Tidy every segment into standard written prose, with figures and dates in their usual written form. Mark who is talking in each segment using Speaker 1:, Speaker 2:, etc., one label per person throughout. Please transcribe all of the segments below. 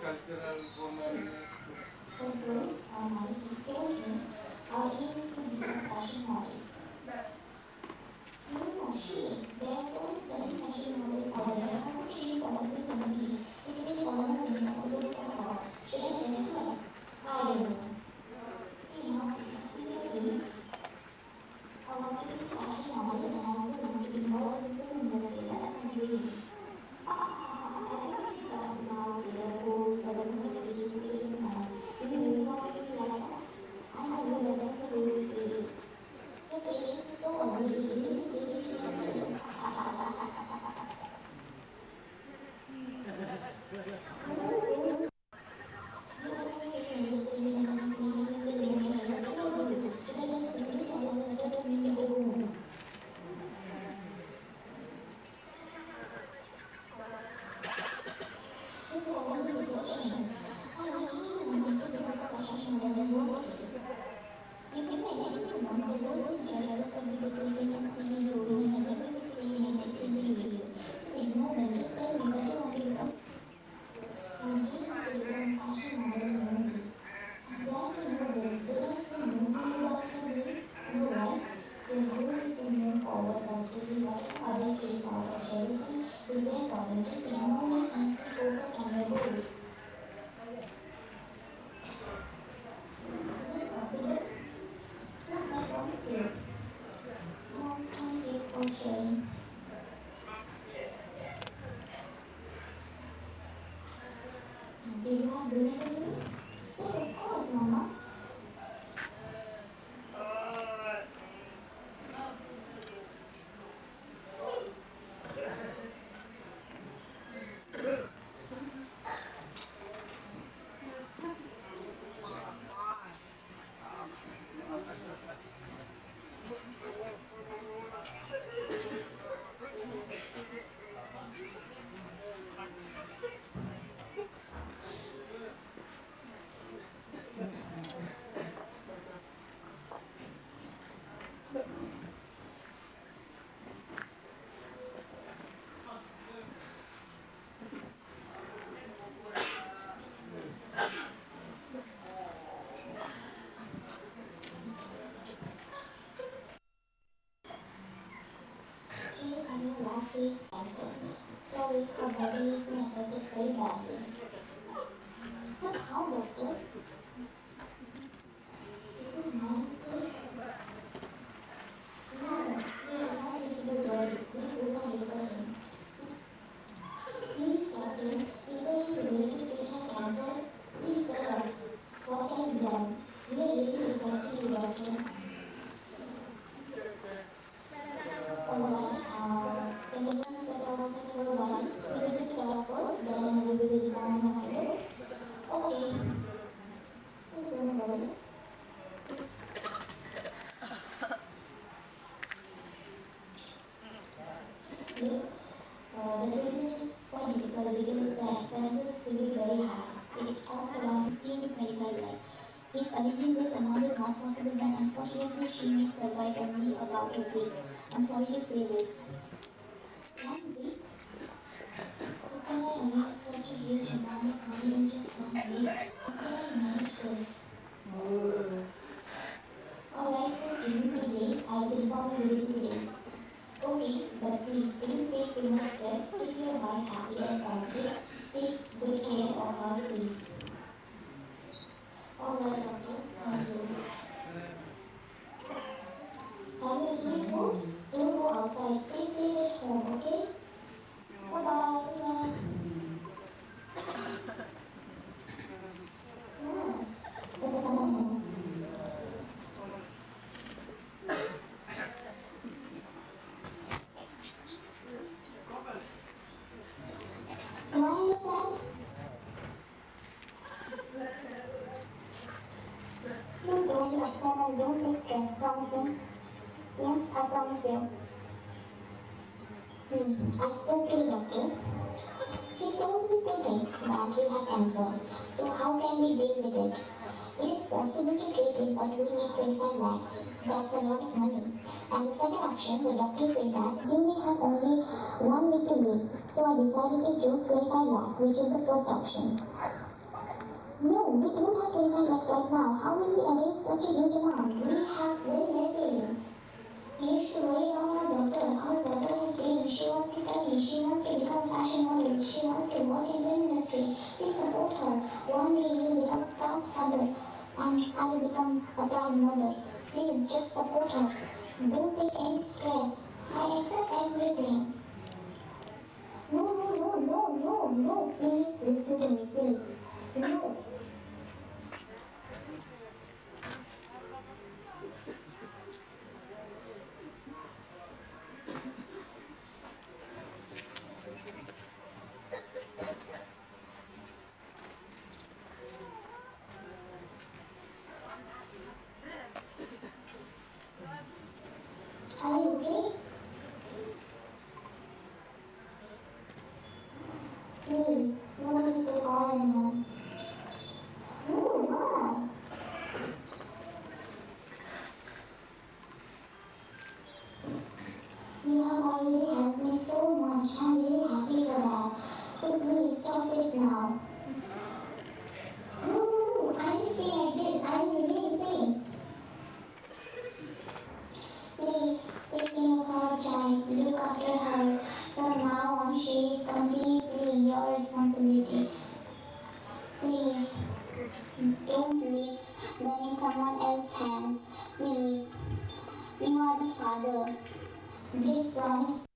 Speaker 1: Cultural woman.
Speaker 2: Control or modification or even to be a fashion model. Even machine, there are so many study fashion models out there. How much should you possibly compete? It is almost impossible to talk. Should I just stop? I don't know. You know, seriously, I want to be a fashion model and I also want to be involved in the film industry. That's my dream. Everybody talks about their goals, but the most of it is in mind. Do you really want to be like that? I know that definitely will be for you. Your face is so ugly, do you think you should just say, you always say the things and then say you will be emotional. What should I do? Should I just simply tell my sister to make me go home? This is always the question. I actually wanted to become a fashion model and work with you. You can make anything you want, the world will judge us for because they can see you doing and everyone will say anything sees you. Just ignore them, just tell me what you want to become. My dream is to become a fashion model in a movie. I'm glad to know this. Did I say movie without your dreams? No, right? Your goal is to move forward positively. Whatever others say out of jealousy is their problem. Just ignore it and stay focused on your goals. Is it possible? Yes, I promise you. Oh, thank you for sharing. Do you have dinner with me? Yes, of course, Mama. She is having last day's cancer. Sorry, her body is being affected very badly. But how, doctor? Is it my mistake? No, you are not irritable, Joy. We both are discussing. Please, doctor, is there any relationship to her cancer? Please tell us. What can be done? We are really requesting you, doctor. Alright, can you please step outside for a while? We need to talk first, then we will examine her finger. Okay, please don't worry. Look, the treatment is quite difficult because the expenses will be very high. It costs around 15 to 25 lakh. If anything this amount is not possible, then unfortunately she may survive only about a week. I'm sorry to say this. 1 week? How can I arrange such a huge amount of money in just 1 week? How can I manage this? Alright, just give me 2 days. I will inform you within 2 days. Okay, but please don't take too much stress. Keep your mind happy and positive. Take good care of her, please. and don't take stress. Promise me? Yes, I promise you. I spoke to the doctor. He told me two things, that you have cancer. So how can we deal with it? It is possible to treat it, but we need 25 lakhs. That's a lot of money. And the second option, the doctor said that you may have only 1 week to live. So I decided to choose 25 lakh, which is the first option. No, we don't have 25 lakhs right now. How will we arrange such a huge amount? We have very less savings. You should worry about our daughter. Our daughter has dreams. She wants to study. She wants to become a fashion model. She wants to work in the industry. Please support her. One day you will become a proud father and I will become a proud mother. Please just support her. Don't take any stress. I accept everything. No, no, no, no, no, no. Please listen to me, please. No. Are you okay? Please, nobody to call anyone. No, why? You have already helped me so much. I'm really happy for that. So please stop it now. No, no, no. I didn't say like this. I will really say. Please take care of our child. Look after her. From now on, she is completely your responsibility. Please don't leave them in someone else's hands. Please. You are the father. Just promise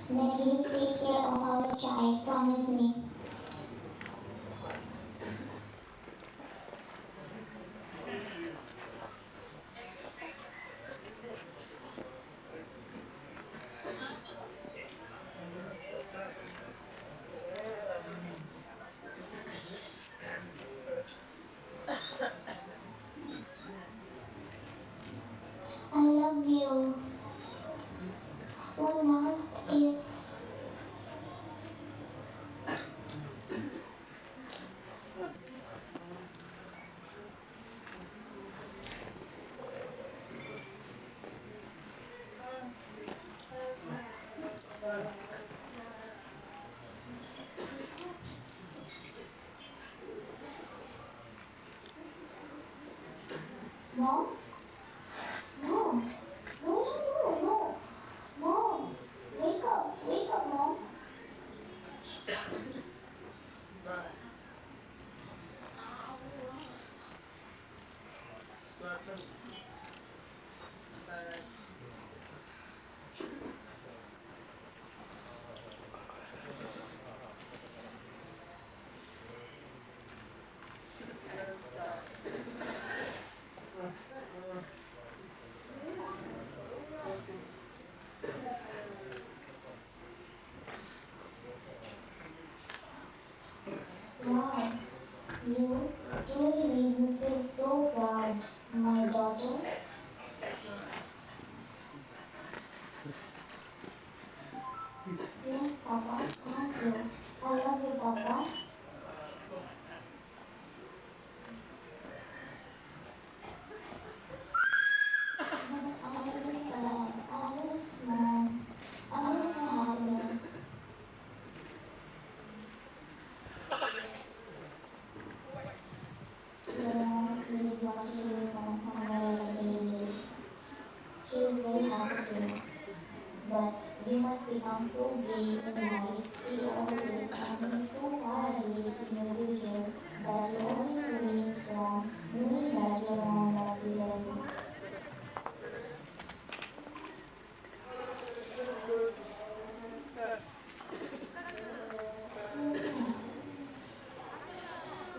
Speaker 2: that you will take care of our child. Promise me. I love you. One last is Mom? Mom? No, no, no, no. Mom, wake up, Mom. Wow, you truly made me feel so proud, my daughter. Yes, Papa, thank you. I love you, Papa. But I was sad. I was small. I was happiness. You know, really wanted to become somewhere like angel. She is very happy too. But you must become so brave in life, stay positive, and move so far ahead in your future that you always remain strong, knowing that your mom loves you dearly.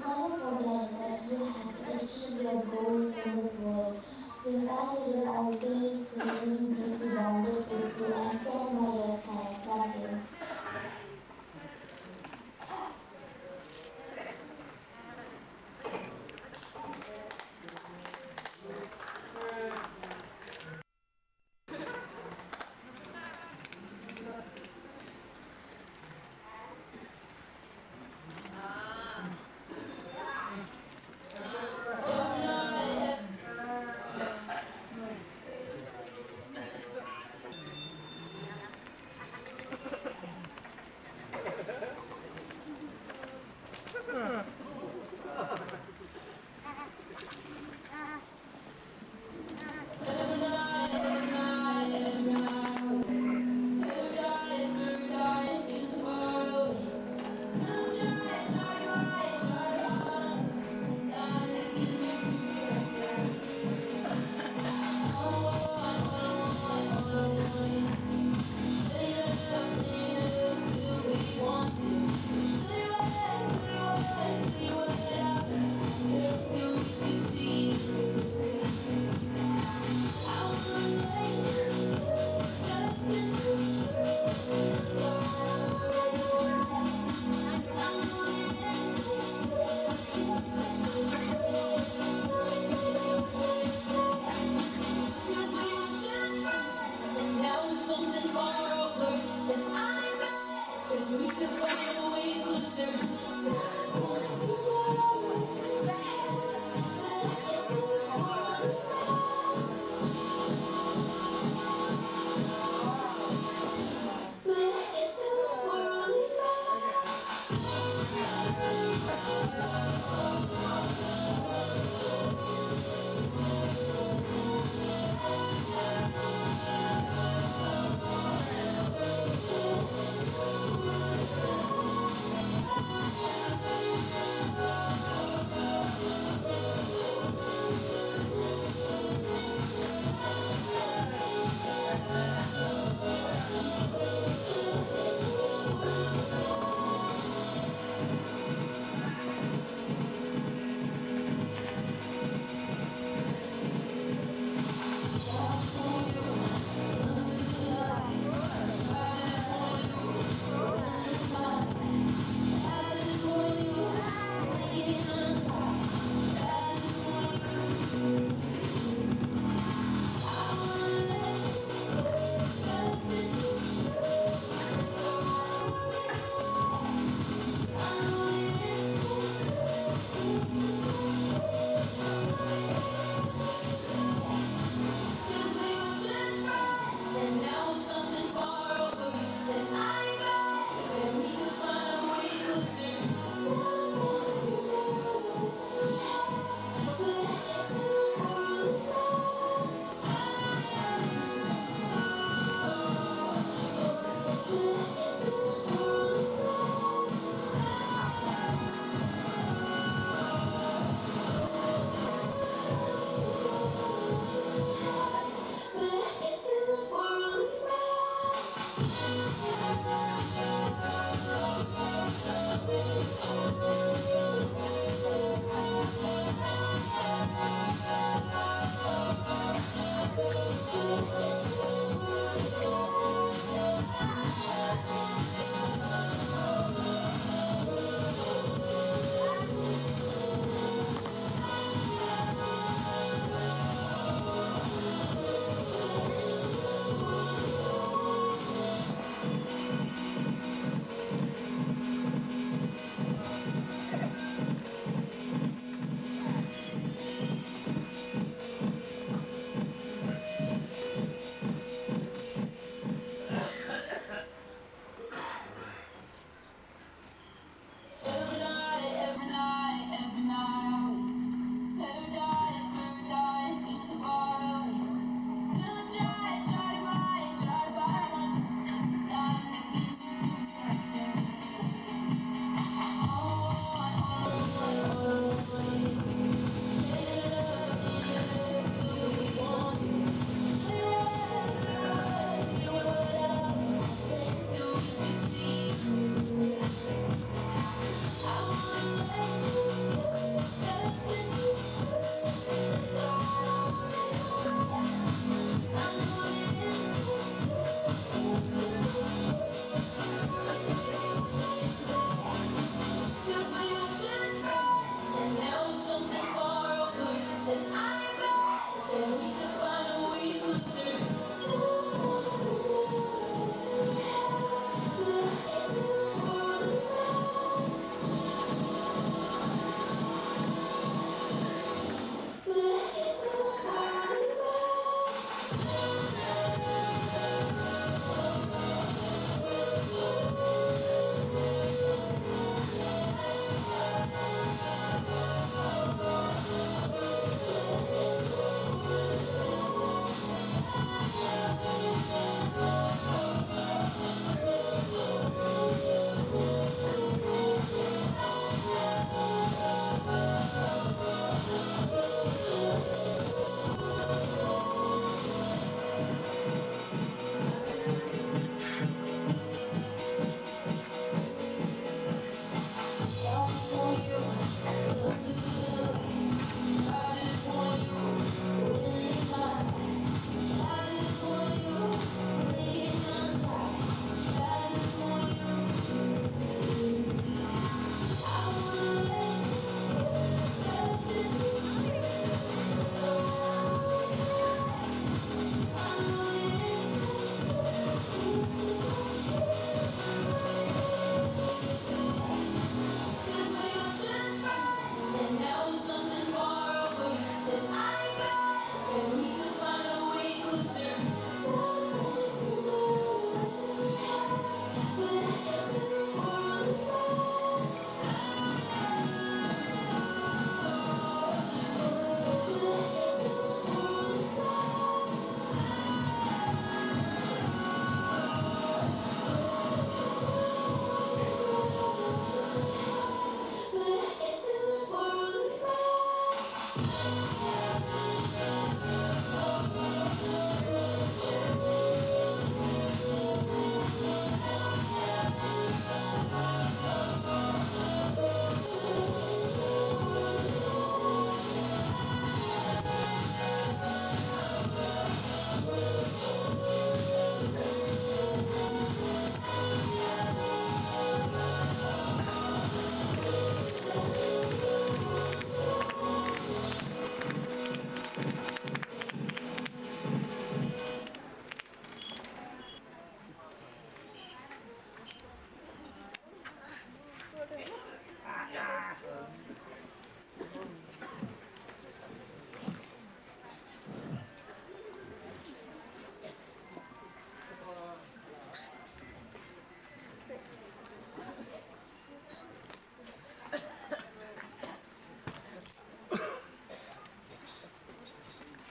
Speaker 2: Never forget that you have to achieve your goals in this world. Your family will always remain deeply bonded with you and stand by your side. Love you.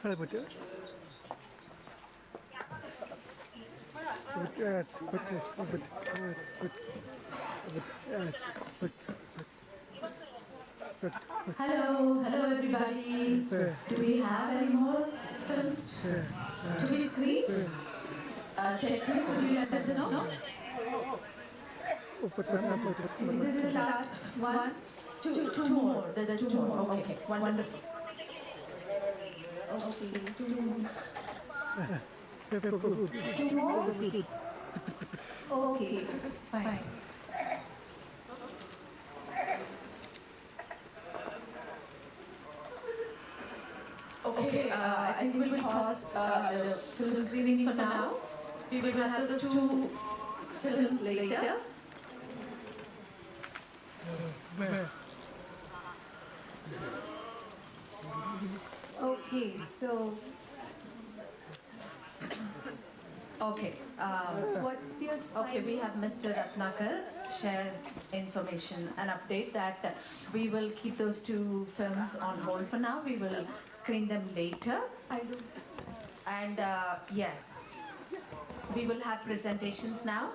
Speaker 1: Hello, put it.
Speaker 3: Hello everybody. Do we have any more films to be screened? Detective, could you let us know? This is the last one. Two more. There's two more. Okay, wonderful. Two more? Okay, fine. Okay, I think we will pause the film screening for now. We will have those two films later.
Speaker 4: Okay, so
Speaker 3: Okay.
Speaker 4: what's your sign?
Speaker 3: Okay, we have Mr. Ratnakar share information, an update that we will keep those two films on hold for now. We will screen them later.
Speaker 4: I do.
Speaker 3: And yes, we will have presentations now.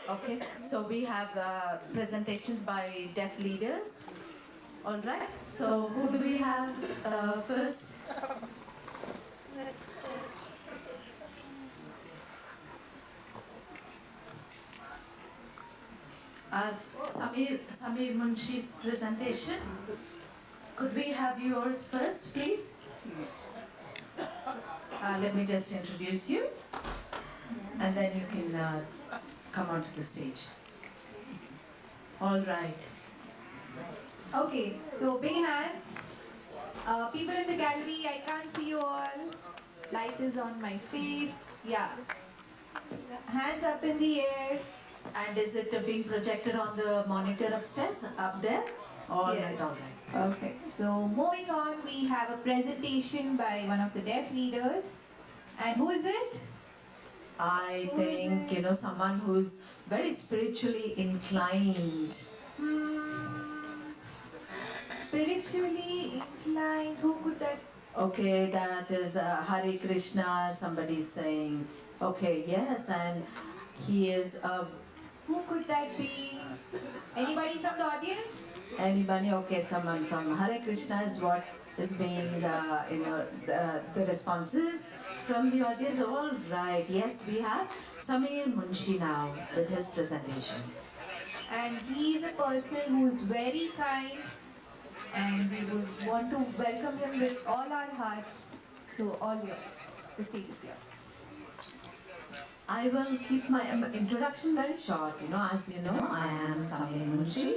Speaker 3: Okay, so we have presentations by deaf leaders. All right, so who do we have first? Samir Munshi's presentation. Could we have yours first, please? Let me just introduce you, and then you can come onto the stage. All right.
Speaker 4: Okay, so big hands. People in the gallery, I can't see you all. Light is on my face. Yeah. Hands up in the air.
Speaker 3: And is it being projected on the monitor upstairs, up there? All right, all right.
Speaker 4: Okay, so moving on, we have a presentation by one of the deaf leaders. And who is it?
Speaker 3: I
Speaker 4: Who
Speaker 3: think,
Speaker 4: is it?
Speaker 3: someone who's very spiritually inclined.
Speaker 4: Spiritually inclined. Who could that?
Speaker 3: Okay, that is Hare Krishna, somebody saying. Okay, yes, and he is
Speaker 4: Who could that be? Anybody from the audience?
Speaker 3: anybody, okay, someone from Hare Krishna is what is being, the responses from the audience. All right, yes, we have Samir Munshi now with his presentation.
Speaker 4: And he is a person who is very kind, and we would want to welcome him with all our hearts. So, all yours. The stage is yours.
Speaker 3: I will keep my introduction very short. As you know, I am Samir Munshi,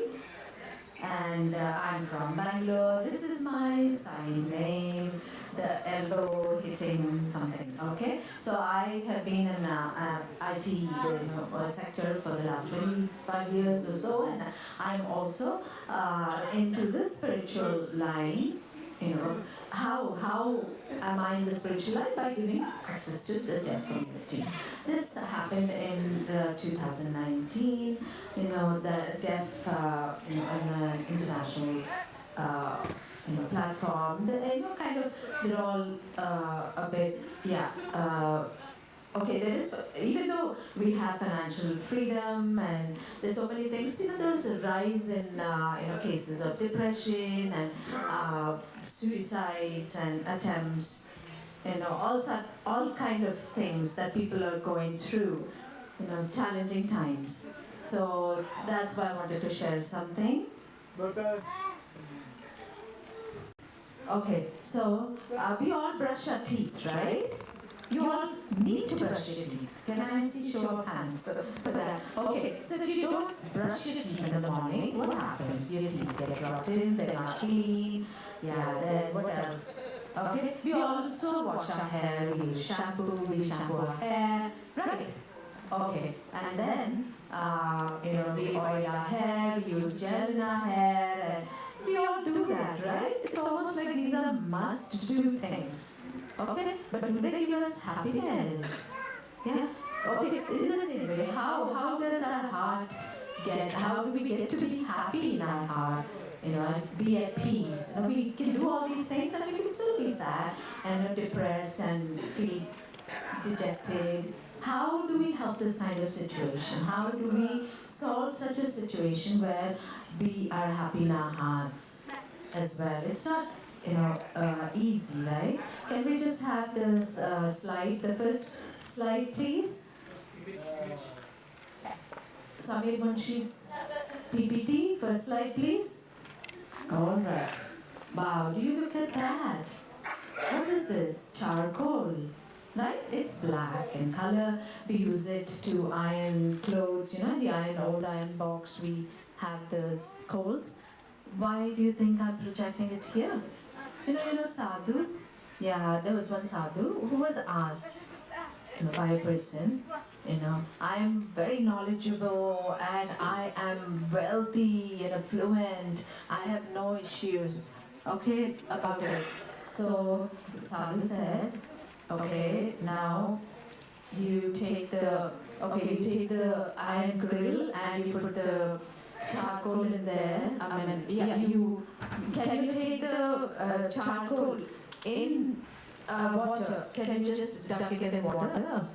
Speaker 3: and I'm from Bangalore. This is my sign name, the elbow hitting something. Okay, so I have been in IT sector for the last 25 years or so, and I'm also into the spiritual line. How am I in the spiritual life? By giving access to the deaf community. This happened in 2019. The deaf, in an international, platform. They're all a bit, Okay, there is, even though we have financial freedom and there's so many things, there's a rise in cases of depression and suicides and attempts, all kind of things that people are going through, challenging times. So that's why I wanted to share something. Okay, so we all brush our teeth, right? You all need to brush your teeth. Can I see show of hands for that? Okay, so if you don't brush your teeth in the morning, what happens? Your teeth get rotten, they're not clean. Yeah, then what else? Okay, we also wash our hair, we use shampoo, we shampoo our hair, right? Okay, and then, we oil our hair, we use gel in our hair, and we all do that, right? It's almost like these are must-do things. Okay, but do they give us happiness? Yeah. Okay. In the same way, how does our heart how do we get to be happy in our heart? And be at peace. We can do all these things and we can still be sad and depressed and feel dejected. How do we help this kind of situation? How do we solve such a situation where we are happy in our hearts as well? It's not easy, right? Can we just have this slide, the first slide, please? Samir Munshi's PPT, first slide, please. All right. Wow, do you look at that? What is this? Charcoal, right? It's black in color. We use it to iron clothes. The old iron box, we have those coals. Why do you think I'm projecting it here? Sadhu? Yeah, there was one sadhu who was asked by a person, I am very knowledgeable and I am wealthy and affluent. I have no issues, okay, about it. So the sadhu said, okay, now you take the iron grill and you put the charcoal in there. Can you take the charcoal in water? Can you just dunk it in water?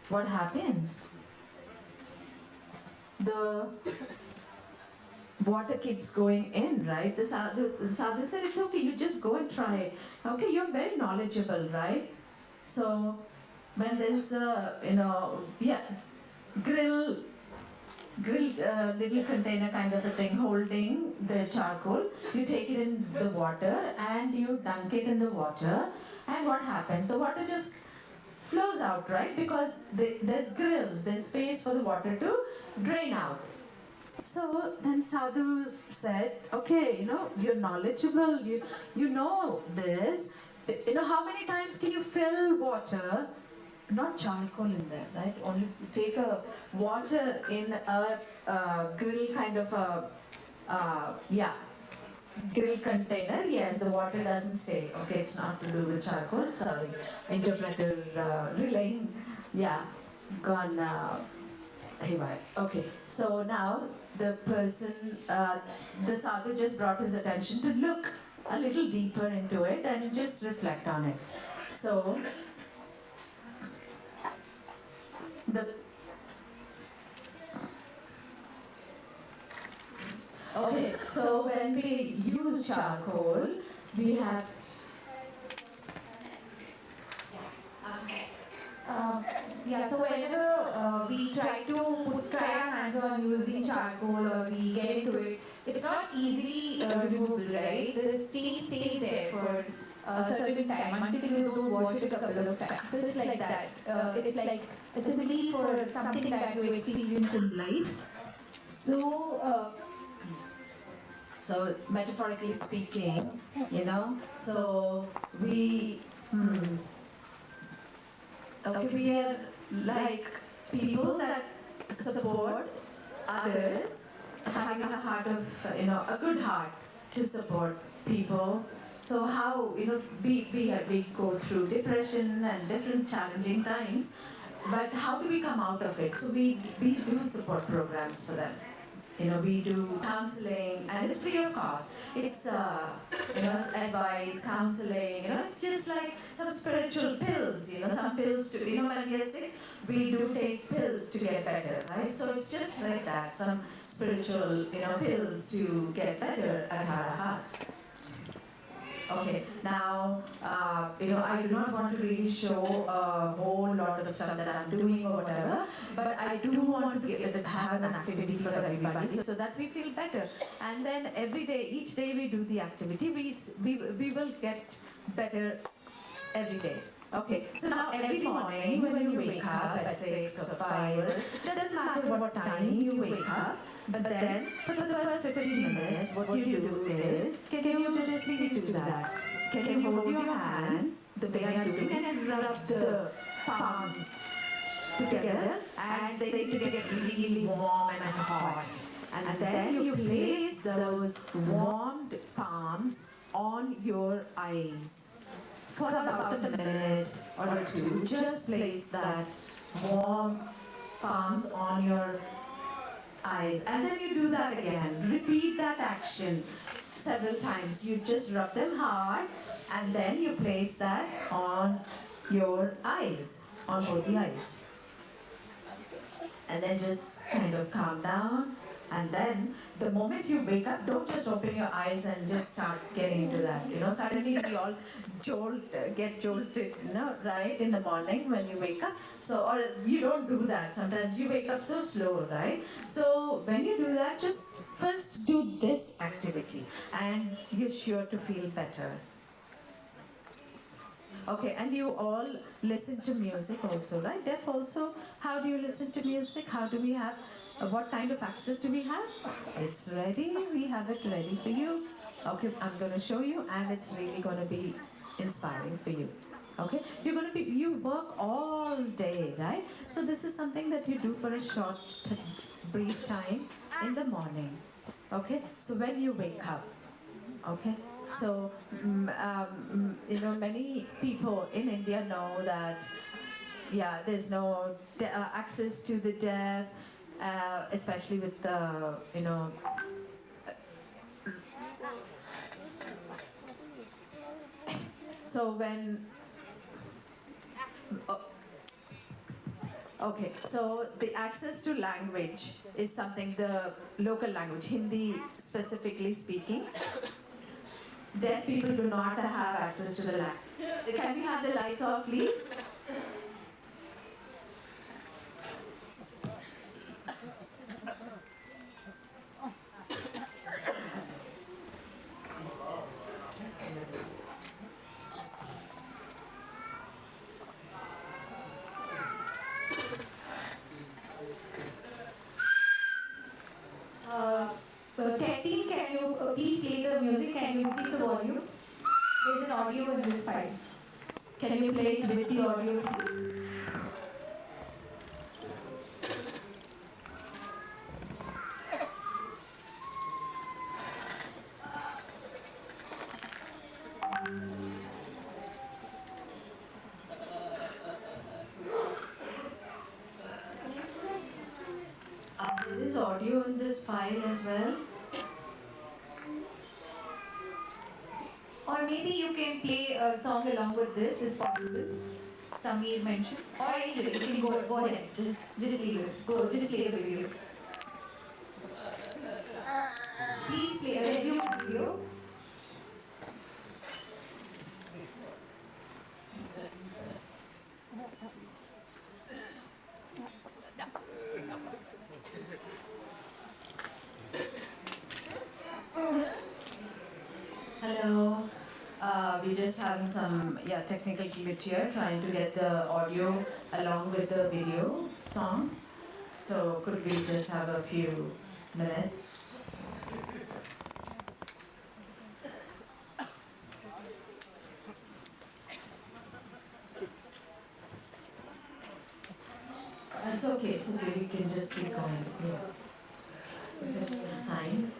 Speaker 3: What happens? The water keeps going in, right? The sadhu said, it's okay, you just go and try it. Okay, you're very knowledgeable, right? So when there's grilled little container kind of a thing holding the charcoal, you take it in the water and you dunk it in the water, and what happens? The water just flows out, right? Because there's grills, there's space for the water to drain out. So then Sadhu said, okay, you're knowledgeable, you know this, how many times can you fill water? Not charcoal in there, right? Only take a water in a grill kind of grill container. Yes, the water doesn't stay. Okay, it's not to do with charcoal. Sorry, interpreter relaying. Yeah, gone haywire. Okay, so now the person, the sadhu just brought his attention to look a little deeper into it and just reflect on it. So so when we use charcoal, we have
Speaker 4: so whenever we try our hands on using charcoal or we get into it, it's not easily removable, right? The stain stays there for a certain time until you don't wash it a couple of times. So it's like that. It's like a simile for something that you experience in life.
Speaker 3: So metaphorically speaking, so we we are like people that support others, having a heart of, a good heart to support people. So how, we go through depression and different challenging times, but how do we come out of it? So we do support programs for them. we do counseling, and it's free of cost. It's it's advice, counseling. It's just like some spiritual pills. Some pills to when we are sick, we do take pills to get better, right? So it's just like that. Some spiritual pills to get better at our hearts. Okay, now, I do not want to really show a whole lot of stuff that I'm doing or whatever, but I do want to have an activity for everybody so that we feel better. And then every day, each day we do the activity, we will get better every day. Okay, so now every morning when you wake up at 6 or 5, it doesn't matter what time you wake up, but then for the first 15 minutes, what you do is, can you just please do that? Can you hold your hands the way I'm doing and rub the palms together, and they get really warm and hot. And then you place those warmed palms on your eyes. For about a minute or two, just place that warm palms on your eyes. And then you do that again. Repeat that action several times. You just rub them hard, and then you place that on your eyes, on both the eyes. And then just kind of calm down. And then the moment you wake up, don't just open your eyes and just start getting into that. Suddenly we all get jolted, right, in the morning when you wake up. So, or you don't do that. Sometimes you wake up so slow, right? So when you do that, just first do this activity, and you're sure to feel better. Okay, and you all listen to music also, right? Deaf also. How do you listen to music? How do we have? What kind of access do we have? It's ready. We have it ready for you. Okay, I'm going to show you, and it's really going to be inspiring for you. Okay, you work all day, right? So this is something that you do for a short, brief time in the morning. Okay, so when you wake up. Okay, so many people in India know that there's no access to the deaf. Especially with the, so when, okay, so the access to language is something, the local language, Hindi specifically speaking, deaf people do not have access to the language. Can we have the lights off, please?
Speaker 4: Tech team, can you please play the music? Can you increase the volume? There's an audio in this file.
Speaker 3: Can you play it with the audio, please? There is audio in this file as well.
Speaker 4: Or maybe you can play a song along with this if possible. Tamir mentions. Or anyway, you can go ahead. Just leave it. Just play the video. Please play resume the video.
Speaker 3: Hello. We're just having some technical glitch here, trying to get the audio along with the video song. So could we just have a few minutes? It's okay, we can just keep going. Yeah. Sign.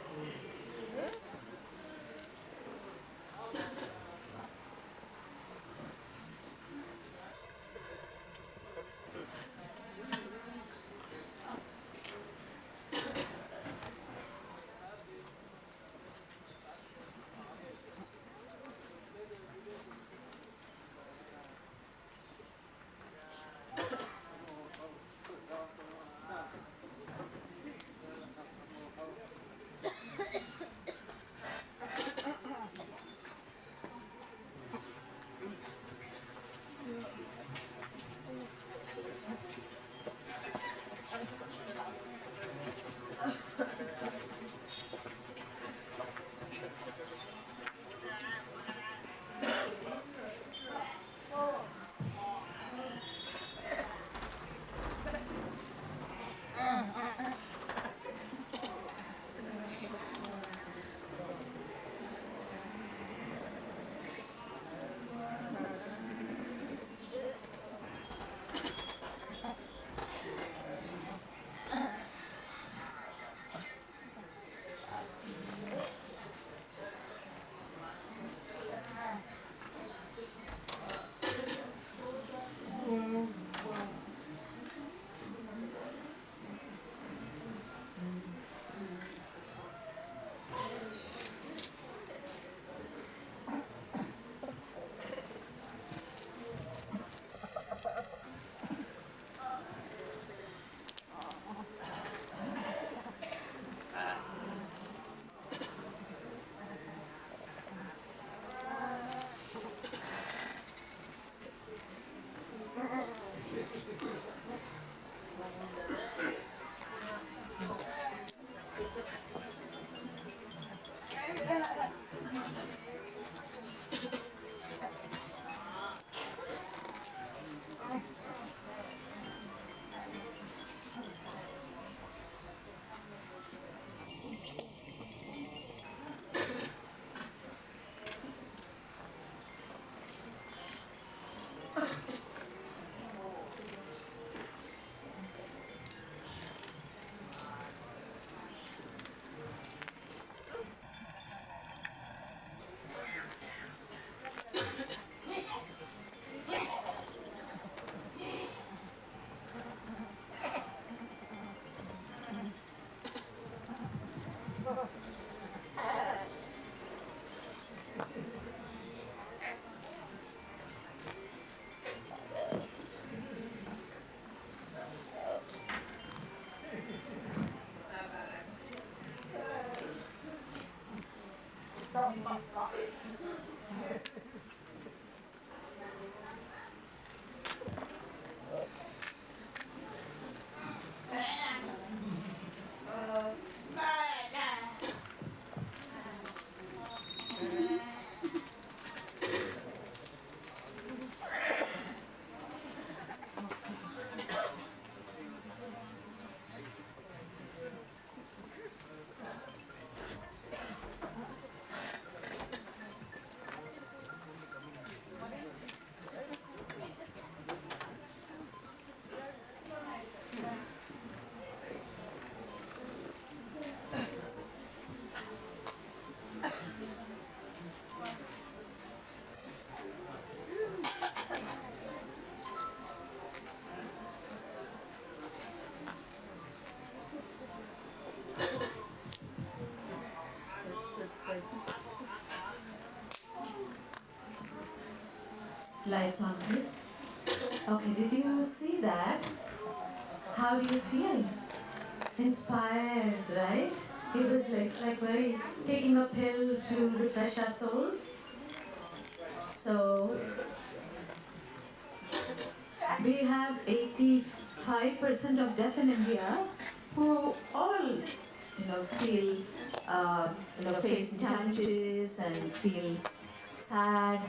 Speaker 3: Lights on, please. Okay, did you see that? How do you feel? Inspired, right? It's like very taking a pill to refresh our souls. So we have 85% of deaf in India who all feel facing challenges and feel sad,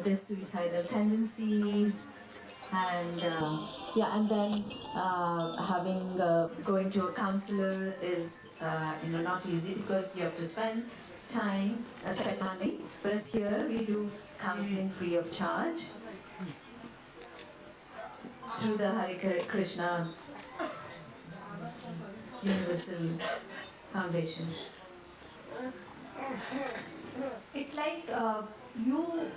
Speaker 3: there's suicidal tendencies, and and then having going to a counselor is not easy because you have to spend time, spend money. Whereas here we do counseling free of charge through the Hare Krishna Universal Foundation.
Speaker 4: It's like you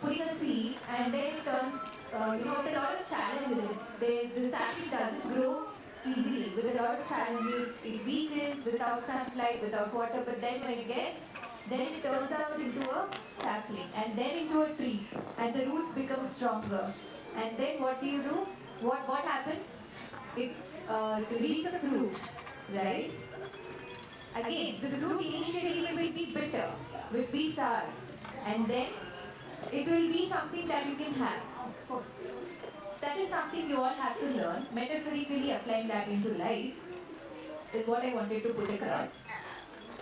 Speaker 4: putting a seed and then it turns, with a lot of challenges. The sapling doesn't grow easily. With a lot of challenges, it weakens without sunlight, without water, but then when it gets, then it turns out into a sapling and then into a tree and the roots become stronger. And then what do? What happens? It reaches a fruit, right? Again, the fruit initially will be bitter, will be sour, and then it will be something that you can have. That is something you all have to learn. Metaphorically applying that into life is what I wanted to put across.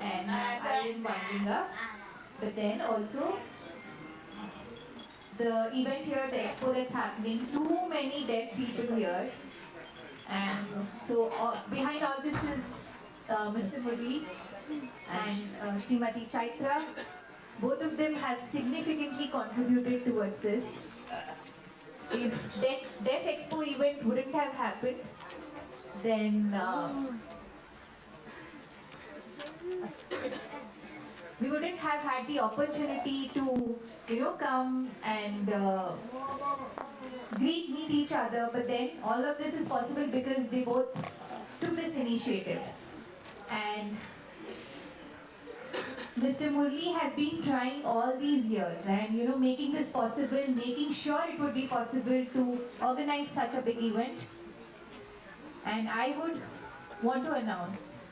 Speaker 4: And I am winding up. But then also, the event here, the expo that's happening, too many deaf people here. And so behind all this is Mr. Murli and Srimati Chaitra. Both of them have significantly contributed towards this. If Deaf Expo event wouldn't have happened, then we wouldn't have had the opportunity to, come and meet each other. But then all of this is possible because they both took this initiative. And Mr. Murli has been trying all these years and making this possible, making sure it would be possible to organize such a big event. And I would want to announce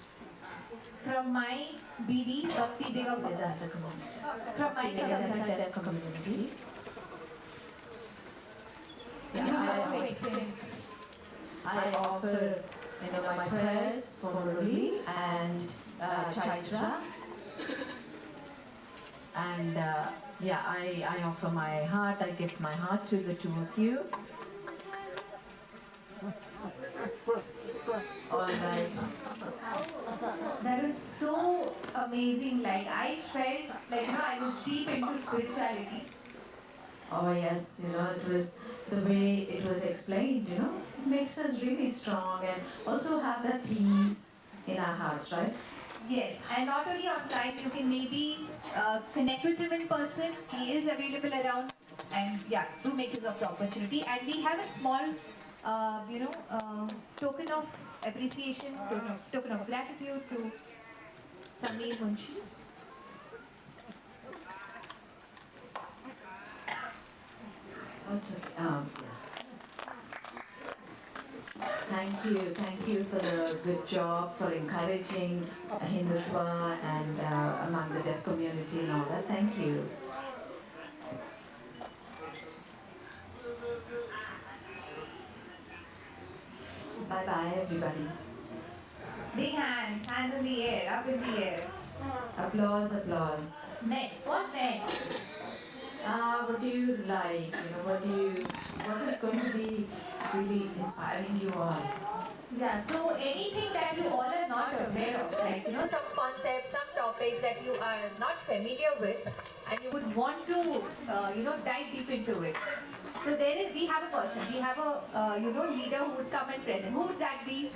Speaker 4: from my BD Bhakti Deva
Speaker 3: Vedanta community.
Speaker 4: from my
Speaker 3: Vedanta deaf community. I offer my prayers for Murli and Chaitra. And I offer my heart, I give my heart to the two of you. All right.
Speaker 4: That was so amazing. Like I felt like I was deep into spirituality.
Speaker 3: Oh yes, it was the way it was explained, it makes us really strong and also have that peace in our hearts, right?
Speaker 4: Yes, and not only on time, you can maybe connect with him in person. He is available around, and do make use of the opportunity. And we have a small, token of appreciation, token of gratitude to Samir Munshi.
Speaker 3: Yes. Thank you for the good job, for encouraging Hindutva and among the deaf community and all that. Thank you. Bye-bye, everybody.
Speaker 4: Big hands, hands in the air, up in the air.
Speaker 3: Applause, applause.
Speaker 4: Next, what next?
Speaker 3: What do you like? What is going to be really inspiring you all?
Speaker 4: Yeah, so anything that you all are not aware of, like, some concepts, some topics that you are not familiar with and you would want to, dive deep into it. So we have a person, we have a, leader who would come and present. Who would that be?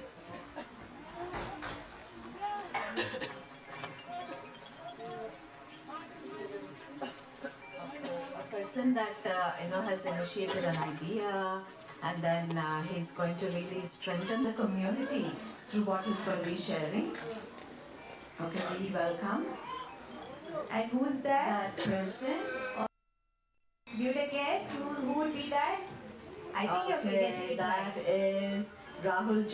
Speaker 3: Person that has initiated an idea, and then he's going to really strengthen the community through what he's going to be sharing. Okay, really welcome
Speaker 4: And who's that?
Speaker 3: that person.
Speaker 4: Give it a guess. Who would be that? I think you're guessing
Speaker 3: Okay,
Speaker 4: it
Speaker 3: that
Speaker 4: right.
Speaker 3: is Rahul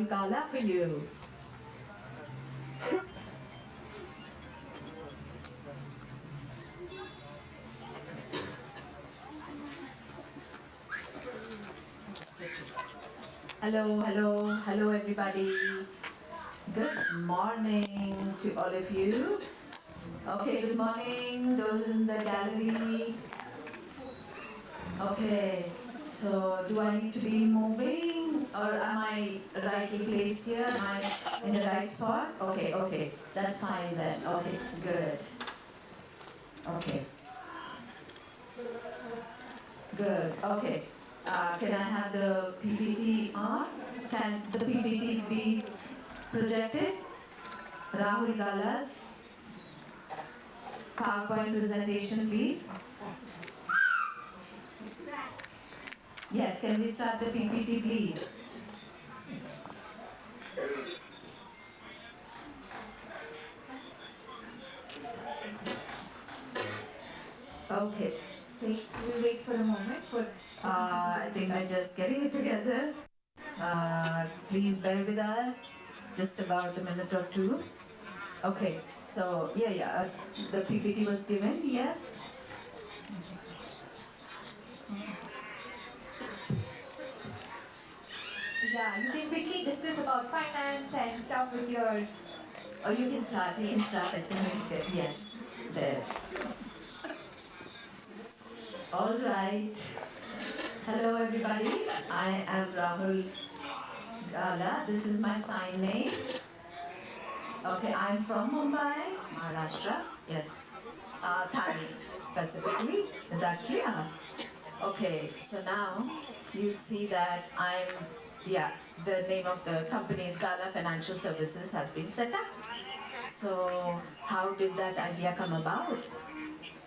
Speaker 3: Kala for you. Hello everybody. Good morning to all of you. Okay, good morning, those in the gallery. Okay, so do I need to be moving or am I rightly placed here? Am I in the right spot? Okay, that's fine then. Okay, good. Okay. Good, okay. Can I have the PPT on? Can the PPT be projected? Rahul Gala's PowerPoint presentation, please. Yes, can we start the PPT, please? Okay.
Speaker 4: We'll wait for a moment.
Speaker 3: I think we're just getting it together. Please bear with us. Just about a minute or two. Okay, so the PPT was given, yes?
Speaker 4: Yeah, you can quickly discuss about finance and stuff with your...
Speaker 3: Oh, you can start, I think. Yes, there. All right. Hello, everybody. I am Rahul Gala. This is my sign name. Okay, I'm from Mumbai, Maharashtra. Yes. Thane, specifically. Is that clear? Okay, so now you see that the name of the company's Gala Financial Services has been set up. So how did that idea come about?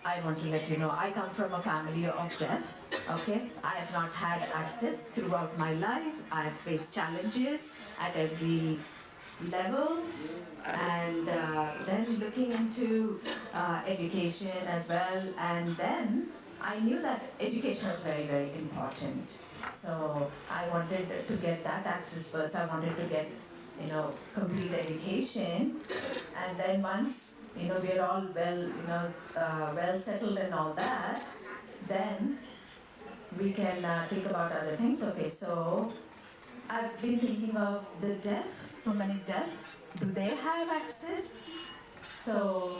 Speaker 3: I want to let you know, I come from a family of deaf, okay? I have not had access throughout my life. I have faced challenges at every level, and then looking into education as well, and then I knew that education was very, very important. So I wanted to get that access first. I wanted to get, complete education, and then once we're all well settled and all that, then we can think about other things. Okay, so I've been thinking of the deaf, so many deaf. Do they have access? So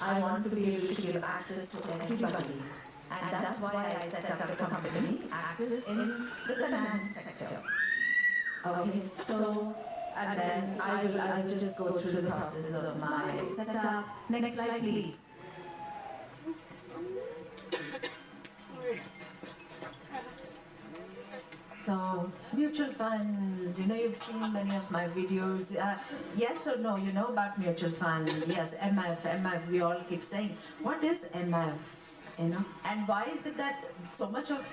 Speaker 3: I want to be able to give access to everybody. And that's why I set up the company, Access in the Finance Sector. Okay, so and then I will just go through the process of my setup. Next slide, please. So, mutual funds, you've seen many of my videos. Yes or no, you know about mutual fund? Yes, MF, we all keep saying, what is MF? And why is it that so much of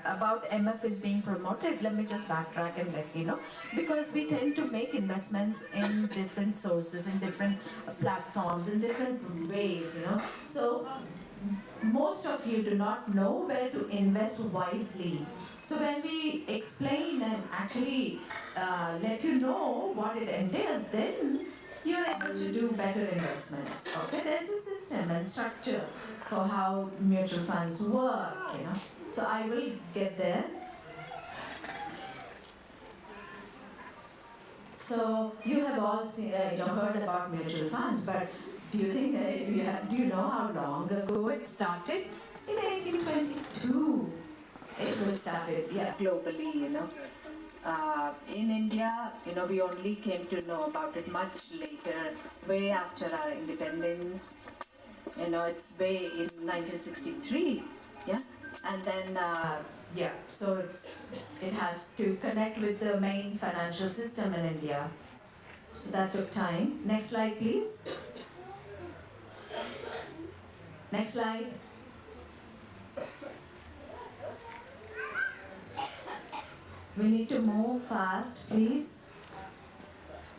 Speaker 3: about MF is being promoted? Let me just backtrack and let you know. Because we tend to make investments in different sources, in different platforms, in different ways, So most of you do not know where to invest wisely. So when we explain and actually let you know what it entails, then you're able want to do better investments. Okay, there's a system and structure for how mutual funds work, you know. So I will get there. So you have all seen, heard about mutual funds, but do you think do you know how long ago it started? In 1822, it was started, globally, you know. In India, you know, we only came to know about it much later, way after our independence. You know, it's way in 1963, yeah. And then, so it has to connect with the main financial system in India. So that took time. Next slide, please. Next slide. We need to move fast, please.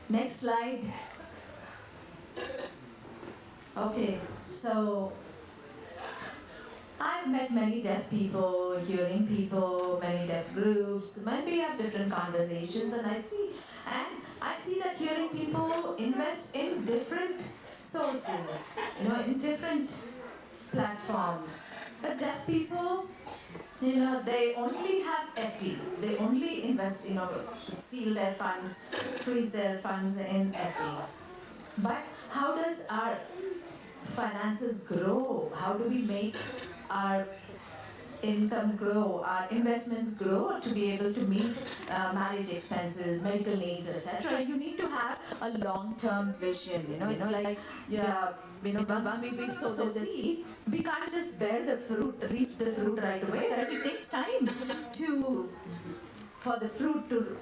Speaker 3: Next slide. Okay, so I've met many deaf people, hearing people, many deaf groups. Maybe have different conversations, and I see that hearing people invest in different sources, you know, in different platforms. But deaf people, you know, they only have FD. They only invest, you know, seal their funds, freeze their funds in FDs. But how does our finances grow? How do we make our income grow, our investments grow to be able to meet marriage expenses, medical needs, etc.? You need to have a long-term vision. You know, it's like, once we sow the seed, we can't just bear the fruit, reap the fruit right away. Right? It takes time for the fruit to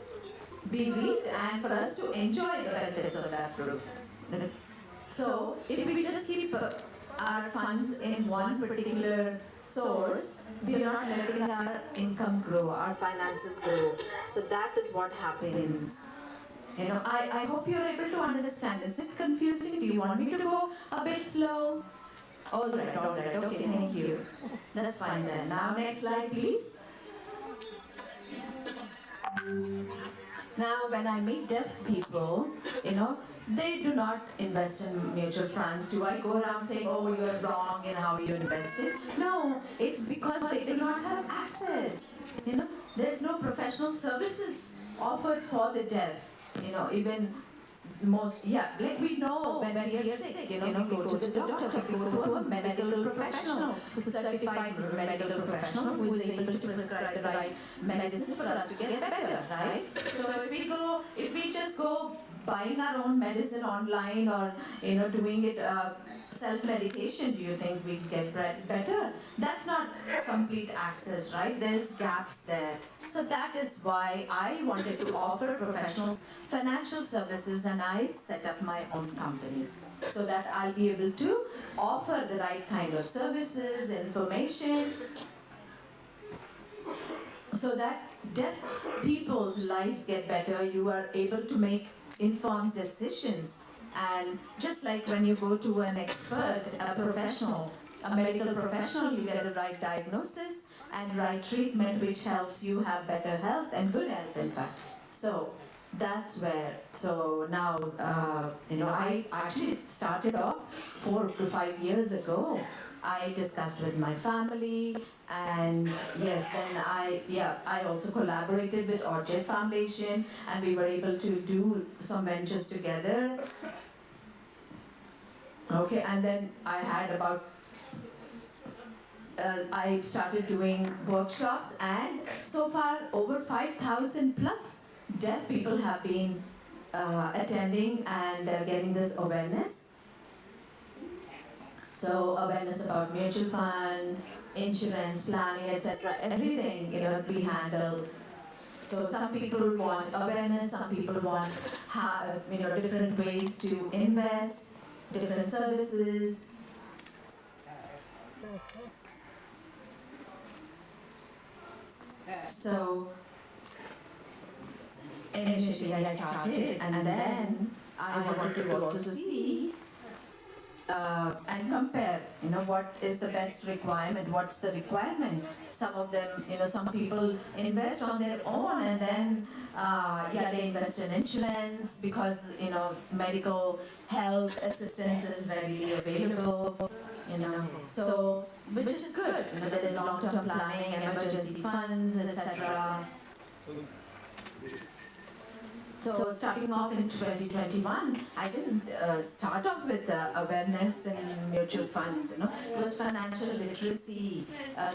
Speaker 3: be reaped and for us to enjoy the benefits of that fruit. So if we just keep our funds in one particular source, we are not letting our income grow, our finances grow. So that is what happens. You know, I hope you're able to understand. Is it confusing? Do you want me to go a bit slow? All right, okay, thank you. That's fine then. Now next slide, please. Now, when I meet deaf people, you know, they do not invest in mutual funds. Do I go around saying, oh, you're wrong in how you invested? No, it's because they do not have access. You know, there's no professional services offered for the deaf. You know, even like we know when we are sick, you know, we go to the doctor, we go to a medical professional, a certified medical professional who is able to prescribe the right medicines for us to get better, right? So if we just go buying our own medicine online or, you know, doing it self-medication, do you think we'll get better? That's not complete access, right? There's gaps there. So that is why I wanted to offer professional financial services, and I set up my own company so that I'll be able to offer the right kind of services, information, so that deaf people's lives get better. You are able to make informed decisions. And just like when you go to an expert, a professional, a medical professional, you get the right diagnosis and right treatment, which helps you have better health and good health, in fact. So that's where, so now, you know, I actually started off 4 to 5 years ago. I discussed with my family, and yes, then I also collaborated with Orchid Foundation, and we were able to do some ventures together. Okay, and then I had about I started doing workshops, and so far over 5,000 plus deaf people have been attending and getting this awareness. So awareness about mutual funds, insurance, planning, etc. Everything, you know, we handle. So some people want awareness, some people want, you know, different ways to invest, different services. So initially I started, and then I wanted to also see and compare, what is the best requirement, what's the requirement. Some of them, some people invest on their own, and then, they invest in insurance because, medical health assistance is readily available, so, which is good. There's long-term planning, emergency funds, etc. So starting off in 2021, I didn't start off with awareness in mutual funds. It was financial literacy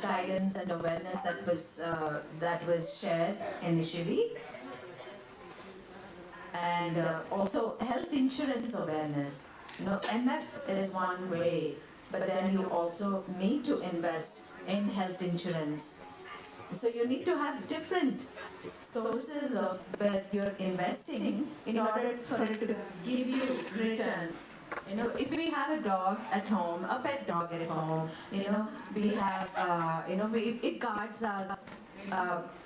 Speaker 3: guidance and awareness that was shared initially, and also health insurance awareness. MF is one way, but then you also need to invest in health insurance. So you need to have different sources of where you're investing in order for it to give you returns. If we have a dog at home, a pet dog at home, we have, it guards our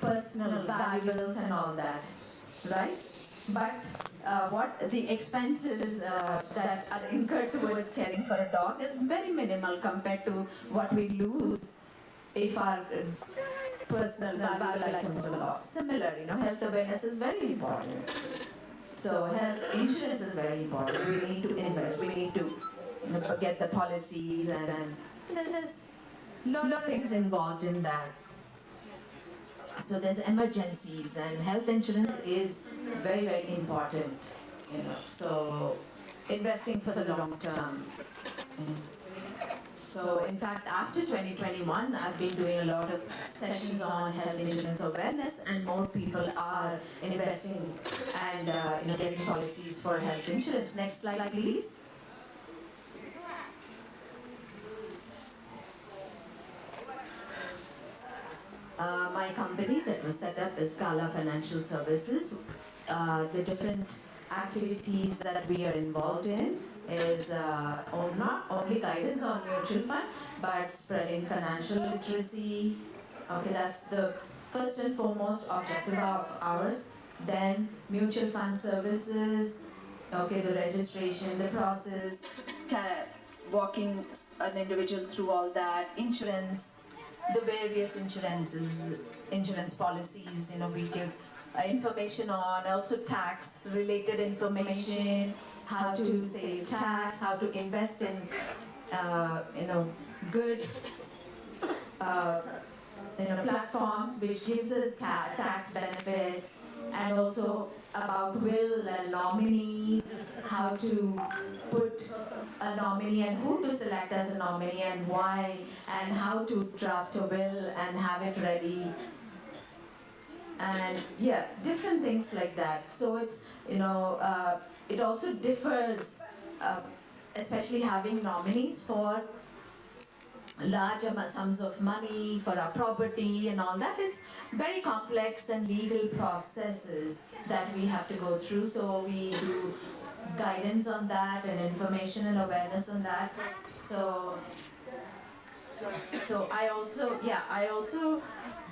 Speaker 3: personal valuables and all that, right? But what the expenses that are incurred towards caring for a dog is very minimal compared to what we lose if our personal valuable items are lost. Similar, health awareness is very important. So health insurance is very important. We need to invest. We need to get the policies, and there's a lot of things involved in that. So there's emergencies, and health insurance is very, very important. So investing for the long term. So in fact, after 2021, I've been doing a lot of sessions on health insurance awareness, and more people are investing and getting policies for health insurance. Next slide, please. My company that was set up is Kala Financial Services. The different activities that we are involved in is not only guidance on mutual fund, but spreading financial literacy. Okay, that's the first and foremost objective of ours. Then mutual fund services, okay, the registration, the process, walking an individual through all that, insurance, the various insurance policies, we give information on, also tax related information, how to save tax, how to invest in, good, platforms which gives us tax benefits, and also about will and nominees, how to put a nominee and who to select as a nominee and why, and how to draft a will and have it ready. And different things like that. So it's, it also differs, especially having nominees for large sums of money for our property and all that. It's very complex and legal processes that we have to go through. So we do guidance on that and information and awareness on that. So I also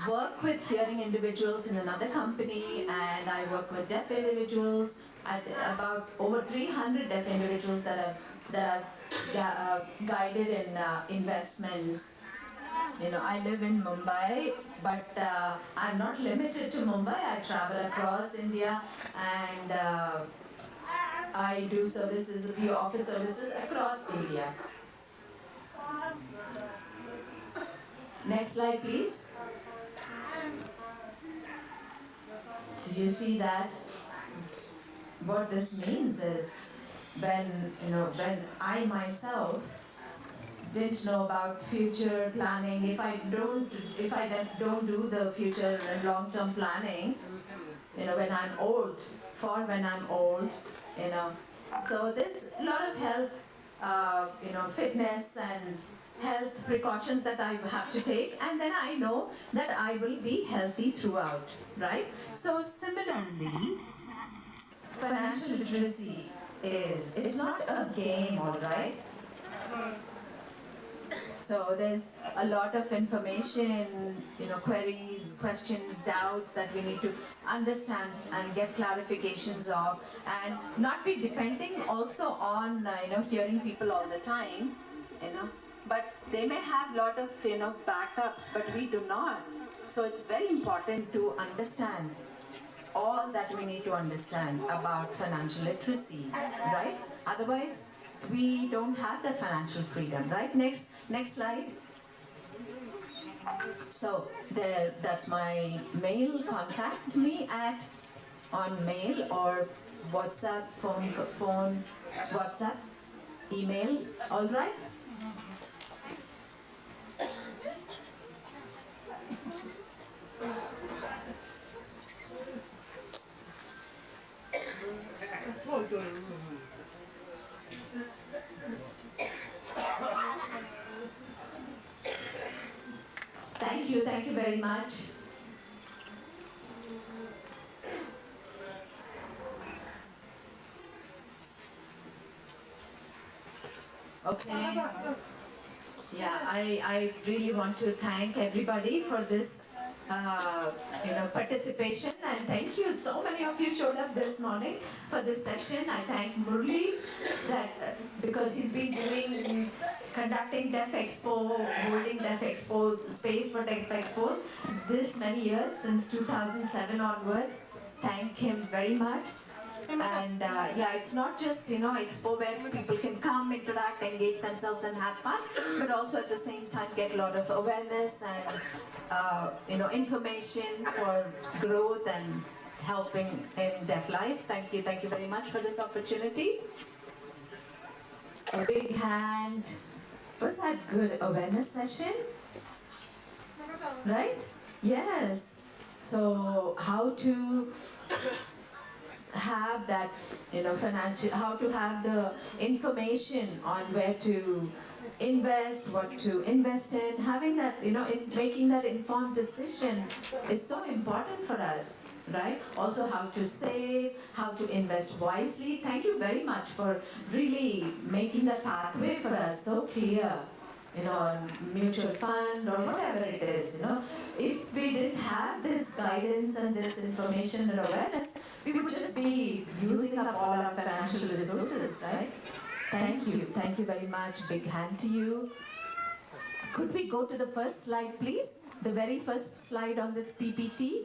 Speaker 3: work with hearing individuals in another company, and I work with deaf individuals. About over 300 deaf individuals that are guided in investments. I live in Mumbai, but I'm not limited to Mumbai. I travel across India, and I do services, we offer services across India. Next slide, please. So you see that what this means is when I myself didn't know about future planning, if I don't do the future and long-term planning, when I'm old, so there's a lot of health, fitness and health precautions that I have to take, and then I know that I will be healthy throughout, right? So similarly, financial literacy it's not a game, all right? So there's a lot of information, queries, questions, doubts that we need to understand and get clarifications of, and not be depending also on, hearing people all the time, but they may have lot of, backups, but we do not. So it's very important to understand all that we need to understand about financial literacy, right? Otherwise, we don't have that financial freedom, right? Next slide. So that's my mail. Contact me on mail or WhatsApp, phone, WhatsApp, email. All right. Thank you very much. Okay. Yeah, I really want to thank everybody for this, participation, and thank you. So many of you showed up this morning for this session. I thank Murli because he's been conducting Deaf Expo, holding Deaf Expo, space for Deaf Expo this many years, since 2007 onwards. Thank him very much. And it's not just expo where people can come, interact, engage themselves and have fun, but also at the same time get a lot of awareness and information for growth and helping in deaf lives. Thank you very much for this opportunity. A big hand. Was that good awareness session? Right? Yes. So how to have that, financial, how to have the information on where to invest, what to invest in, having that, in making that informed decision is so important for us, right? Also how to save, how to invest wisely. Thank you very much for really making that pathway for us so clear. Mutual fund or whatever it is, If we didn't have this guidance and this information and awareness, we would just be using up all our financial resources, right? Thank you very much. Big hand to you. Could we go to the first slide, please? The very first slide on this PPT.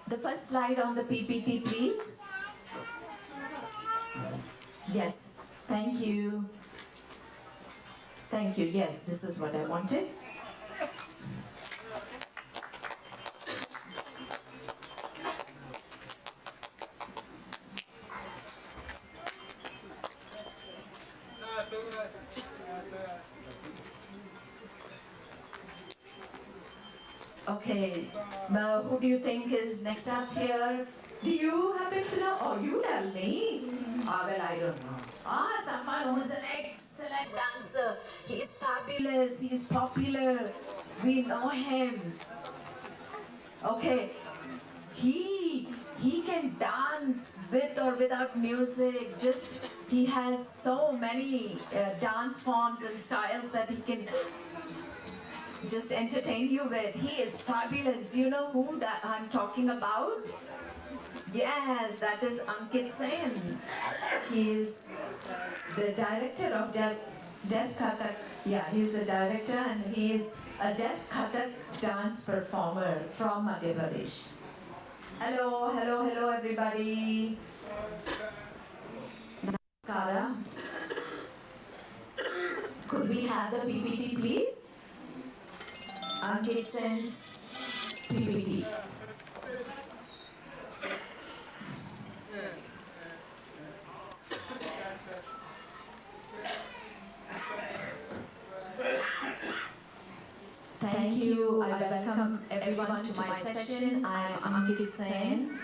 Speaker 3: The first slide on the PPT, please. Yes, thank you. Thank you. Yes, this is what I wanted. Okay, now who do you think is next up here? Do you happen to know? Oh, you tell me. Well, I don't know. Someone who's an excellent dancer. He's fabulous. He's popular. We know him. Okay, he can dance with or without music. Just he has so many dance forms and styles that he can just entertain you with. He is fabulous. Do you know who that I'm talking about? Yes, that is Ankit Sen. He is the director of Deaf Kathak. Yeah, he's the director and he is a Deaf Kathak dance performer from Madhya Pradesh. Hello everybody. Namaskara. Could we have the PPT please? Ankit Sen's PPT. Thank you. I welcome everyone to my session. I am Ankit Sen,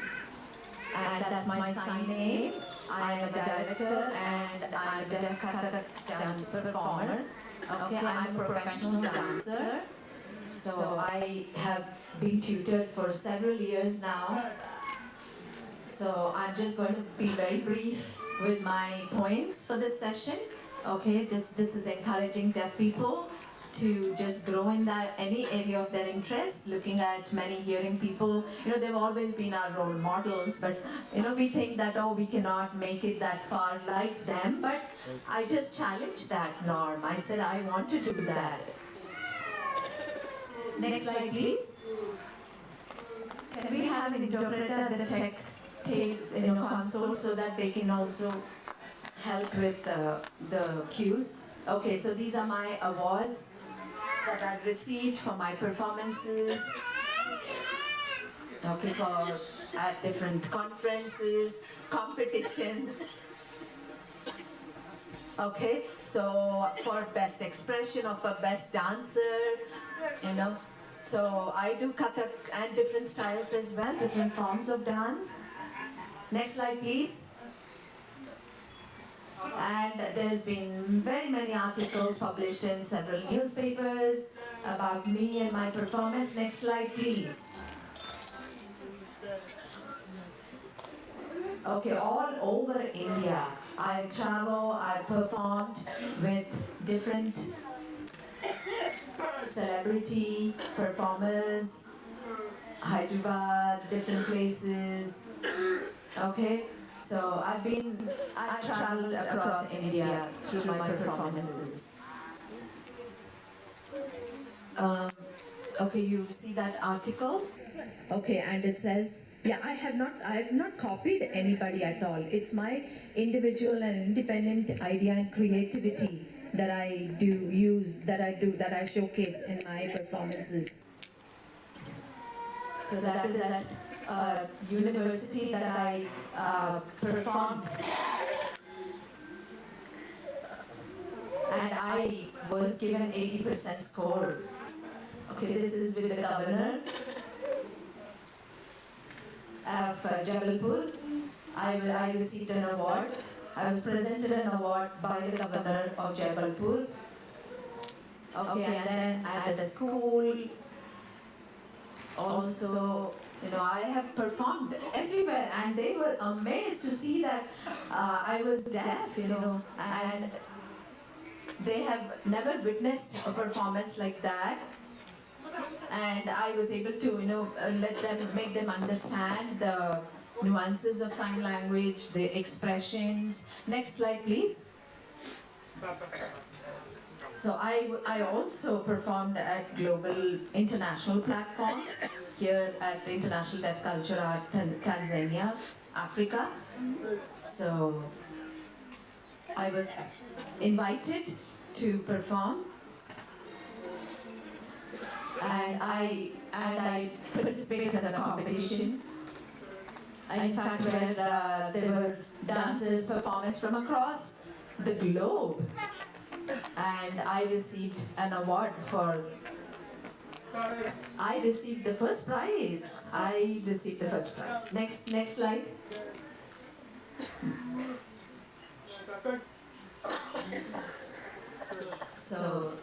Speaker 3: and that's my sign name. I am a director and I am a Deaf Kathak dance performer. Okay, I am a professional dancer. So I have been tutored for several years now. So I'm just going to be very brief with my points for this session. Okay, just this is encouraging deaf people to just grow in that any area of their interest, looking at many hearing people. They've always been our role models, but we think that, oh, we cannot make it that far like them, but I just challenged that norm. I said I want to do that. Next slide, please. Can we have an interpreter at the tech console so that they can also help with the cues? Okay, so these are my awards that I've received for my performances. Okay, at different conferences, competition. Okay, so for best expression or for best dancer, So I do Kathak and different styles as well, different forms of dance. Next slide, please. And there's been very many articles published in several newspapers about me and my performance. Next slide, please. Okay, all over India, I travel, I performed with different celebrity performers, Hyderabad, different places. Okay, so I traveled across India through my performances. Okay, you see that article? Okay, and it says, yeah, I have not copied anybody at all. It's my individual and independent idea and creativity that I that I showcase in my performances. So that is at a university that I performed. And I was given 80% score. Okay, this is with the governor of Jabalpur. I received an award. I was presented an award by the governor of Jabalpur. Okay, and then at the school, also, I have performed everywhere, and they were amazed to see that I was deaf, and they have never witnessed a performance like that. And I was able to, make them understand the nuances of sign language, the expressions. Next slide, please. So I also performed at global international platforms here at the International Deaf Culture Art Tanzania, Africa. So I was invited to perform. And I participated in the competition. In fact, where there were dancers, performers from across the globe. And I received an award I received the first prize. Next slide. So,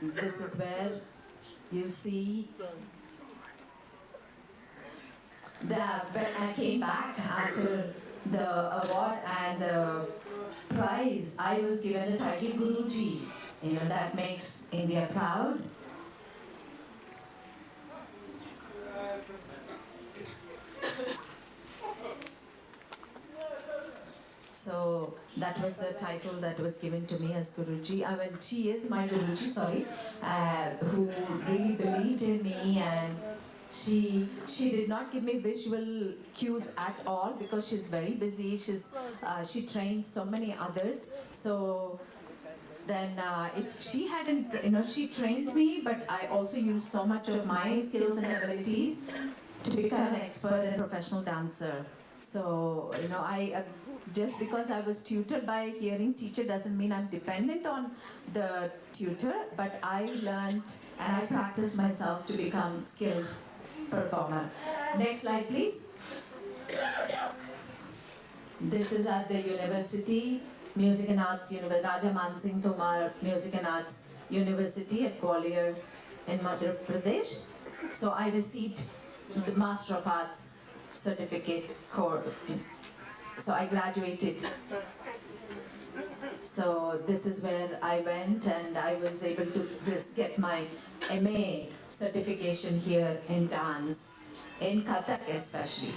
Speaker 3: this is where you see when I came back after the award and the prize, I was given the title Guruji. That makes India proud. So that was the title that was given to me as Guruji. She is my Guruji, who really believed in me, and she did not give me visual cues at all because she's very busy. She trains so many others. So then if she hadn't, she trained me, but I also used so much of my skills and abilities to become an expert and professional dancer. So, just because I was tutored by a hearing teacher doesn't mean I'm dependent on the tutor, but I learned and I practiced myself to become skilled performer. Next slide, please. This is at the university, Music and Arts University, Raja Man Singh Tomar Music and Arts University at Gwalior in Madhya Pradesh. So I received the Master of Arts certificate course. so I graduated. So this is where I went, and I was able to get my MA certification here in dance, in Kathak especially.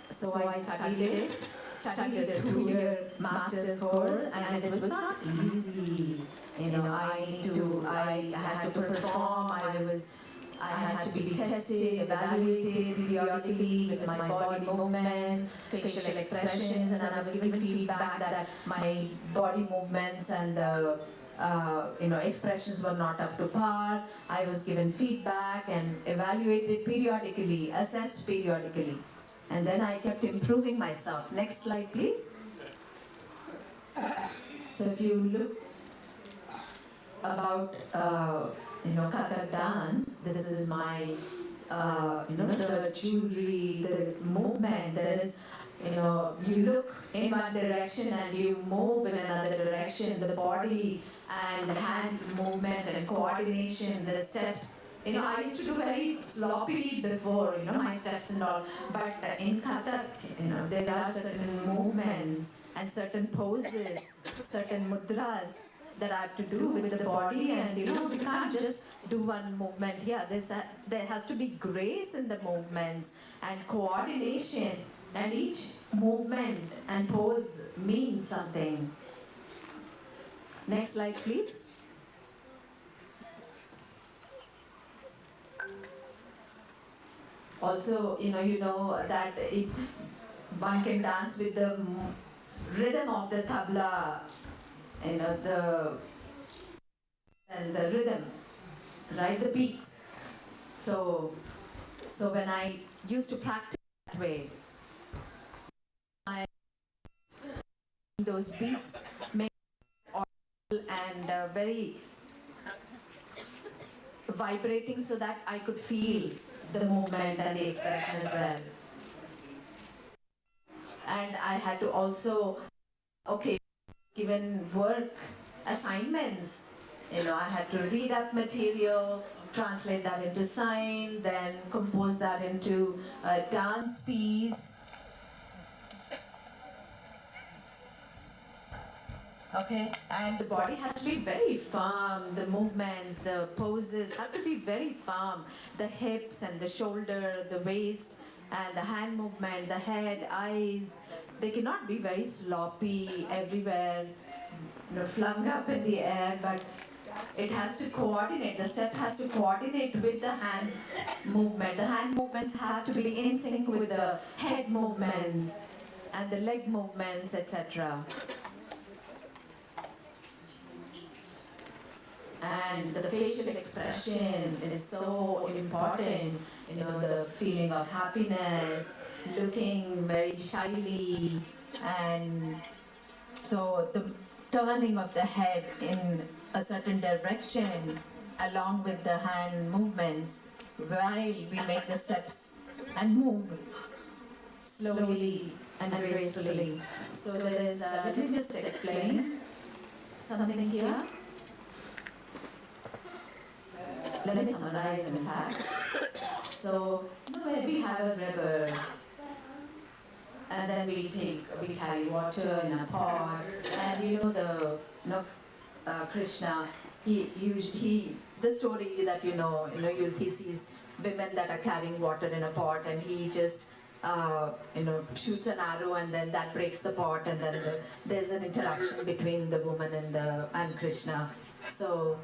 Speaker 3: So I studied a 2-year master's course, and it was not easy. I had to perform, I had to be tested, evaluated periodically with my body movements, facial expressions, and I was given feedback that my body movements and the expressions were not up to par. I was given feedback and evaluated periodically, assessed periodically. And then I kept improving myself. Next slide, please. So if you look about Kathak dance, this is my the jewelry, the movement. There is, you look in one direction and you move in another direction. The body and hand movement and coordination, the steps. I used to do very sloppily before, my steps and all. But in Kathak, there are certain movements and certain poses, certain mudras that I have to do with the body, and we can't just do one movement here. There has to be grace in the movements and coordination, and each movement and pose means something. Next slide, please. Also, you know that one can dance with the rhythm of the tabla, the rhythm, right? The beats. So when I used to practice that way, those beats make and very vibrating, so that I could feel the movement and the expression as well. And I had to also, given work assignments, I had to read that material, translate that into sign, then compose that into a dance piece. Okay, and the body has to be very firm, the movements, the poses have to be very firm. The hips and the shoulder, the waist, and the hand movement, the head, eyes, they cannot be very sloppy everywhere, flung up in the air, but it has to coordinate, the step has to coordinate with the hand movement. The hand movements have to be in sync with the head movements and the leg movements, etc. And the facial expression is so important, the feeling of happiness, looking very shyly, and so the turning of the head in a certain direction along with the hand movements while we make the steps and move slowly and gracefully. So there is, let me just explain something here. Let me summarize, in fact. So, when we have a river, and then we carry water in a pot, and Krishna, the story that he sees women that are carrying water in a pot, and he just shoots an arrow, and then that breaks the pot, and then there's an interaction between the woman and Krishna. So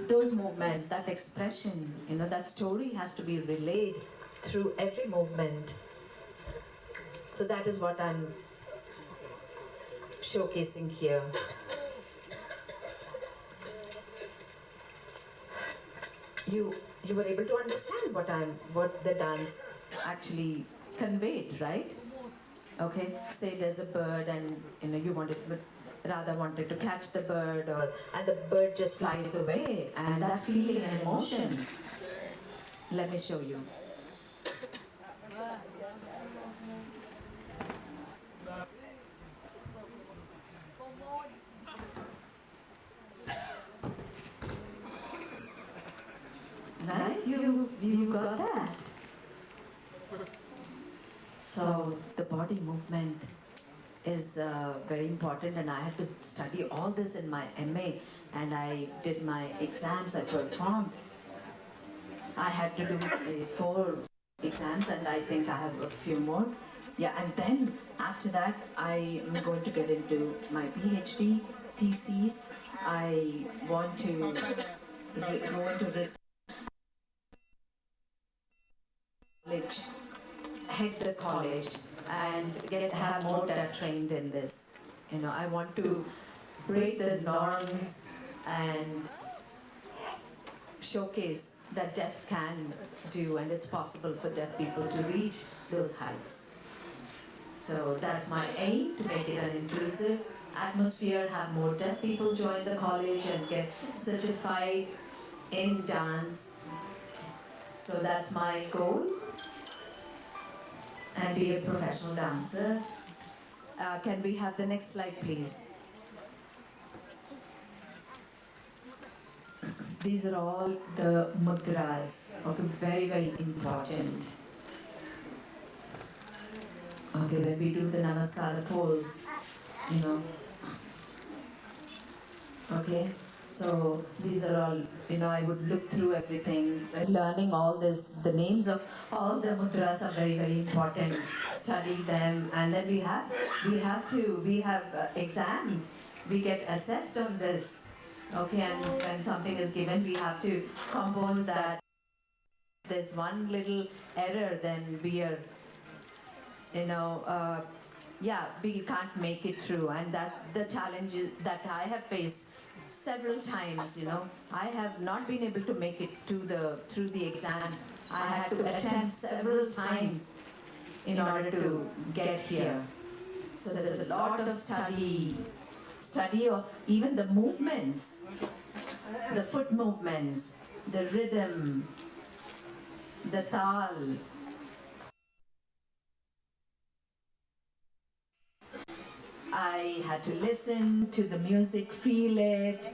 Speaker 3: those movements, that expression, that story has to be relayed through every movement. So that is what I'm showcasing here. You were able to understand what the dance actually conveyed, right? Okay, say there's a bird, and Radha wanted to catch the bird, and the bird just flies away, and that feeling and emotion. Let me show you. Right? You got that? So the body movement is very important, and I had to study all this in my MA, and I did my exams, I performed. I had to do 4 exams, and I think I have a few more. Yeah, and then after that, I am going to get into my PhD thesis. I want to go into research, head the college, and have more that trained in this. I want to break the norms and showcase that deaf can do, and it's possible for deaf people to reach those heights. So that's my aim, to make it an inclusive atmosphere, have more deaf people join the college and get certified in dance. So that's my goal, and be a professional dancer. Can we have the next slide, please? These are all the mudras, okay, very, very important. Okay, when we do the namaskara pose, okay, so these are all, I would look through everything, learning all this, the names of all the mudras are very, very important, study them, and then we have exams, we get assessed on this. Okay, and when something is given, we have to compose that. There's one little error, then we are, we can't make it through, and that's the challenge that I have faced several times. I have not been able to make it through the exams. I had to attempt several times in order to get here. So there's a lot of study of even the movements, the foot movements, the rhythm, the tal. I had to listen to the music, feel it,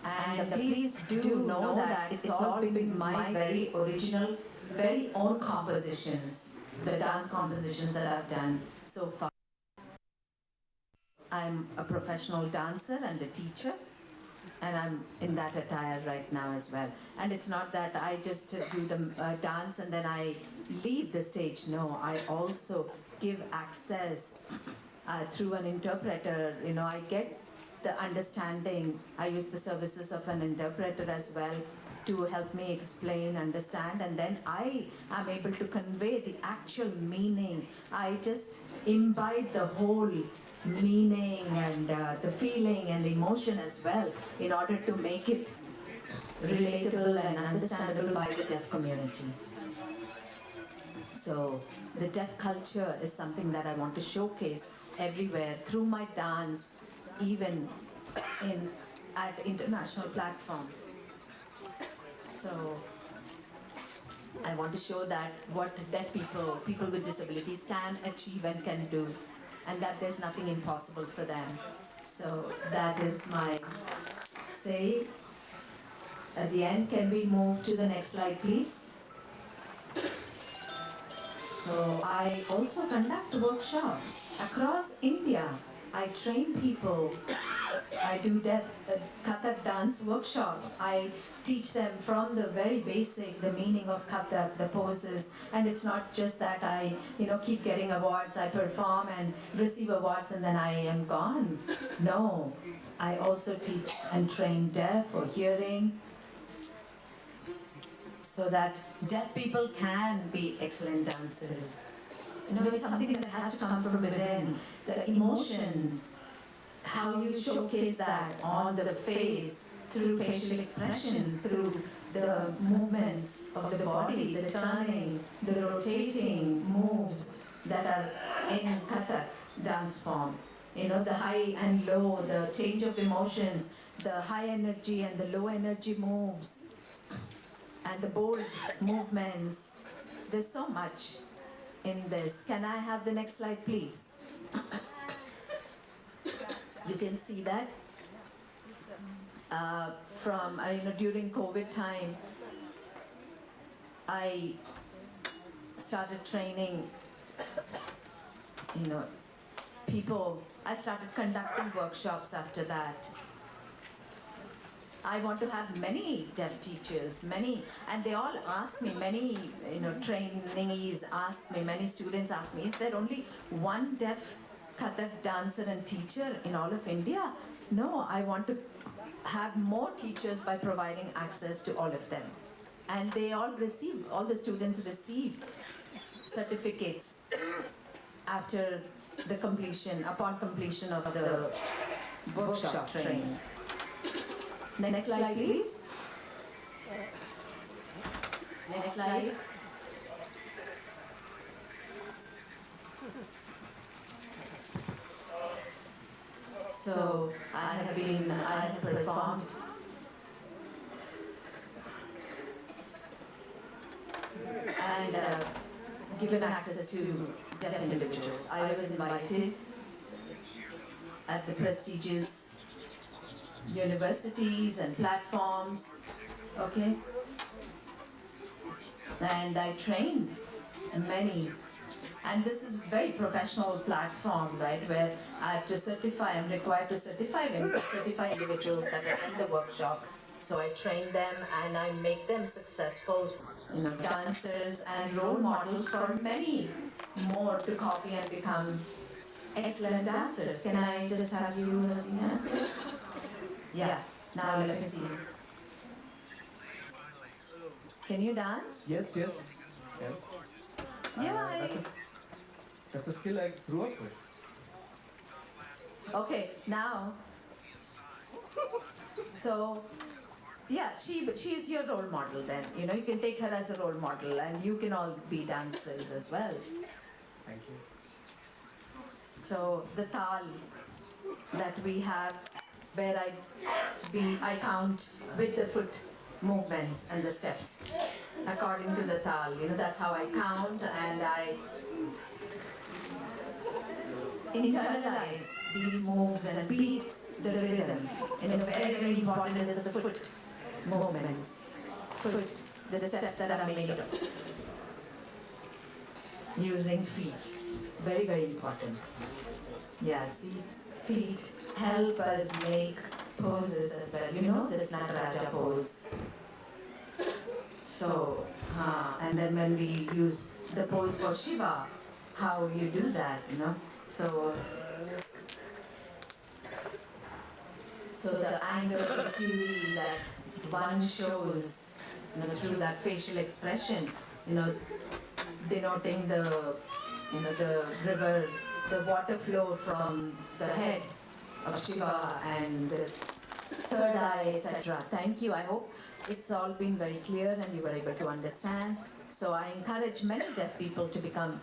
Speaker 3: and please do know that it's all been my very original, very own compositions, the dance compositions that I've done so far. I'm a professional dancer and a teacher, and I'm in that attire right now as well. And it's not that I just do the dance and then I leave the stage. No, I also give access through an interpreter. I get the understanding. I use the services of an interpreter as well to help me explain, understand, and then I am able to convey the actual meaning. I just imbibe the whole meaning and the feeling and the emotion as well, in order to make it relatable and understandable by the deaf community. So the deaf culture is something that I want to showcase everywhere through my dance, even at international platforms. So I want to show that what deaf people with disabilities can achieve and can do, and that there's nothing impossible for them. So that is my say. At the end, can we move to the next slide, please? So I also conduct workshops across India. I train people. I do Kathak dance workshops. I teach them from the very basic, the meaning of Kathak, the poses, and it's not just that I, keep getting awards. I perform and receive awards and then I am gone. No, I also teach and train deaf or hearing, so that deaf people can be excellent dancers. It's something that has to come from within. The emotions, how you showcase that on the face, through facial expressions, through the movements of the body, the turning, the rotating moves that are in Kathak dance form. The high and low, the change of emotions, the high energy and the low energy moves, and the bold movements. There's so much in this. Can I have the next slide, please? You can see that from during COVID time, I started training you know, people, I started conducting workshops after that. I want to have many deaf teachers, many, and they all ask me, many, trainees ask me, many students ask me, is there only one deaf Kathak dancer and teacher in all of India? No, I want to have more teachers by providing access to all of them. And they all the students receive certificates after upon completion of the workshop training. Next slide, please. Next slide. So I have performed and given access to deaf individuals. I was invited at the prestigious universities and platforms, okay? And I trained many, and this is a very professional platform, right, where I'm required to certify individuals that attend the workshop. So I train them and I make them successful, dancers and role models for many more to copy and become excellent dancers. Can I just have you, Nasina? Yeah, now let me see. Can you dance?
Speaker 1: Yes. Yeah.
Speaker 3: Yeah.
Speaker 1: That's a skill I grew up with.
Speaker 3: Okay, now. So, yeah, she is your role model then. You can take her as a role model and you can all be dancers as well.
Speaker 1: Thank you.
Speaker 3: So, the tal that we have, where I count with the foot movements and the steps according to the tal. That's how I count, and I internalize these moves and beats the rhythm. Very, very important is the foot movements, the steps that are made using feet. Very, very important. Yeah, see, feet help us make poses as well. This Nataraja pose. So, and then when we use the pose for Shiva, how you do that, So the anger, the fury that one shows, through that facial expression, denoting the river, the water flow from the head of Shiva and the third eye, etc. Thank you. I hope it's all been very clear and you were able to understand. So I encourage many deaf people to become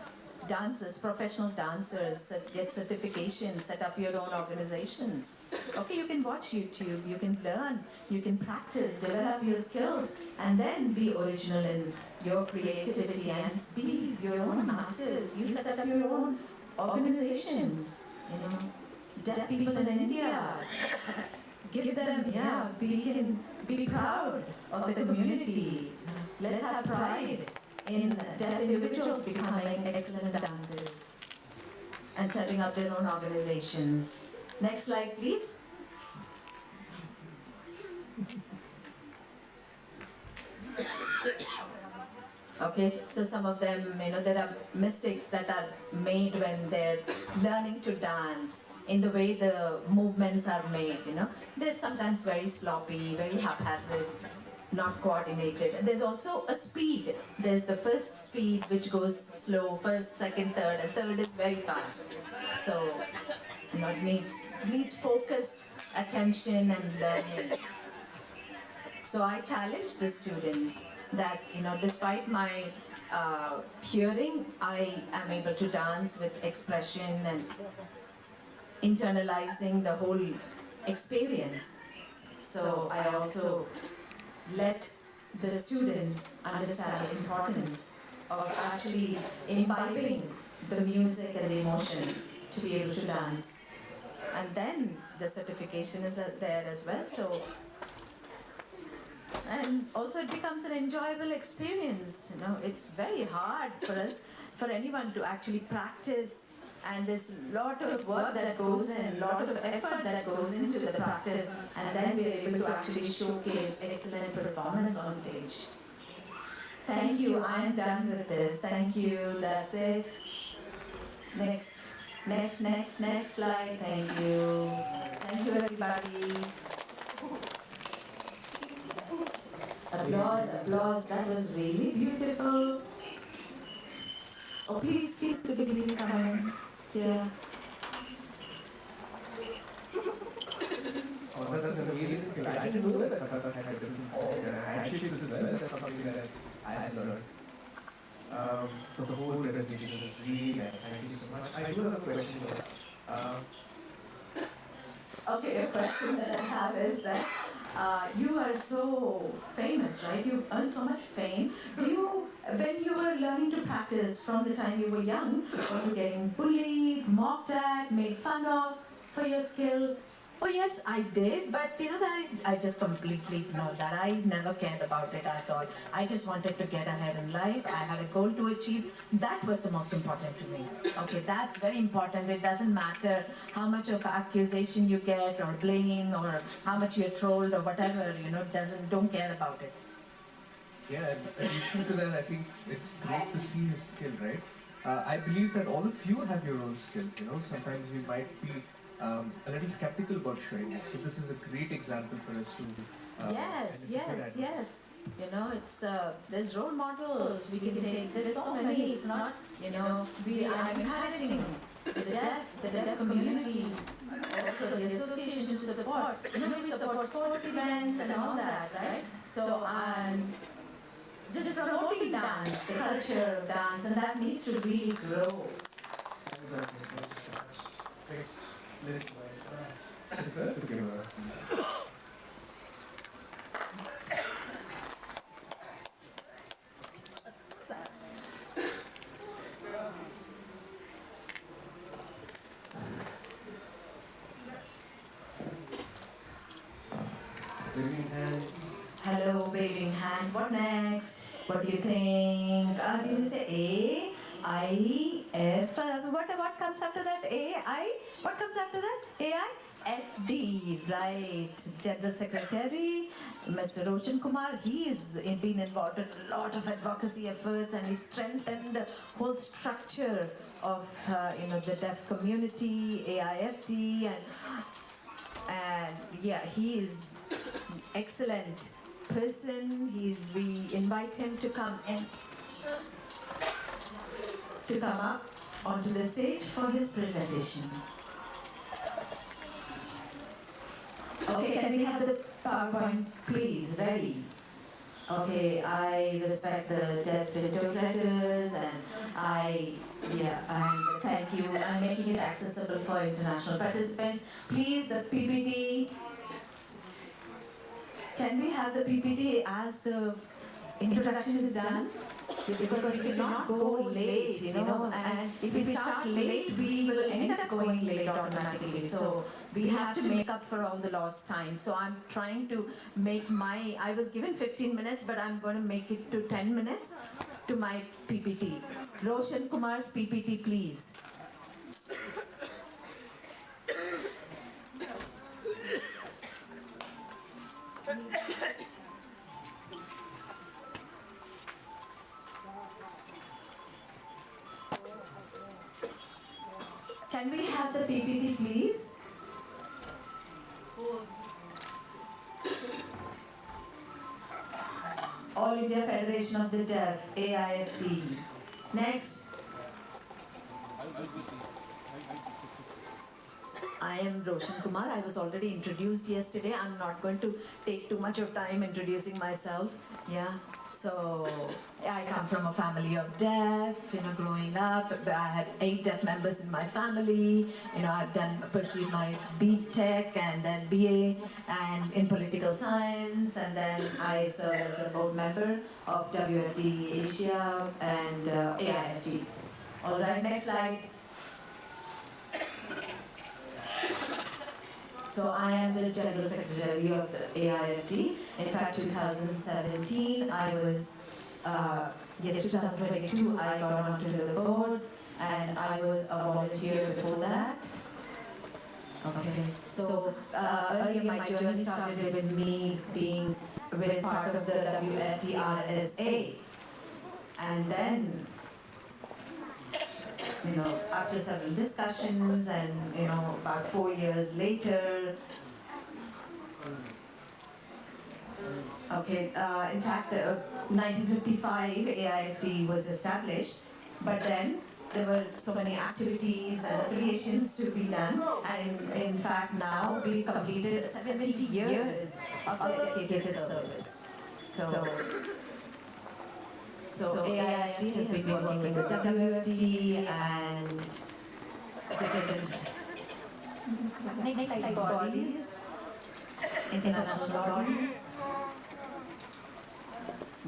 Speaker 3: dancers, professional dancers, get certifications, set up your own organizations. Okay, you can watch YouTube, you can learn, you can practice, develop your skills, and then be original in your creativity and be your own masters. You set up your own organizations. Deaf people in India, give them, we can be proud of the community. Let's have pride in deaf individuals becoming excellent dancers and setting up their own organizations. Next slide, please. Okay, so some of them, there are mistakes that are made when they're learning to dance in the way the movements are made, They're sometimes very sloppy, very haphazard, not coordinated. And there's also a speed. There's the first speed which goes slow, first, second, third, and third is very fast. So, it needs focused attention and learning. So I challenge the students that, despite my hearing, I am able to dance with expression and internalizing the whole experience. So I also let the students understand the importance of actually imbibing the music and the emotion to be able to dance. And then the certification is there as well. So, and also it becomes an enjoyable experience. It's very hard for us for anyone to actually practice, and there's a lot of work that goes in, a lot of effort that goes into the practice, and then we're able to actually showcase excellent performance on stage. Thank you, I'm done with this. Thank you, that's it. Next slide. Thank you. Thank you, everybody. Applause, that was really beautiful. Oh, please come in. Yeah.
Speaker 1: Oh, that's an amazing thing. I didn't know that Katha had different forms and handshakes as well. That's something that I had learned. The whole presentation was really nice. Thank you so much. I do have a question though.
Speaker 3: Okay, a question that I have is that you are so famous, right? You earn so much fame. When you were learning to practice from the time you were young, were you getting bullied, mocked at, made fun of for your skill? Oh yes, I did, but that I just completely ignored that. I never cared about it at all. I just wanted to get ahead in life. I had a goal to achieve. That was the most important to me. Okay, that's very important. It doesn't matter how much of accusation you get or blame or how much you're trolled or whatever, don't care about it.
Speaker 1: Yeah, in addition to that, I think it's great to see his skill, right? I believe that all of you have your own skills, Sometimes we might be a little skeptical about showing it. So this is a great example for us to.
Speaker 3: Yes. It's there's role models we can take. There's so many. It's not I'm encouraging the deaf community, also the association to support. We support sports events and all that, right? So I'm just promoting dance, the culture of dance, and that needs to really grow.
Speaker 1: Exactly. Thank you so much. Let's waving hands.
Speaker 3: Hello, waving hands. What next? What do you think? Do you say A, I, F? What comes after that? A, I? What comes after that? A, I? F, D, right. General Secretary, Mr. Roshan Kumar, he's been involved in a lot of advocacy efforts, and he's strengthened the whole structure of the deaf community, AIFT, and yeah, he is excellent person. We invite him to come up onto the stage for his presentation. Okay, can we have the PowerPoint, please, ready? Okay, I respect the deaf interpreters and thank you. I'm making it accessible for international participants. Please, the PPT. Can we have the PPT as the introduction is done? Because we cannot go late, and if we start late, we will end up going late automatically. So we have to make up for all the lost time. So I'm trying to make I was given 15 minutes, but I'm going to make it to 10 minutes to my PPT. Roshan Kumar's PPT, please. Can we have the PPT, please? All India Federation of the Deaf, AIFT. Next. I am Roshan Kumar. I was already introduced yesterday. I'm not going to take too much of time introducing myself. Yeah. So I come from a family of deaf, growing up. I had 8 deaf members in my family. I've pursued my B.Tech and then BA and in political science, and then I serve as a board member of WFD Asia and AIFT. All right, next slide. So I am the General Secretary of the AIFT. In fact, 2017, I was Yes, 2022 I got onto the board and I was a volunteer before that. Okay, so earlier my journey started with me being with part of the WFTRSA, and then, after several discussions and, about 4 years later, okay, in fact, 1955 AIFT was established, but then there were so many activities and affiliations to be done, and in fact now we've completed 70 years of dedicated service. So AIFT has been working with WFT and different bodies, international bodies.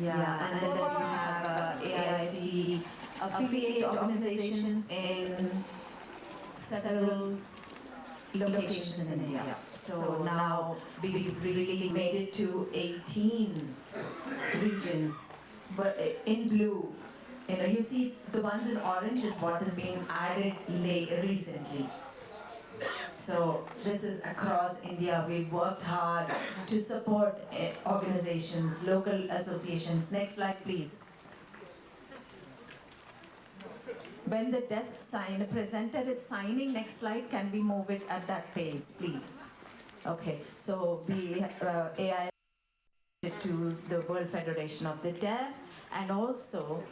Speaker 3: Yeah, and then we have AIFT affiliate organizations in several locations in India. So now we really made it to 18 regions, but in blue. You see the ones in orange is what is being added recently. So this is across India. We've worked hard to support organizations, local associations. Next slide, please. When the the presenter is signing, next slide, can we move it at that pace, please? Okay, so we AI to the World Federation of the Deaf, and also,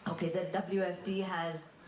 Speaker 3: okay, the WFT has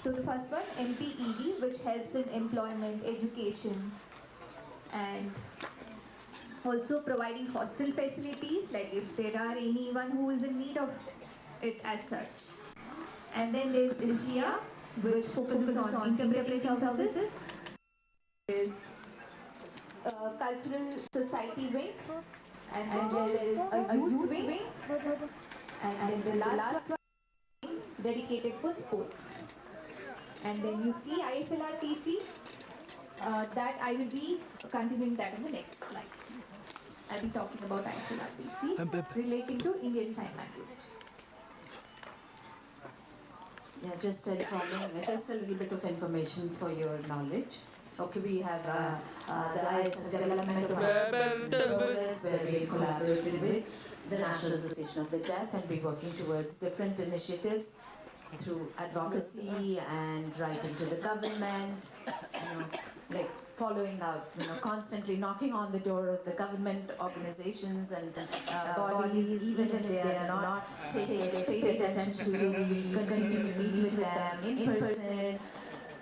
Speaker 4: So the first one, MPED, which helps in employment, education, and also providing hostel facilities, like if there are anyone who is in need of it as such. And then there's ISIA, which focuses on interpreting services. There's cultural society wing, and then there is a youth wing, and the last one dedicated for sports. And then you see ISLRTC, that I will be continuing that in the next slide. I'll be talking about ISLRTC relating to Indian Sign Language.
Speaker 3: Yeah, just a little bit of information for your knowledge. Okay, we have the IS development of IS where we collaborated with the National Association of the Deaf, and we're working towards different initiatives through advocacy and writing to the government, like following up, constantly knocking on the door of the government organizations and bodies, even if they are not taking paid attention to, we continue to meet with them in person.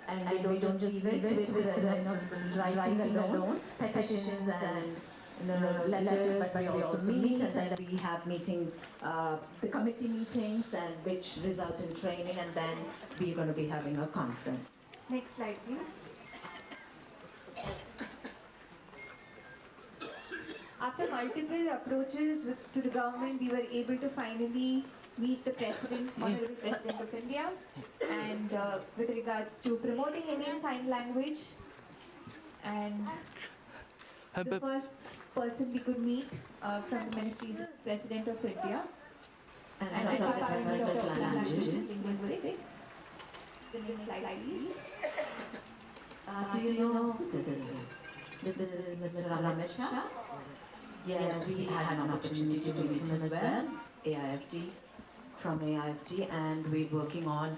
Speaker 3: And we don't just leave it with writing alone, petitions and letters, but we also meet, and then we have the committee meetings, and which result in training, and then we're going to be having a conference.
Speaker 4: Next slide, please. After multiple approaches to the government, we were able to finally meet the Honorable President of India, and with regards to promoting Indian Sign Language, and the first person we could meet from the Ministry's President of India and the Department of Languages and Linguistics. The next slide, please.
Speaker 3: Do you know who this is? This is Mr. Amit Shah. Yes, we had an opportunity to meet him as well, from AIFT, and we're working on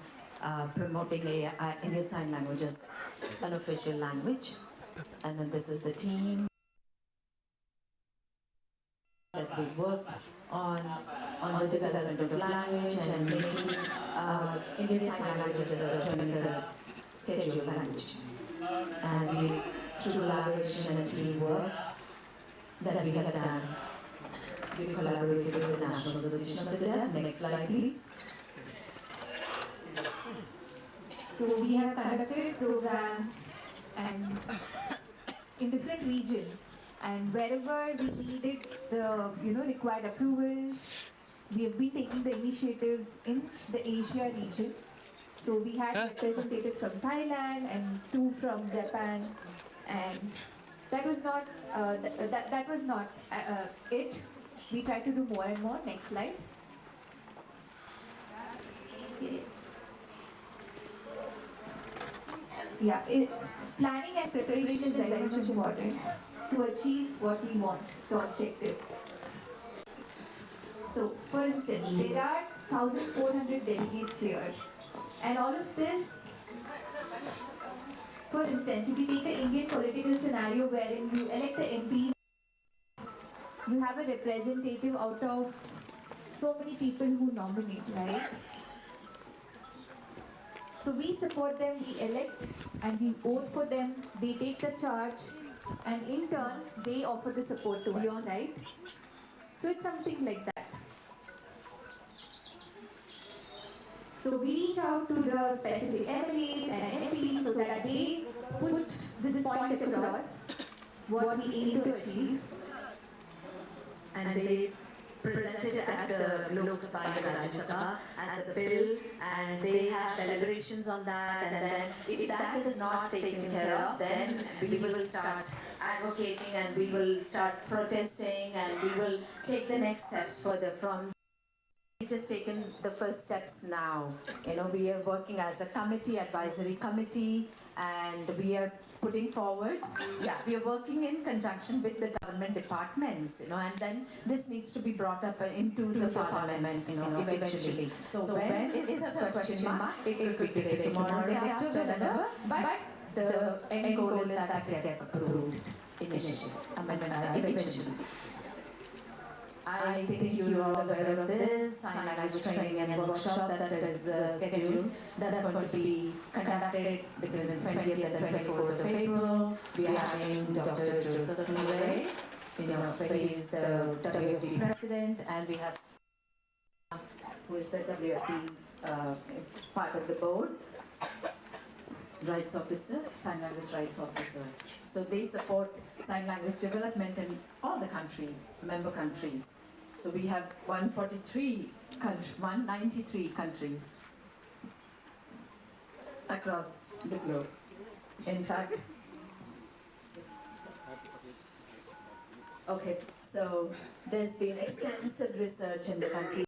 Speaker 3: promoting Indian Sign Language as an official language. And then this is the team that we worked on the development of language and making Indian Sign Language as the 23rd scheduled language. And we, through collaboration and teamwork that we have done, we collaborated with the National Association of the Deaf. Next slide, please.
Speaker 4: So we have conducted programs and in different regions, and wherever we needed the required approvals, we have been taking the initiatives in the Asia region. So we had representatives from Thailand and 2 from Japan, and that was not it. We try to do more and more. Next slide. Yes. Yeah. Planning and preparation is very much important to achieve what we want, the objective. So, for instance, there are 1,400 delegates here, and all of this. For instance, if you take the Indian political scenario wherein you elect the MPs, you have a representative out of so many people who nominate, right? So we support them, we elect and we vote for them, they take the charge, and in turn, they offer the support to us, right? So it's something like that. So we reach out to the specific MLAs and MPs so that they put this point across, what we aim to achieve.
Speaker 3: And they presented it at the Lok Sabha and Rajya Sabha as a bill, and they have deliberations on that, and then if that is not taken care of, then we will start advocating and we will start protesting and we will take the next steps further from. We just taken the first steps now. We are working as a committee, advisory committee, and we are putting forward. Yeah, we are working in conjunction with the government departments, and then this needs to be brought up into the parliament, eventually. So when is a question mark? It could be today, tomorrow, day after, whenever. But the end goal is that it gets approved initially, eventually. I think you are all aware of this sign language training and workshop that is scheduled. That's going to be conducted between the 20th and 24th of April. We are having Dr. Joseph Murray, he's the WFD president, and we have who is the WFD part of the board, rights officer, sign language rights officer. So they support sign language development in all the member countries. So we have 193 countries across the globe. In fact, okay, so there's been extensive research in the country.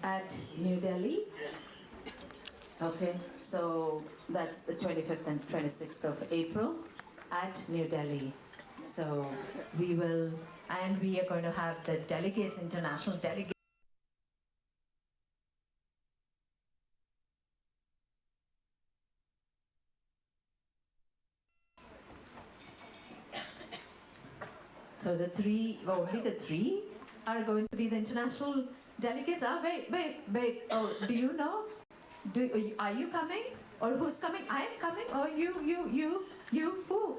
Speaker 3: At New Delhi. Okay, so that's the 25th and 26th of April at New Delhi. So we are going to have the delegates, international delegates. So only the three are going to be the international delegates. Wait. Oh, do you know? Are you coming? Or who's coming? I am coming. Or you, who?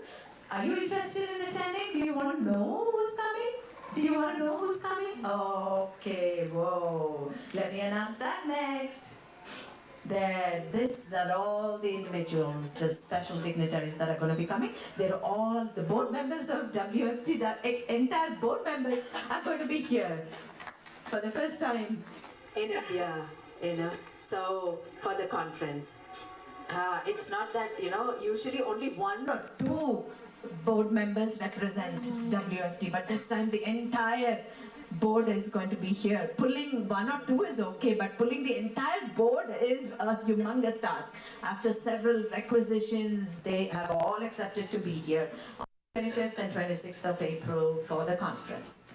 Speaker 3: Are you interested in attending? Do you want to know who's coming? Do you want to know who's coming? Okay, whoa. Let me announce that next. These are all the individuals, the special dignitaries that are going to be coming. They're all the board members of WFT. The entire board members are going to be here for the first time in India, so for the conference. It's not that, usually only 1 or 2 board members represent WFT, but this time the entire board is going to be here. Pulling one or two is okay, but pulling the entire board is a humongous task. After several requisitions, they have all accepted to be here on 25th and 26th of April for the conference.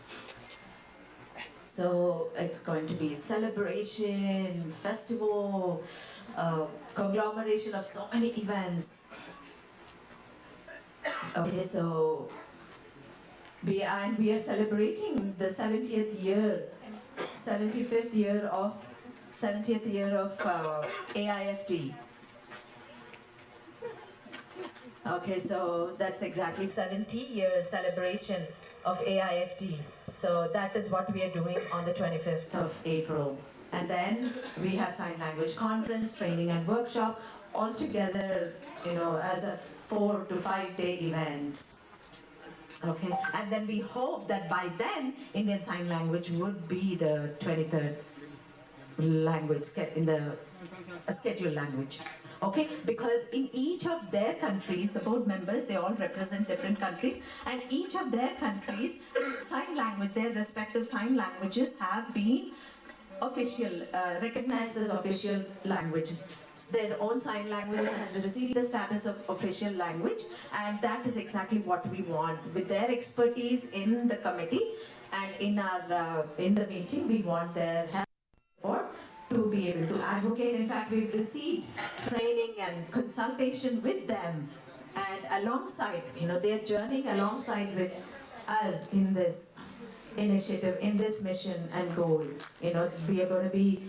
Speaker 3: So it's going to be celebration, festival, conglomeration of so many events. Okay, so we are celebrating the 70th year, 75th year of 70th year of AIFT. Okay, so that's exactly 70 years celebration of AIFT. So that is what we are doing on the 25th of April. And then we have sign language conference, training and workshop, all together, as a 4 to 5 day event. Okay, and then we hope that by then Indian Sign Language would be the 23rd language in the scheduled language. Okay, because in each of their countries, the board members, they all represent different countries, and each of their countries, sign language, their respective sign languages have been recognized as official languages. Their own sign language has received the status of official language, and that is exactly what we want. With their expertise in the committee and in the meeting, we want their help support to be able to advocate. In fact, we've received training and consultation with them, and alongside, they're journeying alongside with us in this initiative, in this mission and goal. We are going to be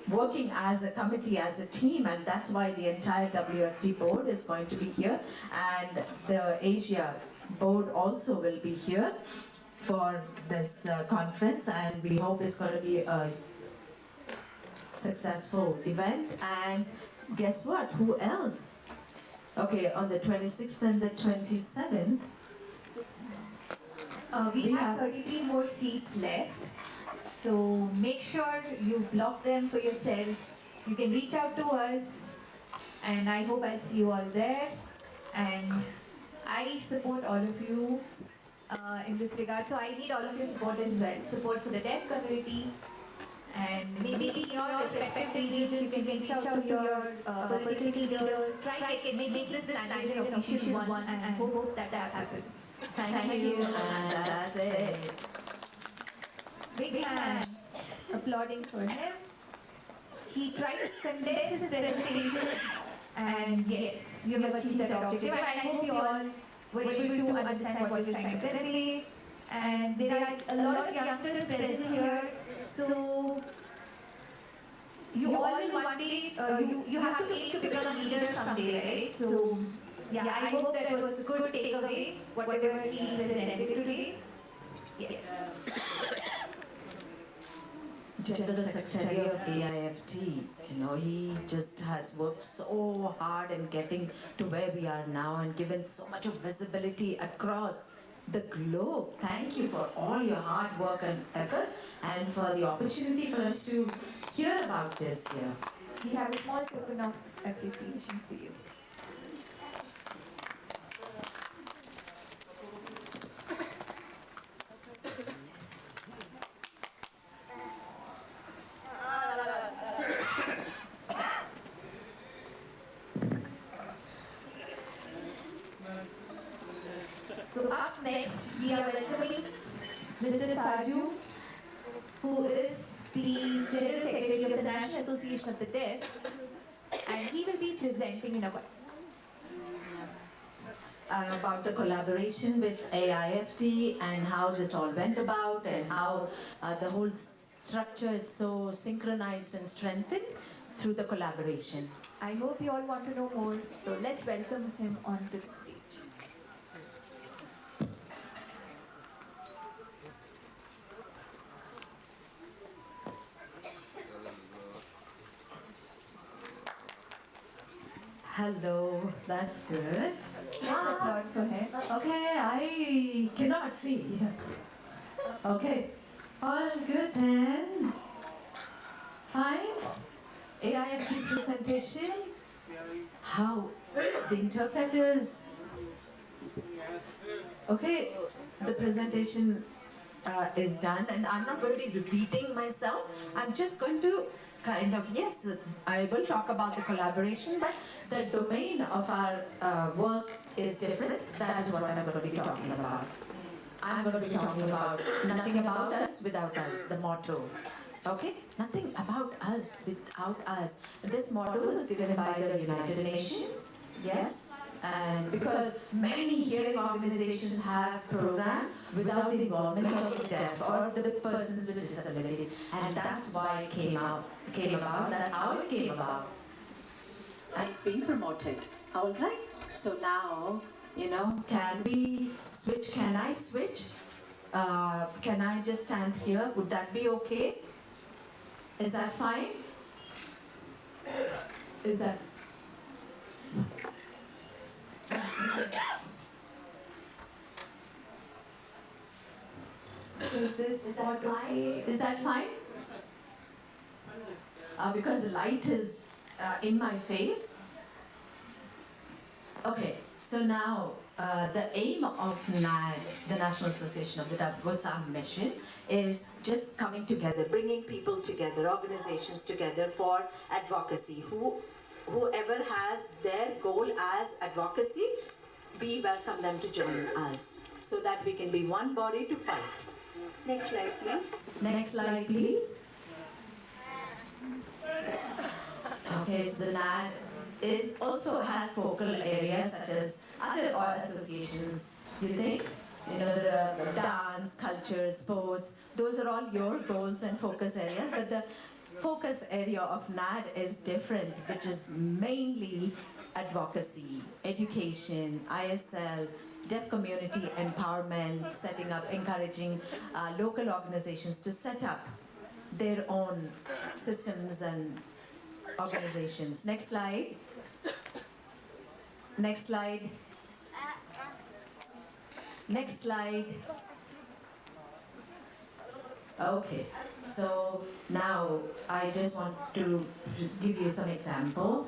Speaker 3: working as a committee, as a team, and that's why the entire WFT board is going to be here, and the Asia board also will be here for this conference, and we hope it's going to be a successful event. And guess what? Who else? Okay, on the 26th and the 27th,
Speaker 4: we have 33 more seats left. So make sure you block them for yourself. You can reach out to us, and I hope I'll see you all there. And I support all of you in this regard. So I need all of your support as well. Support for the deaf community. And maybe in your respective regions, you can reach out to your political leaders. Try to make this language an official one, and hope that happens.
Speaker 3: thank you, and that's it.
Speaker 4: Big hands applauding for him. He tried to condense his presentation, and yes, you have achieved that objective. And I hope you all were able to understand what he was trying to convey. And there are a lot of youngsters present here, so you all will one day, you have to aim to become leaders someday, right? So yeah, I hope that was a good takeaway, whatever he presented today. Yes.
Speaker 3: General Secretary of AIFT, he just has worked so hard in getting to where we are now and given so much of visibility across the globe. Thank you for all your hard work and efforts, and for the opportunity for us to hear about this here.
Speaker 4: We have a small token of appreciation for you. So up next, we are welcoming Mr. Saju, who is the General Secretary of the National Association of the Deaf, and he will be presenting in a while.
Speaker 3: About the collaboration with AIFT and how this all went about, and how the whole structure is so synchronized and strengthened through the collaboration.
Speaker 4: I hope you all want to know more, so let's welcome him onto the stage.
Speaker 3: Hello, that's good.
Speaker 4: Let's applaud for him.
Speaker 3: Okay, I cannot see. Okay, all good then. Fine. AIFT presentation. How? The interpreters. Okay, the presentation is done, and I'm not going to be repeating myself. I'm just going to kind of, yes, I will talk about the collaboration, but the domain of our work is different. That is what I'm going to be talking about. I'm going to be talking about nothing about us without us, the motto. Okay? Nothing about us without us. This motto is given by the United Nations. Yes? And because many hearing organizations have programs without the involvement of the deaf or the persons with disabilities, and that's why it came about. That's how it came about, and it's being promoted. All right. So now, can we switch? Can I switch? Can I just stand here? Would that be okay? Is that fine? Is that?
Speaker 4: Is that okay?
Speaker 3: Is that fine? Because the light is in my face. Okay, so now the aim of NAD, the National Association of the Deaf, what's our mission, is just coming together, bringing people together, organizations together for advocacy. Whoever has their goal as advocacy, we welcome them to join us so that we can be one body to fight.
Speaker 4: Next slide, please.
Speaker 3: Next slide, please. Okay, so the NAD also has focal areas such as other associations. You think? The dance, culture, sports, those are all your goals and focus areas, but the focus area of NAD is different, which is mainly advocacy, education, ISL, deaf community empowerment, setting up, encouraging local organizations to set up their own systems and organizations. Next slide. Next slide. Next slide. Okay, so now I just want to give you some example.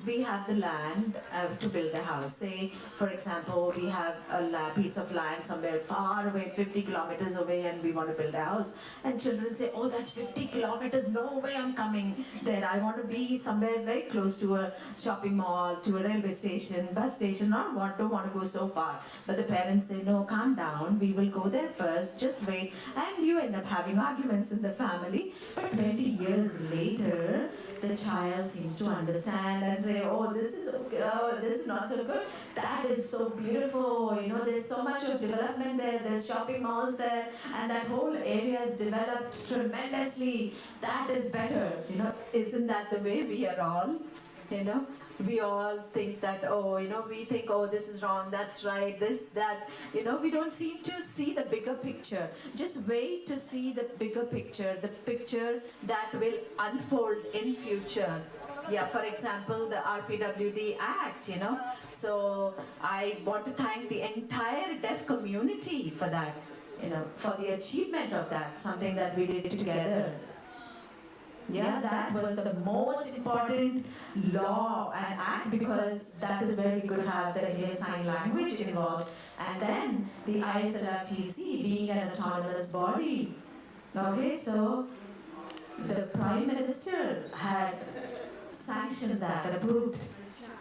Speaker 3: We have the land to build a house. Say, for example, we have a piece of land somewhere far away, 50 kilometers away, and we want to build a house. And children say, oh, that's 50 kilometers, no way I'm coming there. I want to be somewhere very close to a shopping mall, to a railway station, bus station, don't want to go so far. But the parents say, no, calm down, we will go there first, just wait. And you end up having arguments in the family. But 20 years later, the child seems to understand and say, oh, this is okay, oh, this is not so good. That is so beautiful. There's so much of development there. There's shopping malls there, and that whole area is developed tremendously. That is better. Isn't that the way we are all? We all think that, we think, this is wrong, that's right, this, that. We don't seem to see the bigger picture. Just wait to see the bigger picture, the picture that will unfold in future. Yeah, for example, the RPWD Act, So I want to thank the entire deaf community for that, for the achievement of that, something that we did together. Yeah, that was the most important law and act, because that is where we could have the Indian Sign Language involved. And then the ISLRTC being an autonomous body. Okay, so the Prime Minister had sanctioned that, approved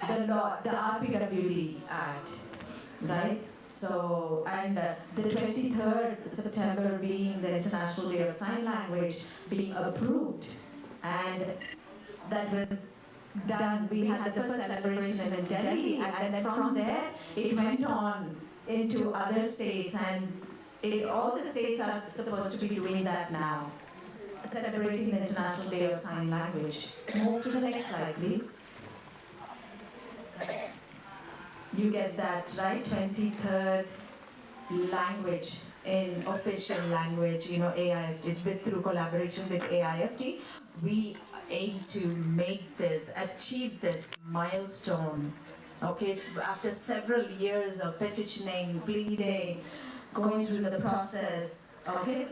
Speaker 3: the law, the RPWD Act, right? So, and the 23rd September being the International Day of Sign Language being approved. And that was done. We had the first celebration in Delhi, and then from there it went on into other states, and all the states are supposed to be doing that now, celebrating the International Day of Sign Language. Move to the next slide, please. You get that, right? 23rd language in official language, AIFT, through collaboration with AIFT, we aim to make this, achieve this milestone. Okay, after several years of petitioning, pleading, going through the process, okay,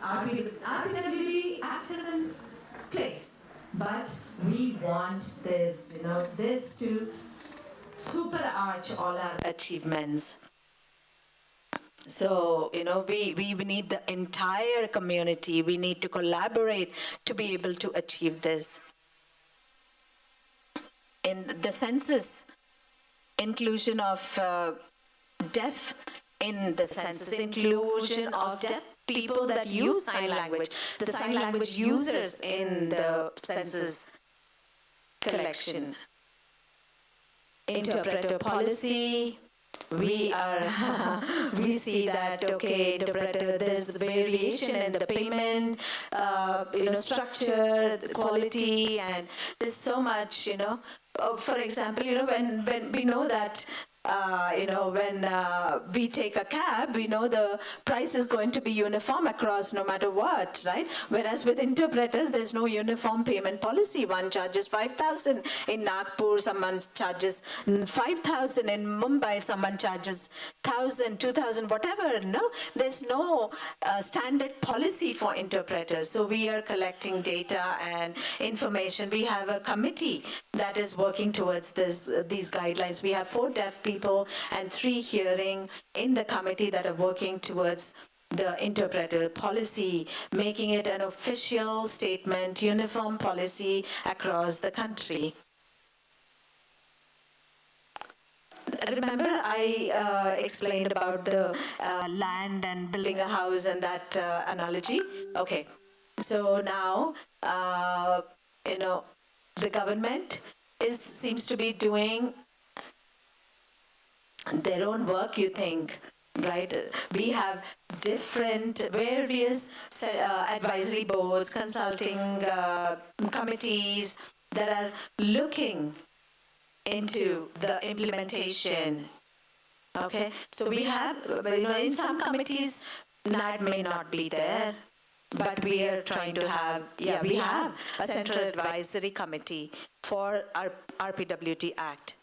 Speaker 3: RPWD Act is in place, but we want this, this to super arch all our achievements. So, we need the entire community. We need to collaborate to be able to achieve this. In the census, inclusion of deaf in the census, inclusion of deaf people that use sign language, the sign language users in the census collection, interpreter policy. We see that, okay, interpreter, there's variation in the payment, structure, quality, and there's so much, for example, when we know that, when we take a cab, we know the price is going to be uniform across no matter what, right? Whereas with interpreters, there's no uniform payment policy. One charges 5,000 in Nagpur, someone charges 5,000 in Mumbai, someone charges 1,000, 2,000, whatever. No, there's no standard policy for interpreters. So we are collecting data and information. We have a committee that is working towards these guidelines. We have 4 deaf people and 3 hearing in the committee that are working towards the interpreter policy, making it an official statement, uniform policy across the country. Remember I explained about the land and building a house and that analogy? Okay, so now, the government seems to be doing their own work, you think, right? We have various advisory boards, consulting committees that are looking into the implementation. Okay, so we have, in some committees, that may not be there, but we are trying to have, we have a Central Advisory Committee for our RPWT Act.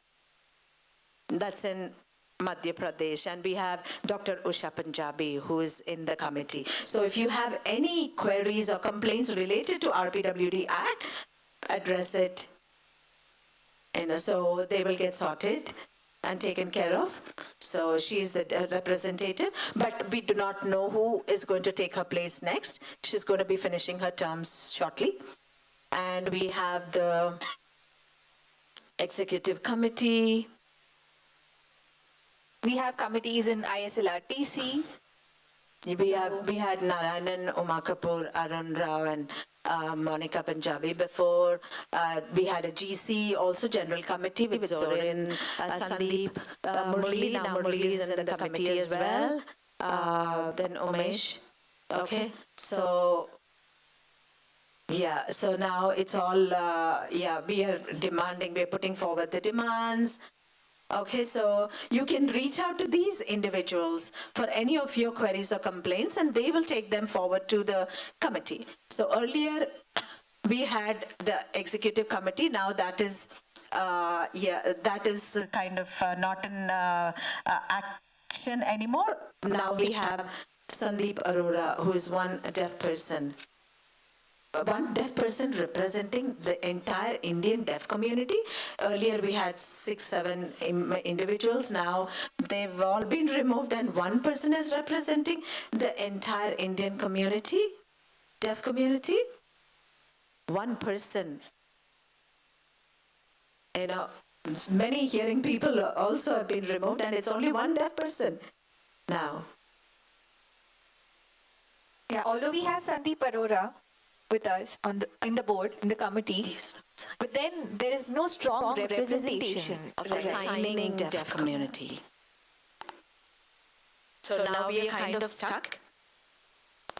Speaker 3: That's in Madhya Pradesh, and we have Dr. Usha Punjabi, who is in the committee. So if you have any queries or complaints related to RPWT Act, address it, so they will get sorted and taken care of. So she's the representative, but we do not know who is going to take her place next. She's going to be finishing her terms shortly. And we have the executive committee.
Speaker 4: We have committees in ISLRTC.
Speaker 3: We had Narayanan, Uma Kapoor, Arun Rao, and Monica Punjabi before. We had a GC, also General Committee with Zorin, Sandeep, Murli. Now Murli is in the committee as well. Then Umesh. Okay, so so now it's all, we are demanding, we're putting forward the demands. Okay, so you can reach out to these individuals for any of your queries or complaints, and they will take them forward to the committee. So earlier, we had the executive committee. Now that is, that is kind of not in action anymore. Now we have Sandeep Arora, who is one deaf person. One deaf person representing the entire Indian deaf community. Earlier we had 6-7 individuals. Now they've all been removed and one person is representing the entire Indian community, deaf community. One person. Many hearing people also have been removed, and it's only one deaf person now.
Speaker 4: Yeah, although we have Sandeep Arora with us in the board, in the committee, but then there is no strong representation
Speaker 3: of the signing deaf community. So now we are kind of stuck.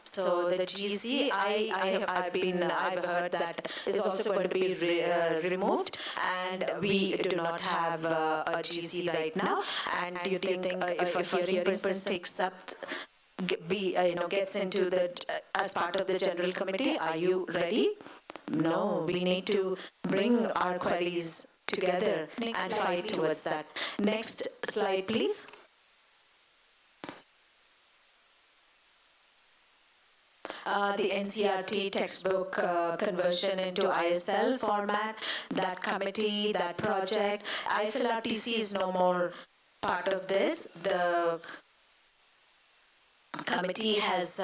Speaker 3: So the GC, I've heard that is also going to be removed, and we do not have a GC right now. And do you think if a hearing person takes up, gets into the as part of the general committee, are you ready? No, we need to bring our queries together and fight towards that. Next slide, please. The NCRT textbook conversion into ISL format, that committee, that project. ISLRTC is no more part of this. committee has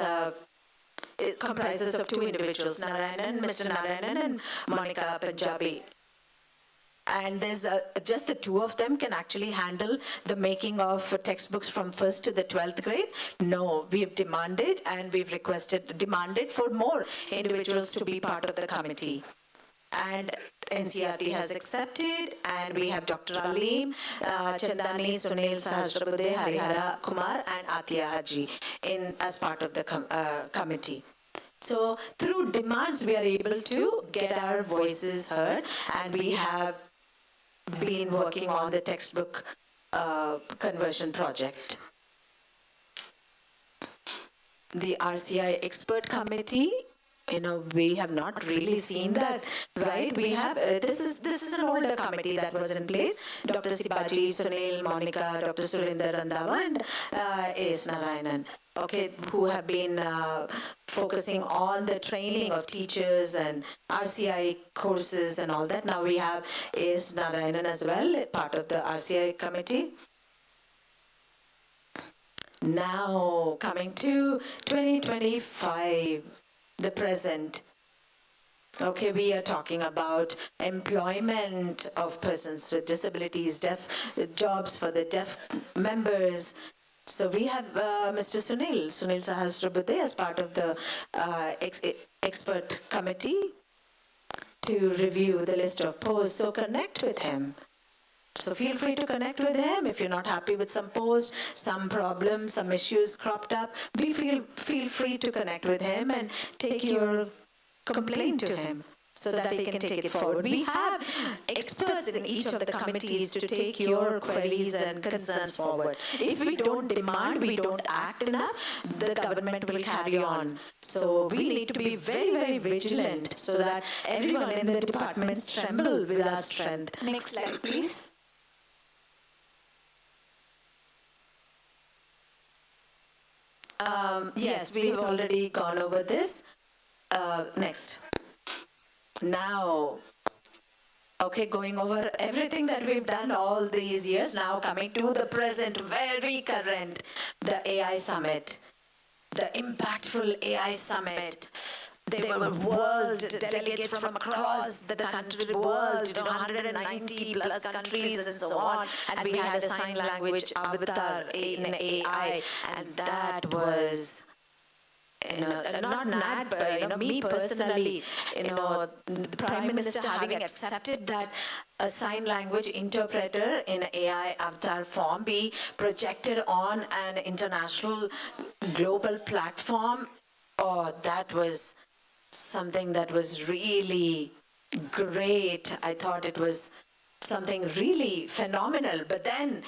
Speaker 3: it comprises of two individuals, Narayanan, Mr. Narayanan and Monica Punjabi. And there's just the two of them can actually handle the making of textbooks from 1st to the 12th grade. No, we've demanded and we've demanded for more individuals to be part of the committee. And NCRT has accepted, and we have Dr. Alim, Chandani, Sunil Sahasrabudhe, Harihara Kumar, and Atiya Haji as part of the committee. So through demands, we are able to get our voices heard, and we have been working on the textbook conversion project. The RCI expert committee, we have not really seen that, right? We have, this is an older committee that was in place. Dr. Sibaji, Sunil, Monica, Dr. Surinder Randhawa, and A.S. Narayanan, okay, who have been focusing on the training of teachers and RCI courses and all that. Now we have A.S. Narayanan as well, part of the RCI committee. Now coming to 2025. The present. Okay, we are talking about employment of persons with disabilities, jobs for the deaf members. So we have Mr. Sunil Sahasrabudhe as part of the expert committee to review the list of posts. So connect with him. So feel free to connect with him if you're not happy with some post, some problem, some issues cropped up. Feel free to connect with him and take your complaint to him so that they can take it forward. We have experts in each of the committees to take your queries and concerns forward. If we don't demand, we don't act enough, the government will carry on. So we need to be very, very vigilant so that everyone in the departments tremble with our strength.
Speaker 4: Next slide, please.
Speaker 3: Yes, we've already gone over this. Next. Now, okay, going over everything that we've done all these years, now coming to the present, very current, the AI Summit, the impactful AI Summit. There were world delegates from across the country, world, 190 plus countries and so on. And we had a sign language avatar in AI, and that was, not mad, but me personally, the Prime Minister having accepted that a sign language interpreter in AI avatar form be projected on an international global platform. Oh, that was something that was really great. I thought it was something really phenomenal. But then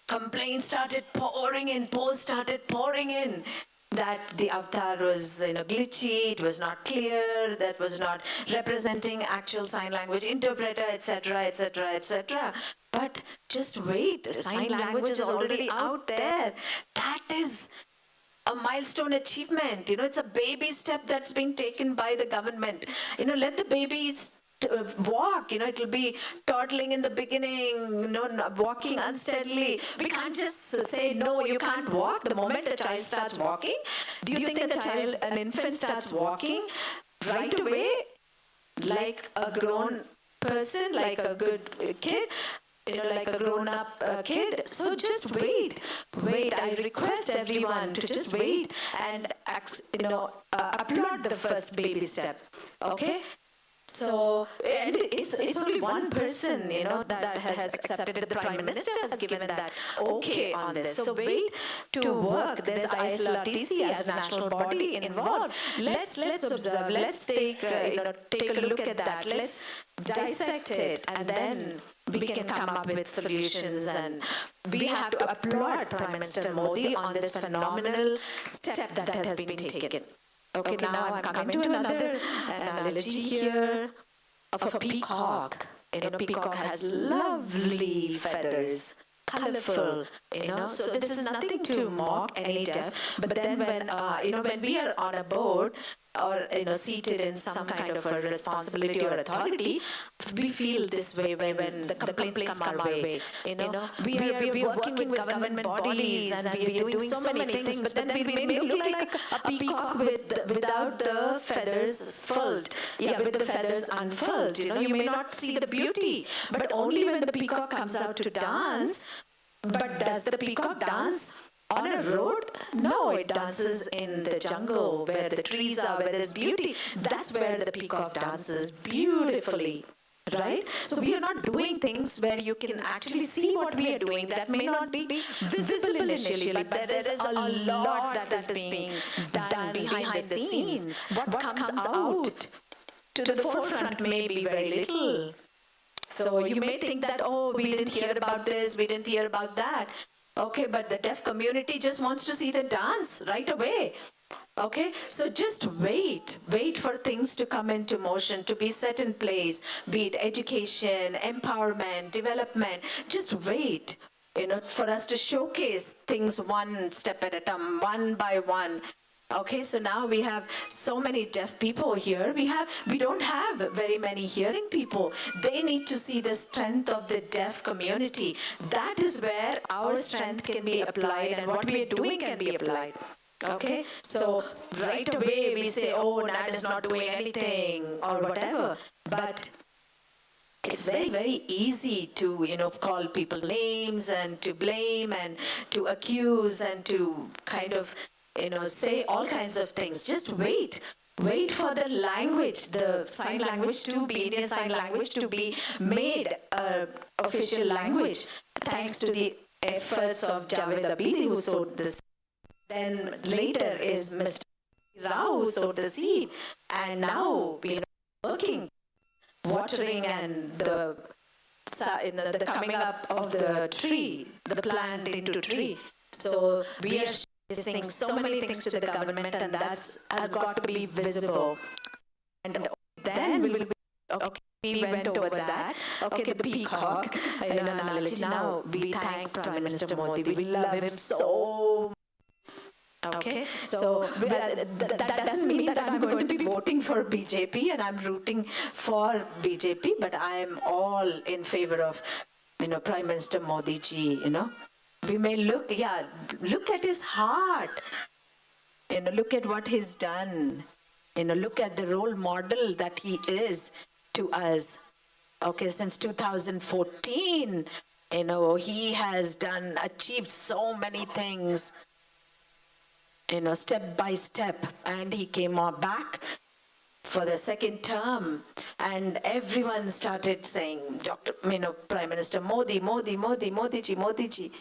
Speaker 3: complaints started pouring in, posts started pouring in that the avatar was glitchy, it was not clear, that was not representing actual sign language interpreter, etc., etc., etc. But just wait, sign language is already out there. That is a milestone achievement. It's a baby step that's being taken by the government. Let the babies walk. It'll be toddling in the beginning, walking unsteadily. We can't just say, no, you can't walk the moment a child starts walking. Do you think an infant starts walking right away like a grown person, like a good kid? Like a grown-up kid. So just wait. I request everyone to just wait and, applaud the first baby step. Okay? So, and it's only one person, that has accepted. The Prime Minister has given that okay on this. So wait to work. There's ISLRTC as a national body involved. Let's observe. Let's take a look at that. Let's dissect it, and then we can come up with solutions. And we have to applaud Prime Minister Modi on this phenomenal step that has been taken. Okay, now I'm coming to another analogy here of a peacock. Peacock has lovely feathers, colorful, so this is nothing to mock any deaf. But then when we are on a board,
Speaker 5: or seated in some kind of a responsibility or authority, we feel this way when the complaints come our way. We are working with government bodies and we are doing so many things, but then we may look like a peacock without the feathers furled. Yeah, with the feathers unfurled. You may not see the beauty, but only when the peacock comes out to dance. But does the peacock dance on a road? No, it dances in the jungle where the trees are, where there's beauty. That's where the peacock dances beautifully. Right? So we are not doing things where you can actually see what we are doing. That may not be visible initially, but there is a lot that is being done behind the scenes. What comes out to the forefront may be very little. So you may think that, oh, we didn't hear about this, we didn't hear about that. Okay, but the deaf community just wants to see the dance right away. Okay, so just wait for things to come into motion, to be set in place, be it education, empowerment, development. Just wait, for us to showcase things one step at a time, one by one. Okay, so now we have so many deaf people here. We don't have very many hearing people. They need to see the strength of the deaf community. That is where our strength can be applied and what we are doing can be applied. Okay, so right away we say, oh, NAD is not doing anything or whatever. But it's very, very easy to, call people names and to blame and to accuse and to kind of say all kinds of things. Just wait for the language, the sign language to be, Indian Sign Language to be made official language, thanks to the efforts of Javed Abidi who sowed this. Then later is Mr. Rao who sowed the seed, and now we are working, watering and the coming up of the tree, the plant into tree. So we are saying so many things to the government, and that's has got to be visible. And then we will be, okay, we went over that. Okay, the peacock, an analogy. Now we thank Prime Minister Modi. We love him so. Okay, so that doesn't mean that I'm going to be voting for BJP and I'm rooting for BJP, but I am all in favor of, Prime Minister Modi ji, We may look at his heart, look at what he's done, look at the role model that he is to us. Okay, since 2014, he has achieved so many things, step by step, and he came back for the second term, and everyone started saying, Prime Minister Modi ji.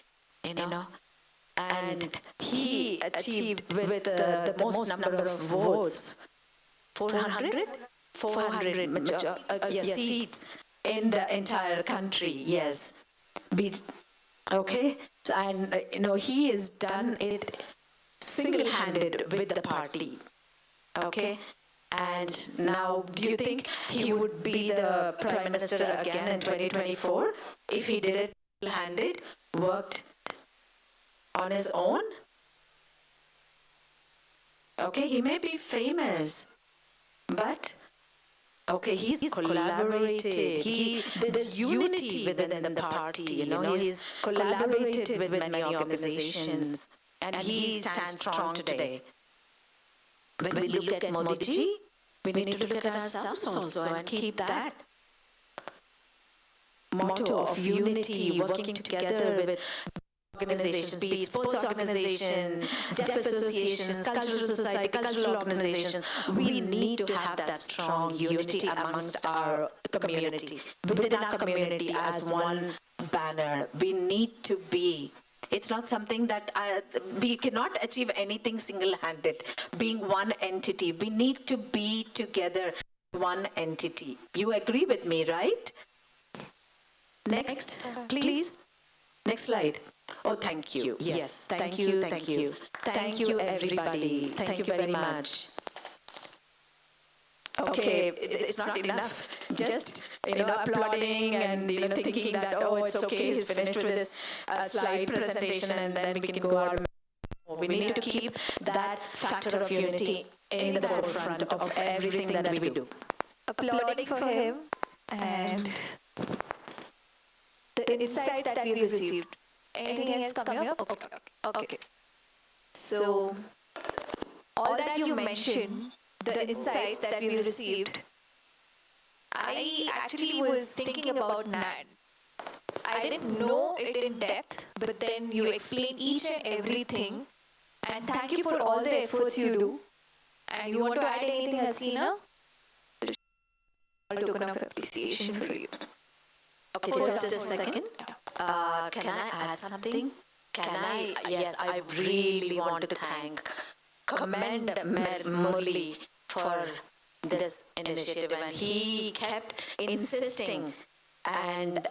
Speaker 5: And he achieved with the most number of votes, 400 seats in the entire country. Yes, okay. So, and he has done it single-handed with the party. Okay. And now, do you think he would be the Prime Minister again in 2024 if he did it single-handed, worked on his own? Okay, he may be famous, but okay, he's collaborated. There's unity within the party. He's collaborated with many organizations, and he stands strong today. When we look at Modi ji, we need to look at ourselves also and keep that motto of unity, working together with organizations, be it sports organizations, deaf associations, cultural society, cultural organizations. We need to have that strong unity amongst our community, within our community as one banner. We need to be. It's not something that we cannot achieve anything single-handed, being one entity. We need to be together, one entity. You agree with me, right? Next, please. Next slide. Oh, thank you. Yes, thank you. Thank you, everybody. Thank you very much. Okay, it's not enough just, applauding and, thinking that, oh, it's okay, he's finished with this slide presentation and then we can go out. We need to keep that factor of unity in the forefront of everything that we do.
Speaker 4: Applauding for him and the insights that we've received. Anything else coming up? Okay. So, all that you mentioned, the insights that we received, I actually was thinking about NAD. I didn't know it in depth, but then you explain each and everything. And thank you for all the efforts you do. And you want to add anything, Hasina? A token of appreciation for you.
Speaker 5: Okay, just a second. Can I add something? Yes, I really want to commend Murli for this initiative, and he kept insisting and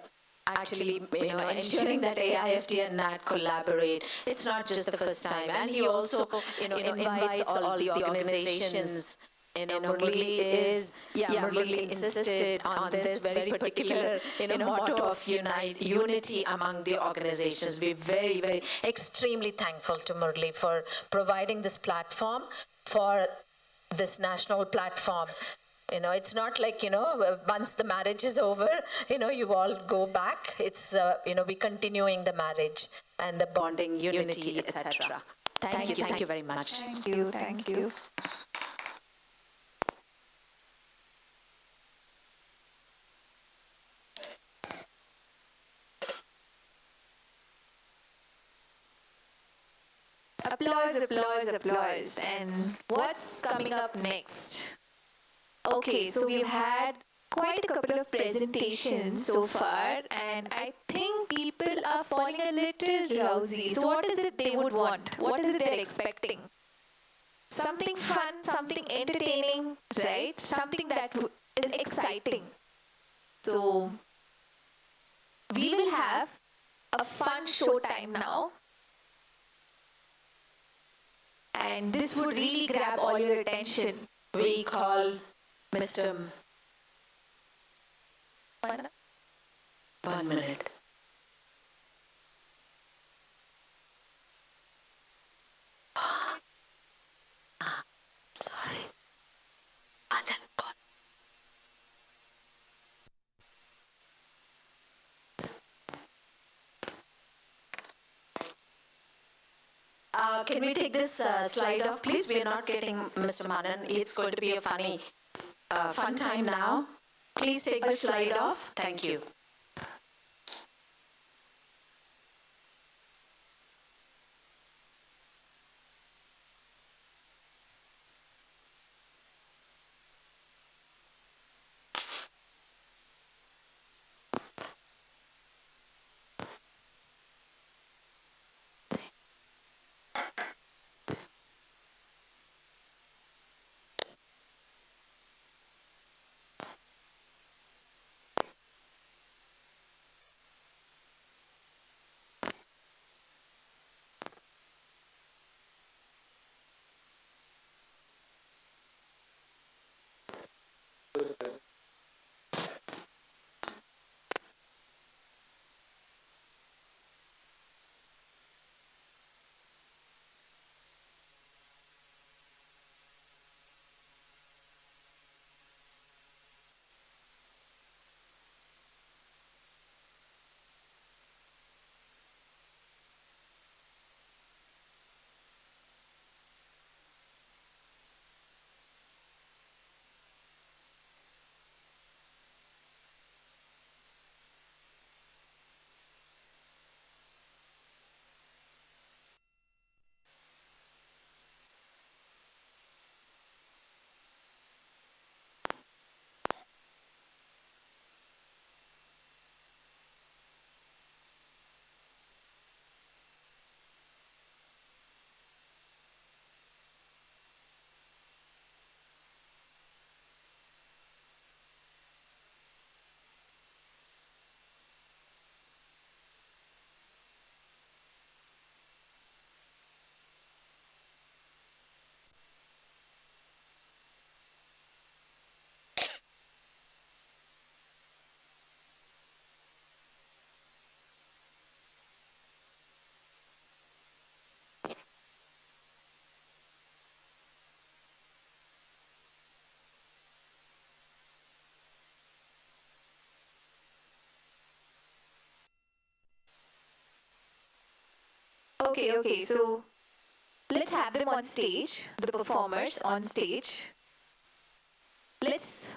Speaker 5: actually, ensuring that AIFT and NAT collaborate. It's not just the first time, and he also, invites all the organizations. Murli insisted on this very particular, motto of unity among the organizations. We're very, very extremely thankful to Murli for providing this platform for this national platform. It's not like, once the marriage is over, you all go back. It's, we're continuing the marriage and the bonding, unity, etc. Thank you very much.
Speaker 4: Thank you. Applause. And what's coming up next? Okay, so we've had quite a couple of presentations so far, and I think people are falling a little drowsy. So what is it they would want? What is it they're expecting? Something fun, something entertaining, right? Something that is exciting. So we will have a fun show time now. And this would really grab all your attention.
Speaker 5: We call Mr. 1 minute. Sorry. And then call. Can we take this slide off, please? We are not getting Mr. Manan. It's going to be a fun time now. Please take the slide off. Thank you.
Speaker 4: Okay. So let's have them on stage, the performers on stage. Let's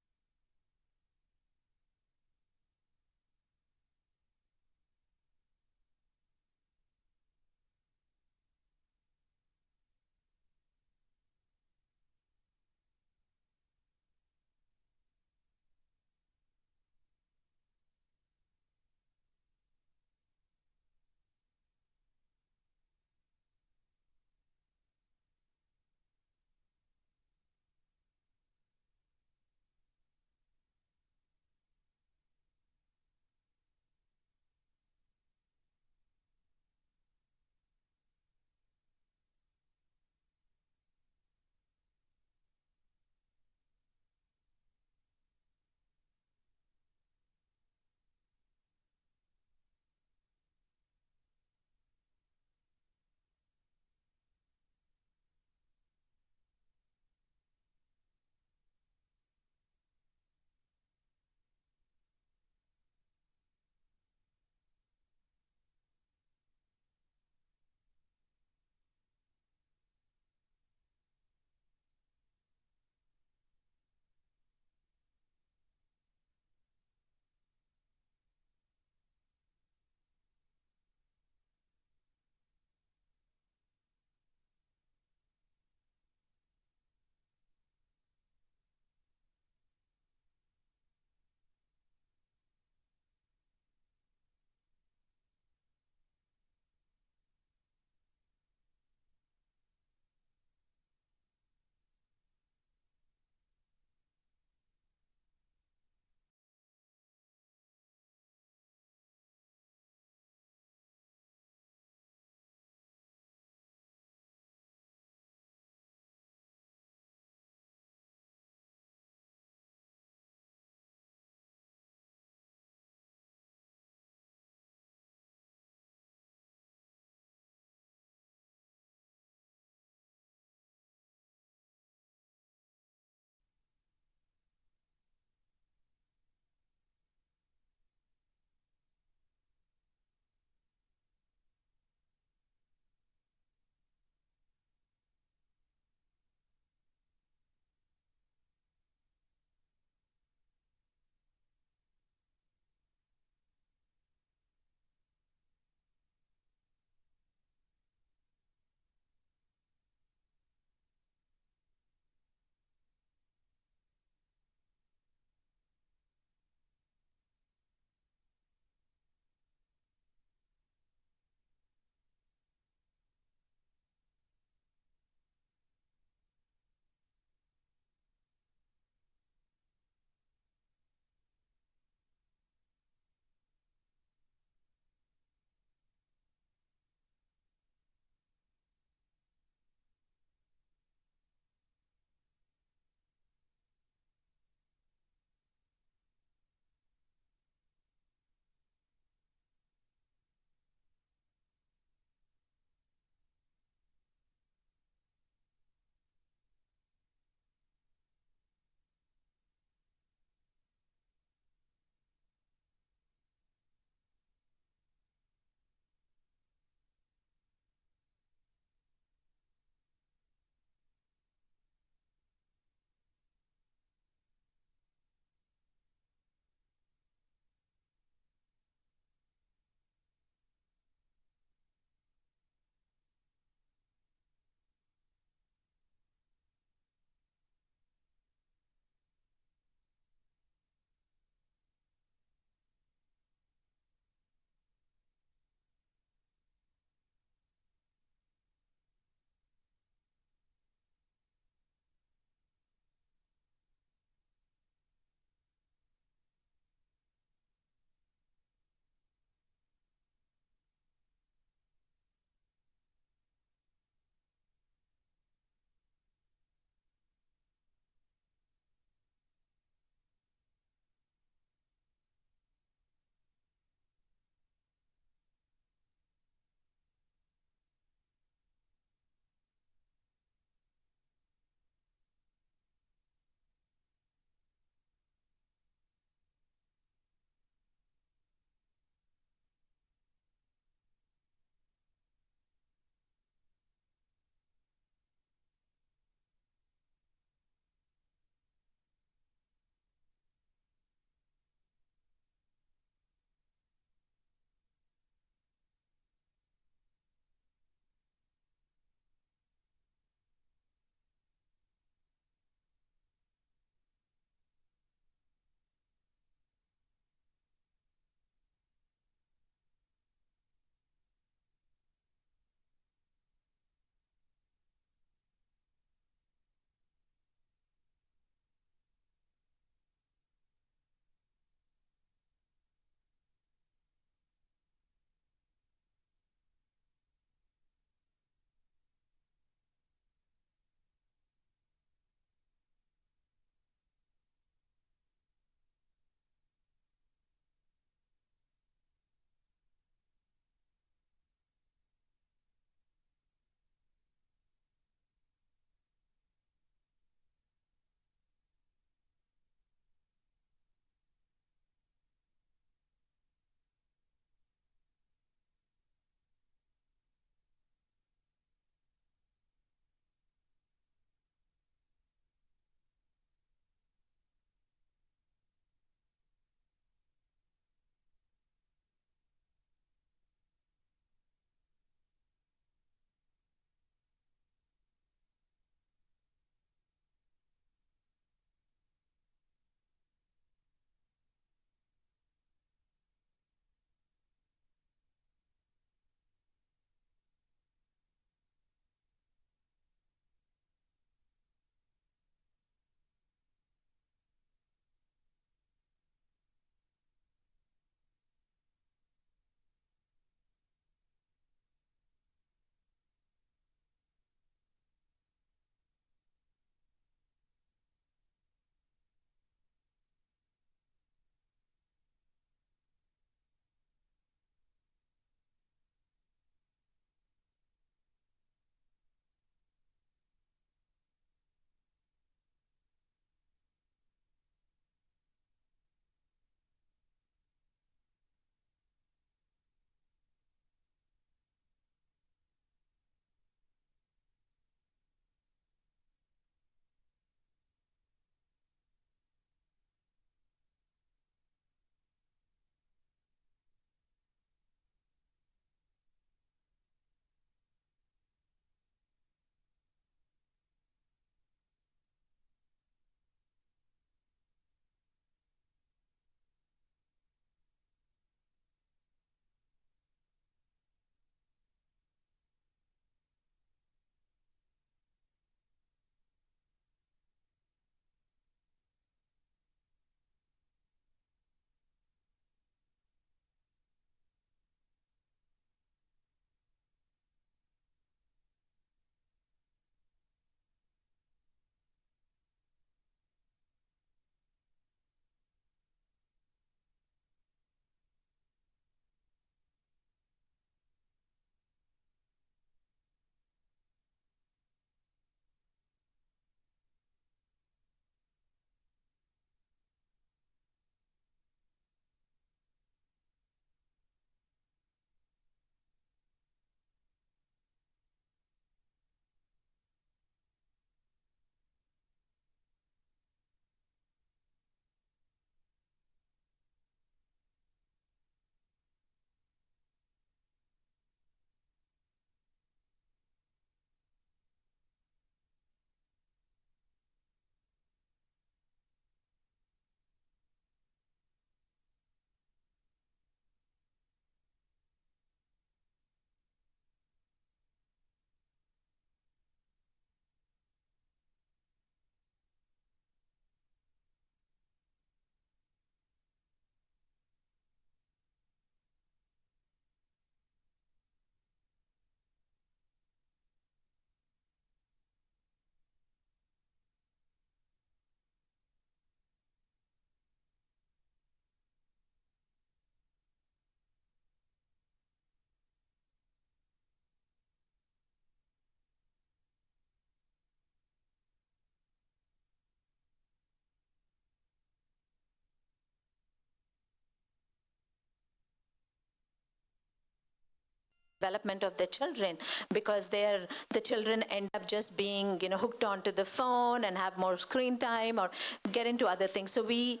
Speaker 5: development of the children, because the children end up just being, hooked onto the phone and have more screen time or get into other things. So we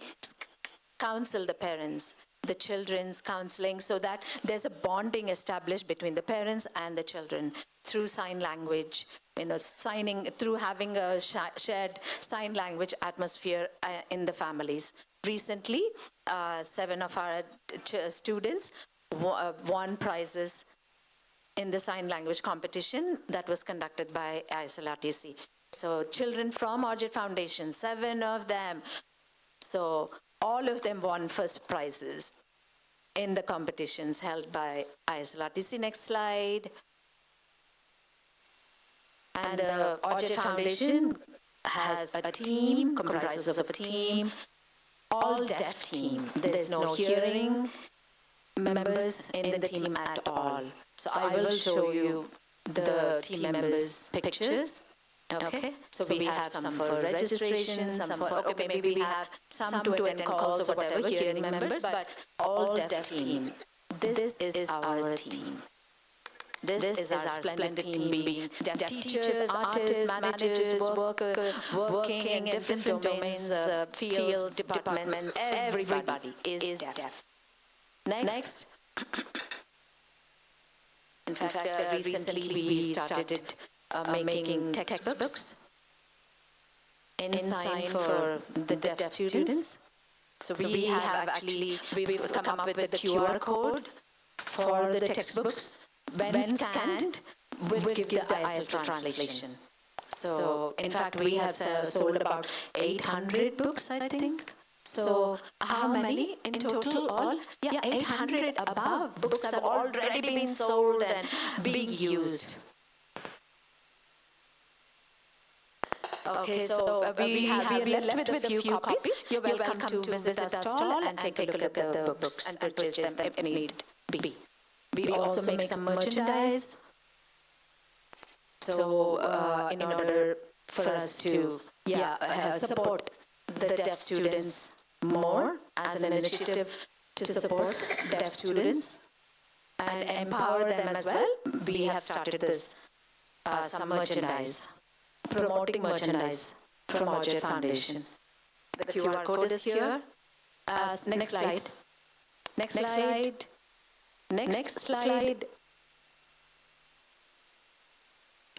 Speaker 5: counsel the parents, the children's counseling, so that there's a bonding established between the parents and the children through sign language, through having a shared sign language atmosphere in the families. Recently, 7 of our students won prizes in the sign language competition that was conducted by ISLRTC. So children from Orchid Foundation, 7 of them. So all of them won first prizes in the competitions held by ISLRTC. Next slide. And the Orchid Foundation has a team, comprises of a team, all deaf team. There's no hearing members in the team at all. So I will show you the team members' pictures. Okay, so we have some for registration, some for, okay, maybe we have some to attend calls or whatever, hearing members, but all deaf team. This is our team. This is our splendid team, being deaf teachers, artists, managers, working in different domains, fields, departments. Everybody is deaf. Next. In fact, recently we started making textbooks in sign for the deaf students. So we have actually, we've come up with the QR code for the textbooks. When scanned, will give the ISL translation. So in fact, we have sold about 800 books, I think. So how many in total? All? Yeah, 800 above books have already been sold and being used. Okay, so we are left with a few copies. You're welcome to visit our stall and take a look at the books and purchase them if need be. We also make some merchandise. So in order for us to support the deaf students more as an initiative to support deaf students and empower them as well, we have started this some merchandise, promoting merchandise from Orchid Foundation. The QR code is here. Next slide. Next slide. Next slide.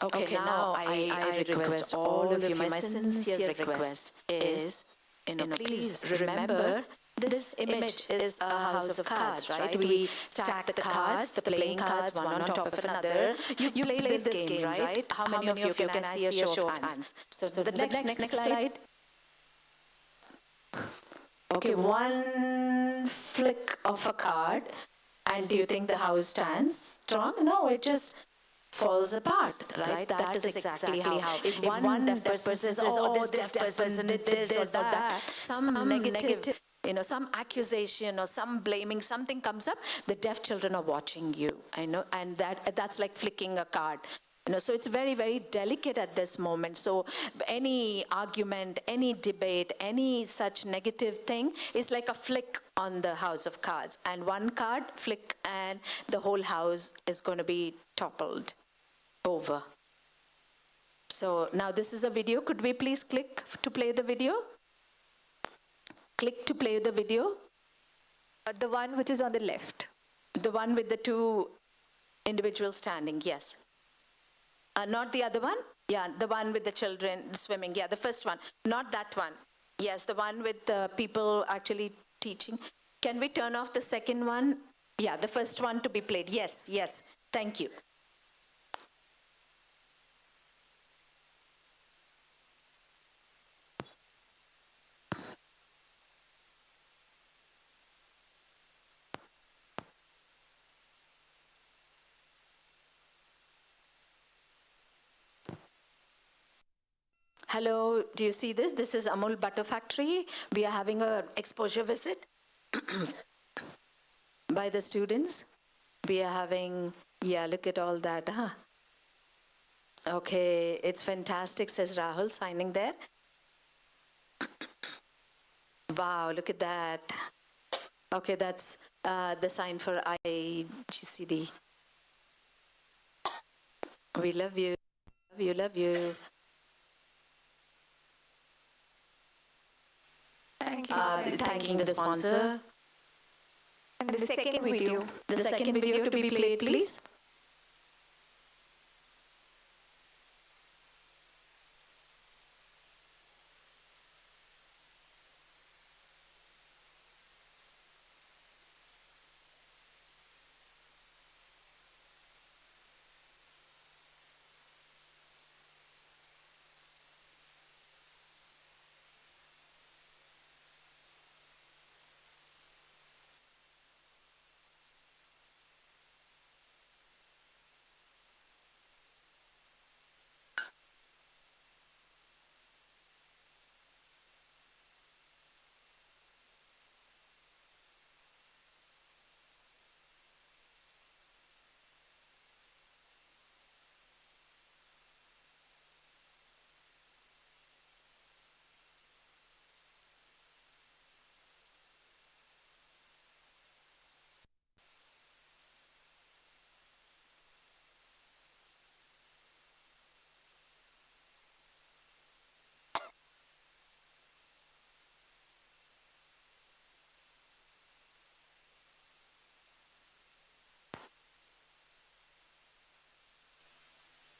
Speaker 5: Okay, now I request all of you, my sincere request is, please remember, this image is a house of cards, right? We stack the cards, the playing cards, one on top of another. You play this game, right? How many of you can I see a show of hands? So the next slide. Okay, one flick of a card, and do you think the house stands strong? No, it just falls apart, right? That is exactly how. If one deaf person says, oh, this deaf person did this or that, some negative, some accusation or some blaming, something comes up, the deaf children are watching you, and that's like flicking a card. So it's very, very delicate at this moment. So any argument, any debate, any such negative thing is like a flick on the house of cards. And one card flick and the whole house is going to be toppled over. So now this is a video. Could we please click to play the video? Click to play the video.
Speaker 4: The one which is on the left.
Speaker 5: The one with the 2 individuals standing, yes. Not the other one? Yeah, the one with the children swimming. Yeah, the first one. Not that one. Yes, the one with the people actually teaching. Can we turn off the second one? Yeah, the first one to be played. Yes, yes. Thank you. Hello, do you see this? This is Amul Butter Factory. We are having an exposure visit by the students. We are having, yeah, look at all that, huh? Okay, it's fantastic, says Rahul, signing there. Wow, look at that. Okay, that's the sign for IGCD. We love you. Love you. Love you.
Speaker 4: Thank you.
Speaker 5: Thanking the sponsor.
Speaker 4: And the second video.
Speaker 5: The second video to be played, please.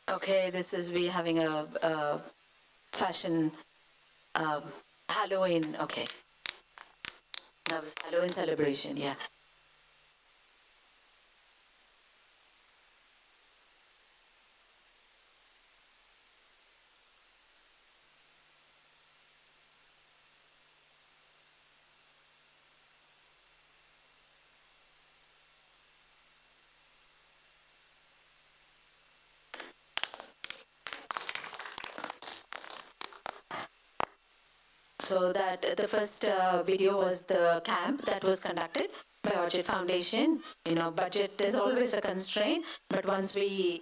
Speaker 5: Okay, this is we having a fashion Halloween. Okay, that was Halloween celebration. Yeah. So that the first video was the camp that was conducted by Orchid Foundation. You know, budget is always a constraint, but once we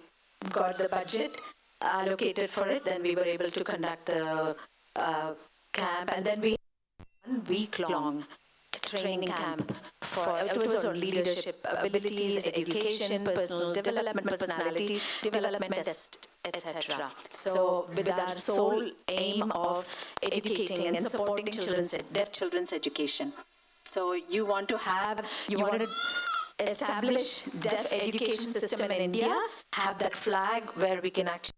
Speaker 5: got the budget allocated for it, then we were able to conduct the camp, and then we 1 week long training camp for it was on leadership abilities, education, personal development, personality development, etc. So with our sole aim of educating and supporting deaf children's education. So you want to establish deaf education system in India, have that flag where we can actually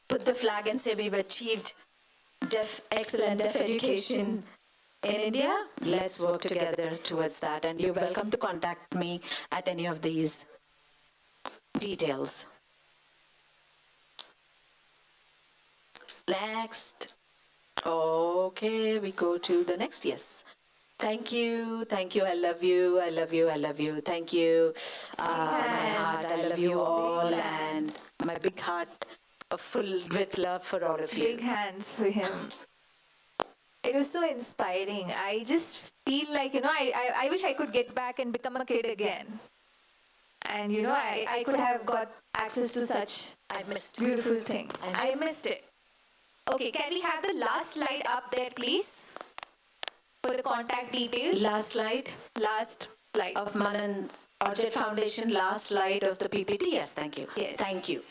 Speaker 5: put the flag and say we've achieved excellent deaf education in India. Let's work together towards that, and you're welcome to contact me at any of these details. Next. Okay, we go to the next. Yes. Thank you. I love you. Thank you. My heart, I love you all, and my big heart full with love for all of you.
Speaker 4: Big hands for him. It was so inspiring. I just feel like, I wish I could get back and become a kid again. And, I could have got access to such
Speaker 5: I missed
Speaker 4: beautiful thing. I missed it. Okay, can we have the last slide up there, please? For the contact details.
Speaker 5: Last slide.
Speaker 4: Last slide.
Speaker 5: Of Manan Orchid Foundation, last slide of the PPT. Yes, thank you.
Speaker 4: Yes.
Speaker 5: Thank you.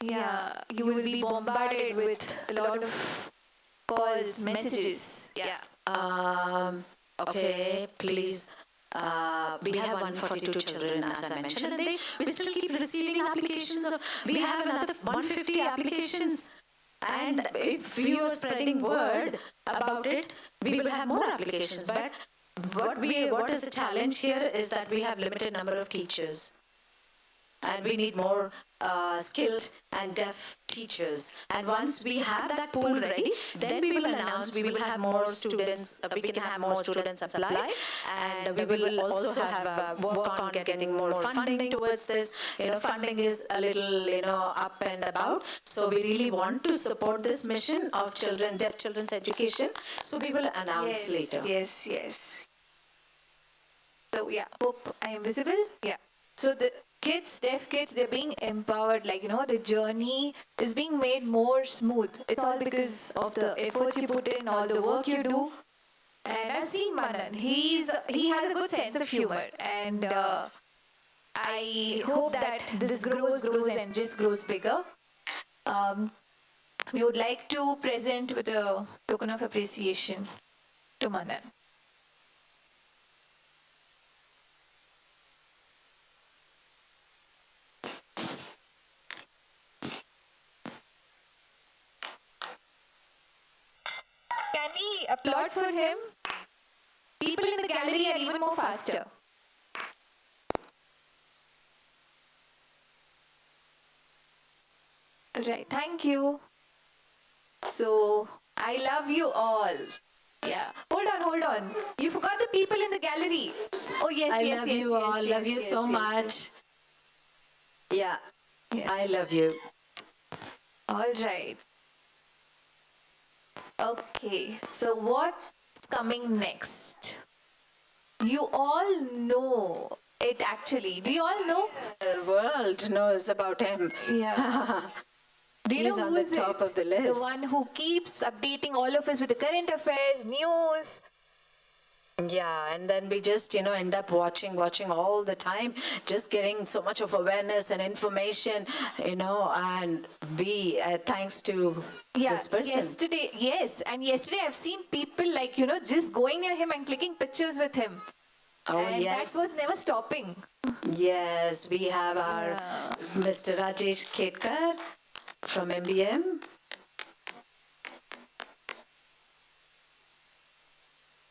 Speaker 4: Yeah, you will be bombarded with a lot of calls, messages. Yeah.
Speaker 5: Okay, please. We have 142 children, as I mentioned, and we still keep receiving applications. We have another 150 applications. And if you are spreading word about it, we will have more applications. But what is the challenge here is that we have limited number of teachers. And we need more skilled and deaf teachers. And once we have that pool ready, then we will announce we will have more students, we can have more students apply, and we will also have work on getting more funding towards this. Funding is a little, up and about. So we really want to support this mission of deaf children's education. So we will announce later.
Speaker 4: Yes. So yeah, hope I am visible. Yeah. So kids, deaf kids, they're being empowered. Like, the journey is being made more smooth. It's all because of the efforts you put in, all the work you do. And I've seen Manan. He has a good sense of humor, and I hope that this grows, and just grows bigger. Um, we would like to present with a token of appreciation to Manan. Can we applaud for him? People in the gallery are even more faster. Right, thank you. So, I love you all. Yeah. Hold on. You forgot the people in the gallery. Oh, yes,
Speaker 5: I
Speaker 4: yes,
Speaker 5: love
Speaker 4: yes,
Speaker 5: you
Speaker 4: yes,
Speaker 5: all.
Speaker 4: yes,
Speaker 5: Love you
Speaker 4: yes,
Speaker 5: so
Speaker 4: yes,
Speaker 5: much. Yeah,
Speaker 4: Yeah.
Speaker 5: I love you.
Speaker 4: All right. Okay, so what's coming next? You all know it actually. Do you all know?
Speaker 5: The world knows about him.
Speaker 4: Yeah. Do you
Speaker 5: He's
Speaker 4: know
Speaker 5: on
Speaker 4: who
Speaker 5: the
Speaker 4: is
Speaker 5: top
Speaker 4: it?
Speaker 5: of the list.
Speaker 4: The one who keeps updating all of us with the current affairs, news.
Speaker 5: Yeah, and then we just, end up watching all the time, just getting so much of awareness and information, and we, thanks to
Speaker 4: Yeah,
Speaker 5: this person.
Speaker 4: yesterday I've seen people like, just going near him and clicking pictures with him.
Speaker 5: Oh,
Speaker 4: And
Speaker 5: yes.
Speaker 4: that was never stopping.
Speaker 5: Yes, we have our
Speaker 4: Yeah.
Speaker 5: Mr. Rajesh Ketkar from MBM.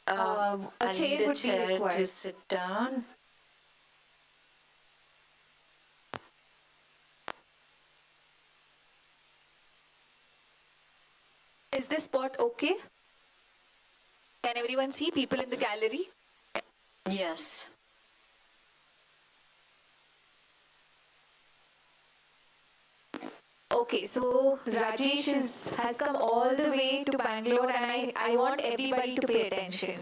Speaker 4: A
Speaker 5: I
Speaker 4: chair
Speaker 5: need a
Speaker 4: would be
Speaker 5: chair to
Speaker 4: required.
Speaker 5: sit down.
Speaker 4: Is this spot okay? Can everyone see people in the gallery?
Speaker 5: Yes.
Speaker 4: Okay, so Rajesh has come all the way to Bangalore, and I want everybody to pay attention.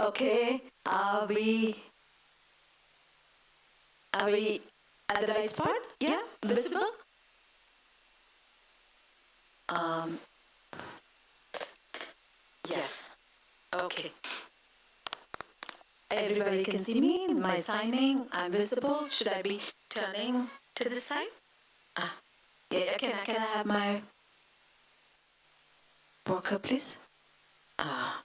Speaker 5: Okay, are we at the right spot? Yeah, visible? Yes. Okay. Everybody can see me, my signing, I'm visible. Should I be turning to this side? Yeah, can I have my walker, please?
Speaker 4: Yeah.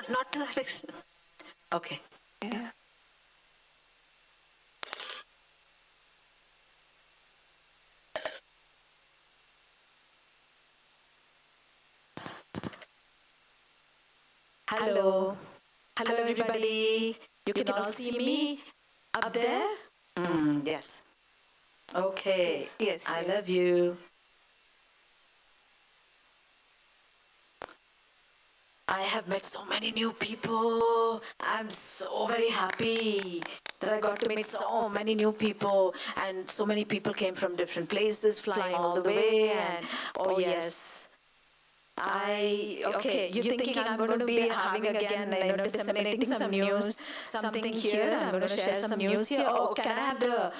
Speaker 5: Not to that extent. Okay.
Speaker 4: Yeah.
Speaker 5: Hello. Hello, everybody. You can all see me up there? Yes. Okay.
Speaker 4: Yes,
Speaker 5: I
Speaker 4: yes.
Speaker 5: love you. I have met so many new people. I'm so very happy that I got to meet so many new people, and so many people came from different places, flying all the way. And oh yes, okay. You're thinking I'm going to be having again, disseminating some news, something here. I'm going to share some news here. Oh, can I have the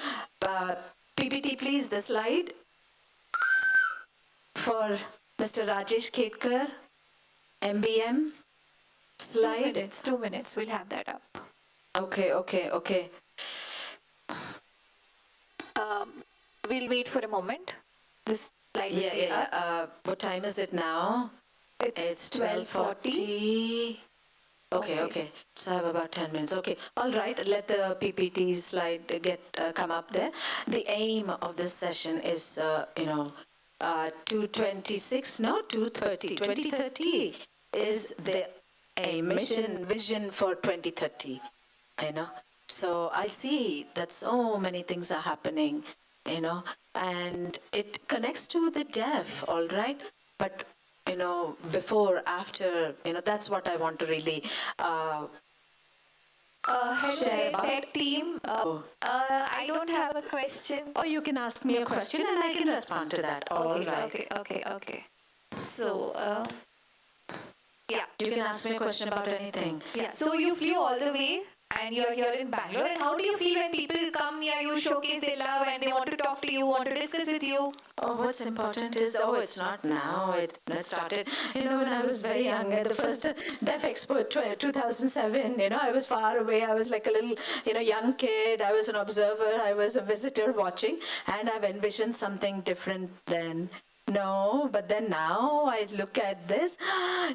Speaker 5: PPT, please? The slide for Mr. Rajesh Ketkar. MBM slide.
Speaker 4: 2 minutes. We'll have that up.
Speaker 5: Okay.
Speaker 4: We'll wait for a moment. This slide will be up.
Speaker 5: What time is it now?
Speaker 4: It's 12:40.
Speaker 5: Okay. So I have about 10 minutes. Okay. All right. Let the PPT slide come up there. The aim of this session is, 226, no, 230. 2030 is the aim, vision for 2030. So I see that so many things are happening, and it connects to the deaf, all right? But, before, after, that's what I want to really
Speaker 4: Hello
Speaker 5: share
Speaker 4: there,
Speaker 5: about.
Speaker 4: tech team. I don't have a question.
Speaker 5: Or you can ask me a question and I can respond to that. All right.
Speaker 4: Okay. So, yeah.
Speaker 5: You can ask me a question about anything.
Speaker 4: Yeah. So you flew all the way and you're here in Bangalore. And how do you feel when people come near you, showcase their love, and they want to talk to you, want to discuss with you?
Speaker 5: Oh, what's important is, it's not now. It started, when I was very young at the first Deaf Expo 2007, I was far away. I was like a little, young kid. I was an observer. I was a visitor watching, and I've envisioned something different then. No, but then now I look at this.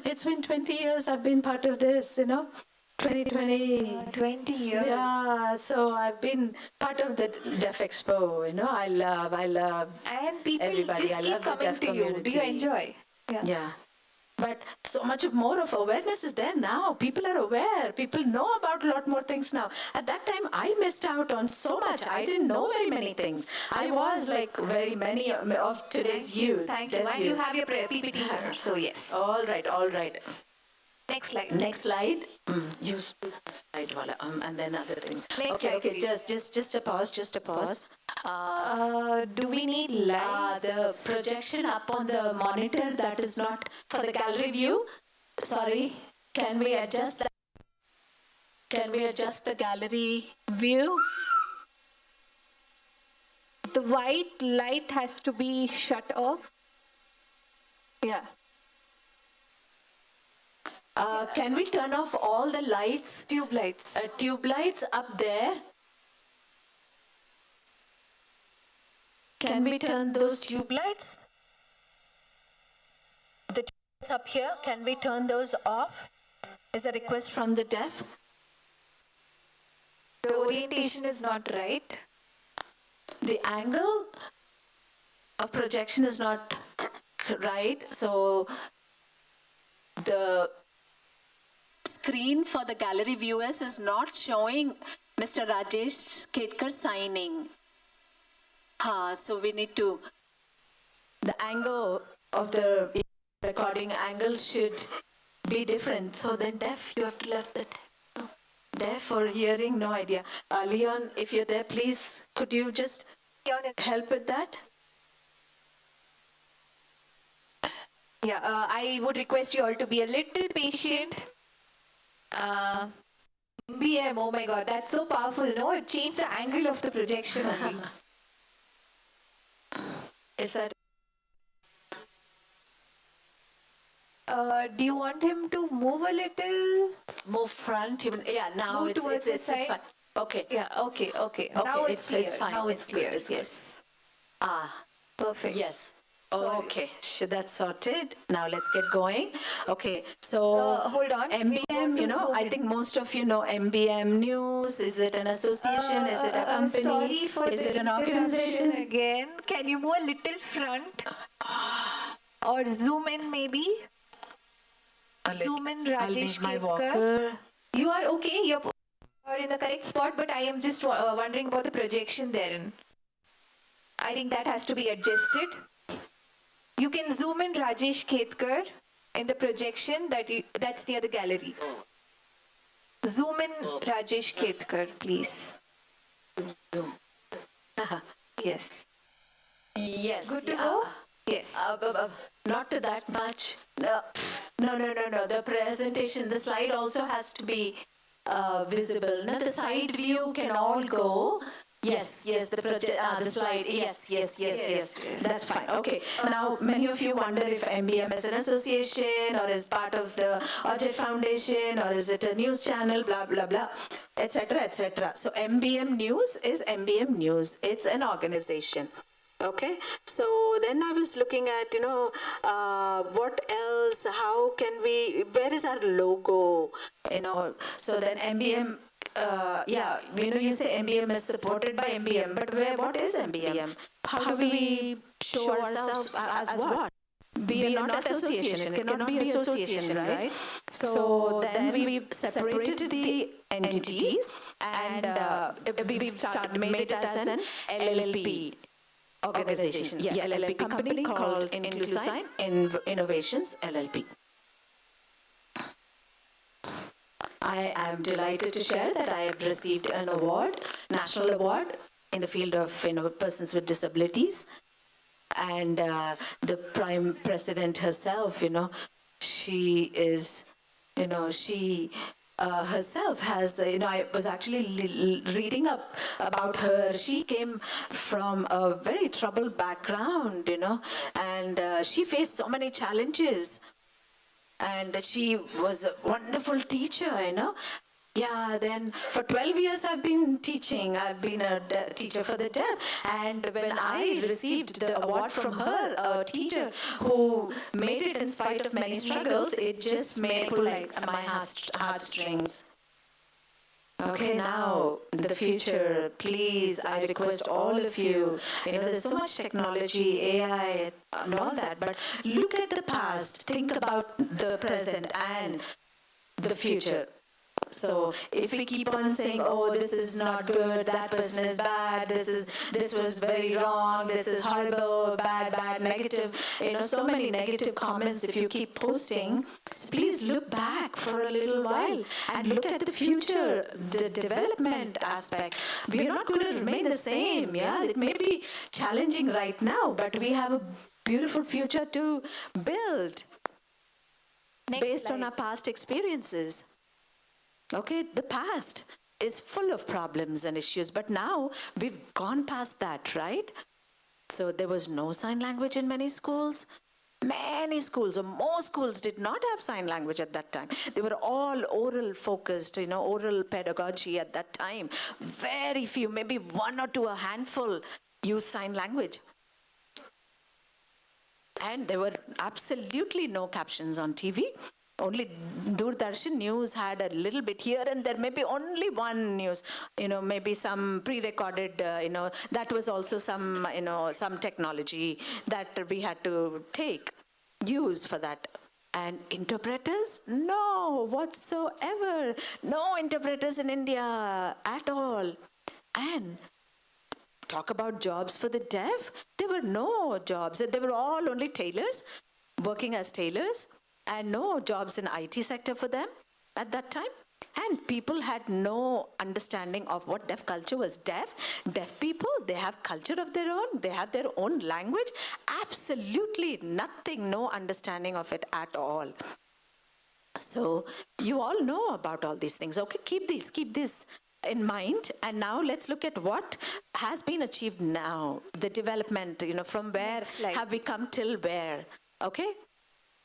Speaker 5: It's been 20 years I've been part of this, 2020.
Speaker 4: 20 years.
Speaker 5: Yeah, so I've been part of the Deaf Expo, I love
Speaker 4: And people
Speaker 5: everybody.
Speaker 4: just
Speaker 5: I
Speaker 4: keep
Speaker 5: love the
Speaker 4: coming
Speaker 5: deaf
Speaker 4: to you. Do you
Speaker 5: community.
Speaker 4: enjoy?
Speaker 5: Yeah. But so much more of awareness is there now. People are aware. People know about a lot more things now. At that time, I missed out on so much. I didn't know very many things. I was like very many of today's youth.
Speaker 4: Thank you. And you have your PPT here. So, yes.
Speaker 5: All right.
Speaker 4: Next slide.
Speaker 5: Next slide. Use slide, wala. And then other things.
Speaker 4: Next
Speaker 5: Okay.
Speaker 4: slide, please.
Speaker 5: Just a pause.
Speaker 4: Do we need lights?
Speaker 5: The projection up on the monitor, that is not for the gallery view. Sorry, can we adjust that? Can we adjust the gallery view?
Speaker 4: The white light has to be shut off. Yeah.
Speaker 5: Can we turn off all the lights?
Speaker 4: Tube lights.
Speaker 5: Tube lights up there. Can we turn those tube lights? The tube lights up here, can we turn those off? Is a request from the deaf.
Speaker 4: The orientation is not right.
Speaker 5: The angle of projection is not right, so the screen for the gallery viewers is not showing Mr. Rajesh Ketkar signing. So we need to, the angle of the recording angle should be different. So then deaf, you have to let the deaf or hearing, no idea. Leon, if you're there, please, could you just help with that?
Speaker 4: Yeah, I would request you all to be a little patient. BM, oh my god, that's so powerful, no? It changed the angle of the projection only.
Speaker 5: Is that?
Speaker 4: Do you want him to move a little?
Speaker 5: Move front, even, yeah, now
Speaker 4: Move
Speaker 5: it's
Speaker 4: towards the
Speaker 5: fine.
Speaker 4: side?
Speaker 5: Okay.
Speaker 4: Yeah, okay. Now it's clear.
Speaker 5: It's fine.
Speaker 4: Now it's clear.
Speaker 5: Good, it's good.
Speaker 4: Yes.
Speaker 5: Yes.
Speaker 4: Perfect. Sorry.
Speaker 5: Okay, that's sorted. Now let's get going. Okay, so
Speaker 4: Hold on. We want
Speaker 5: MBM,
Speaker 4: to zoom
Speaker 5: I
Speaker 4: in.
Speaker 5: think most of you know MBM News. Is it an association? Is it a company?
Speaker 4: Sorry for
Speaker 5: Is
Speaker 4: the
Speaker 5: it an
Speaker 4: interruption
Speaker 5: organization?
Speaker 4: again. Can you move a little front? Or zoom in maybe? Zoom in,
Speaker 5: I'll
Speaker 4: Rajesh
Speaker 5: need my
Speaker 4: Ketkar.
Speaker 5: walker.
Speaker 4: You are okay. You're in the correct spot, but I am just wondering about the projection therein. I think that has to be adjusted. You can zoom in Rajesh Ketkar in the projection that's near the gallery. Zoom in Rajesh Ketkar, please. Yes.
Speaker 5: Yes.
Speaker 4: Good to go? Yes.
Speaker 5: Not to that much. No. The presentation, the slide also has to be visible. No, the side view can all go. Yes, the slide. Yes. That's fine. Okay. Now, many of you wonder if MBM is an association or is part of the Audit Foundation or is it a news channel, blah, blah, blah, etc., etc. So, MBM News is MBM News. It's an organization. Okay, so then I was looking at, what else, how can we, where is our logo, so then MBM, you say MBM is supported by MBM, but what is MBM? How do we show ourselves as what? We are not association, it cannot be association, right? So then we separated the entities and made it as an LLP. Organization, LLP company called Inclusign Innovations LLP. I am delighted to share that I have received an award, national award, in the field of persons with disabilities, and the Prime President herself, she is, she. Herself has, I was actually reading up about her. She came from a very troubled background, and she faced so many challenges. And she was a wonderful teacher, Yeah, then for 12 years I've been teaching. I've been a teacher for the deaf. And when I received the award from her, a teacher who made it in spite of many struggles, it just made pull my heartstrings. Okay, now, the future, please, I request all of you, there's so much technology, AI, and all that, but look at the past, think about the present and the future. So if we keep on saying, oh, this is not good, that person is bad, this was very wrong, this is horrible, bad, negative, so many negative comments if you keep posting, please look back for a little while and look at the future, the development aspect. We are not going to remain the same, It may be challenging right now, but we have a beautiful future to build based on our past experiences. Okay, the past is full of problems and issues, but now we've gone past that, right? So there was no sign language in many schools. Many schools, or most schools, did not have sign language at that time. They were all oral focused, oral pedagogy at that time. Very few, maybe one or two, a handful, used sign language. And there were absolutely no captions on TV. Only Doordarshan News had a little bit here and there, maybe only one news, maybe some pre-recorded, that was also some, some technology that we had to use for that. And interpreters? No, whatsoever. No interpreters in India at all. And talk about jobs for the deaf. There were no jobs. They were all only tailors, working as tailors. And no jobs in IT sector for them at that time. And people had no understanding of what deaf culture was. Deaf people, they have culture of their own, they have their own language. Absolutely nothing, no understanding of it at all. So you all know about all these things. Okay, keep this in mind. And now let's look at what has been achieved now. The development, from where have we come till where? Okay.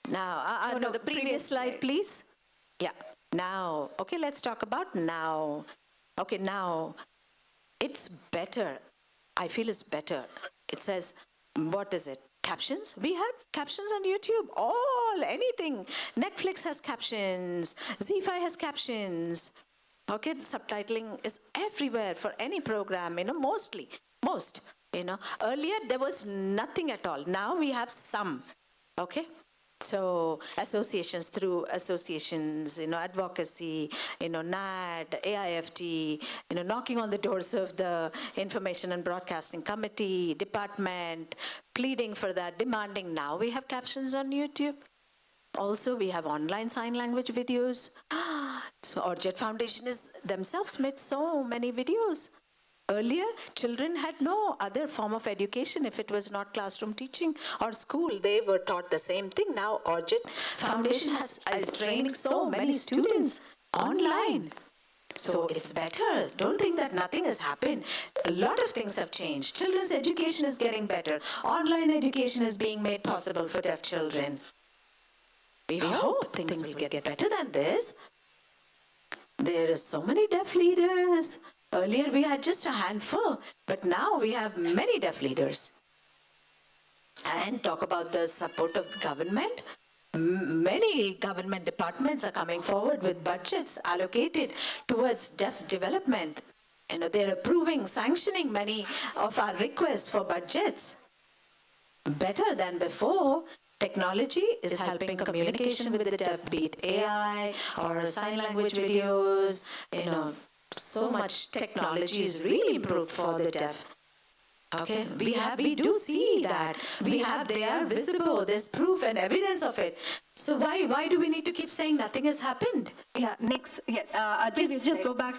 Speaker 5: Now, no, the previous slide, please. Yeah, now. Okay, let's talk about now. Okay, now, it's better. I feel it's better. It says, what is it? Captions? We have captions on YouTube. Anything. Netflix has captions. Z5 has captions. Okay, the subtitling is everywhere for any program, most. Earlier, there was nothing at all. Now we have some. Okay. So through associations, advocacy, NAD, AIFT, knocking on the doors of the Information and Broadcasting Committee, department, pleading for that, demanding. Now we have captions on YouTube. Also, we have online sign language videos. So Orjet Foundation themselves made so many videos. Earlier, children had no other form of education if it was not classroom teaching or school. They were taught the same thing. Now, Orjet Foundation is training so many students online. So it's better. Don't think that nothing has happened. A lot of things have changed. Children's education is getting better. Online education is being made possible for deaf children. We hope things will get better than this. There are so many deaf leaders. Earlier we had just a handful, but now we have many deaf leaders. And talk about the support of the government. Many government departments are coming forward with budgets allocated towards deaf development. They're approving, sanctioning many of our requests for budgets. Better than before, technology is helping communication with the deaf, be it AI or sign language videos. So much technology is really improved for the deaf. Okay, we do see that. They are visible. There's proof and evidence of it. So why do we need to keep saying nothing has happened?
Speaker 4: Yeah, next, yes.
Speaker 5: Just go back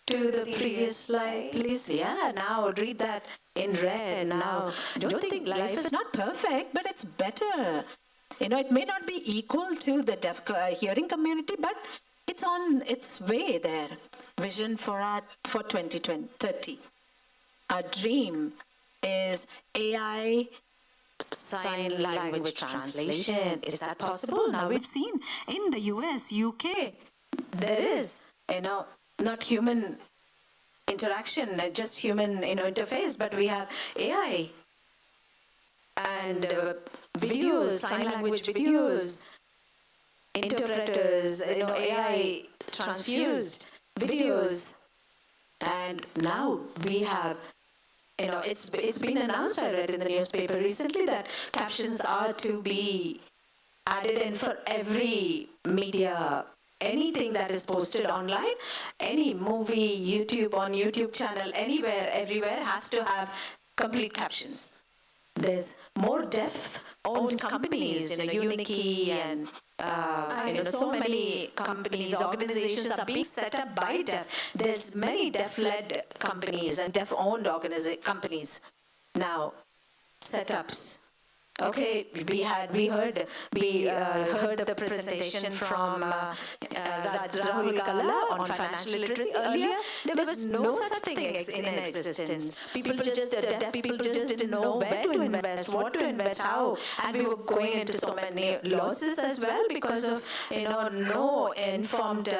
Speaker 5: to the previous slide, please. Yeah, now read that in red. Now, don't think life is not perfect, but it's better. It may not be equal to the deaf hearing community, but it's on its way there. Vision for 2030. Our dream is AI sign language translation. Is that possible? Now we've seen in the US, UK, there is, not human interaction, just human, interface, but we have AI and videos, sign language videos, interpreters, AI transfused videos, and now we have. It's been announced, I read in the newspaper recently, that captions are to be added in for every media, anything that is posted online, any movie, on YouTube channel, anywhere, everywhere has to have complete captions. There's more deaf-owned companies, Uniki and so many companies, organizations are being set up by deaf. There's many deaf-led companies and deaf-owned companies now, setups. Okay, we heard the presentation from Rahul Kalla on financial literacy earlier. There was no such thing in existence. Deaf people just didn't know where to invest, what to invest, how, and we were going into so many losses as well because of no informed,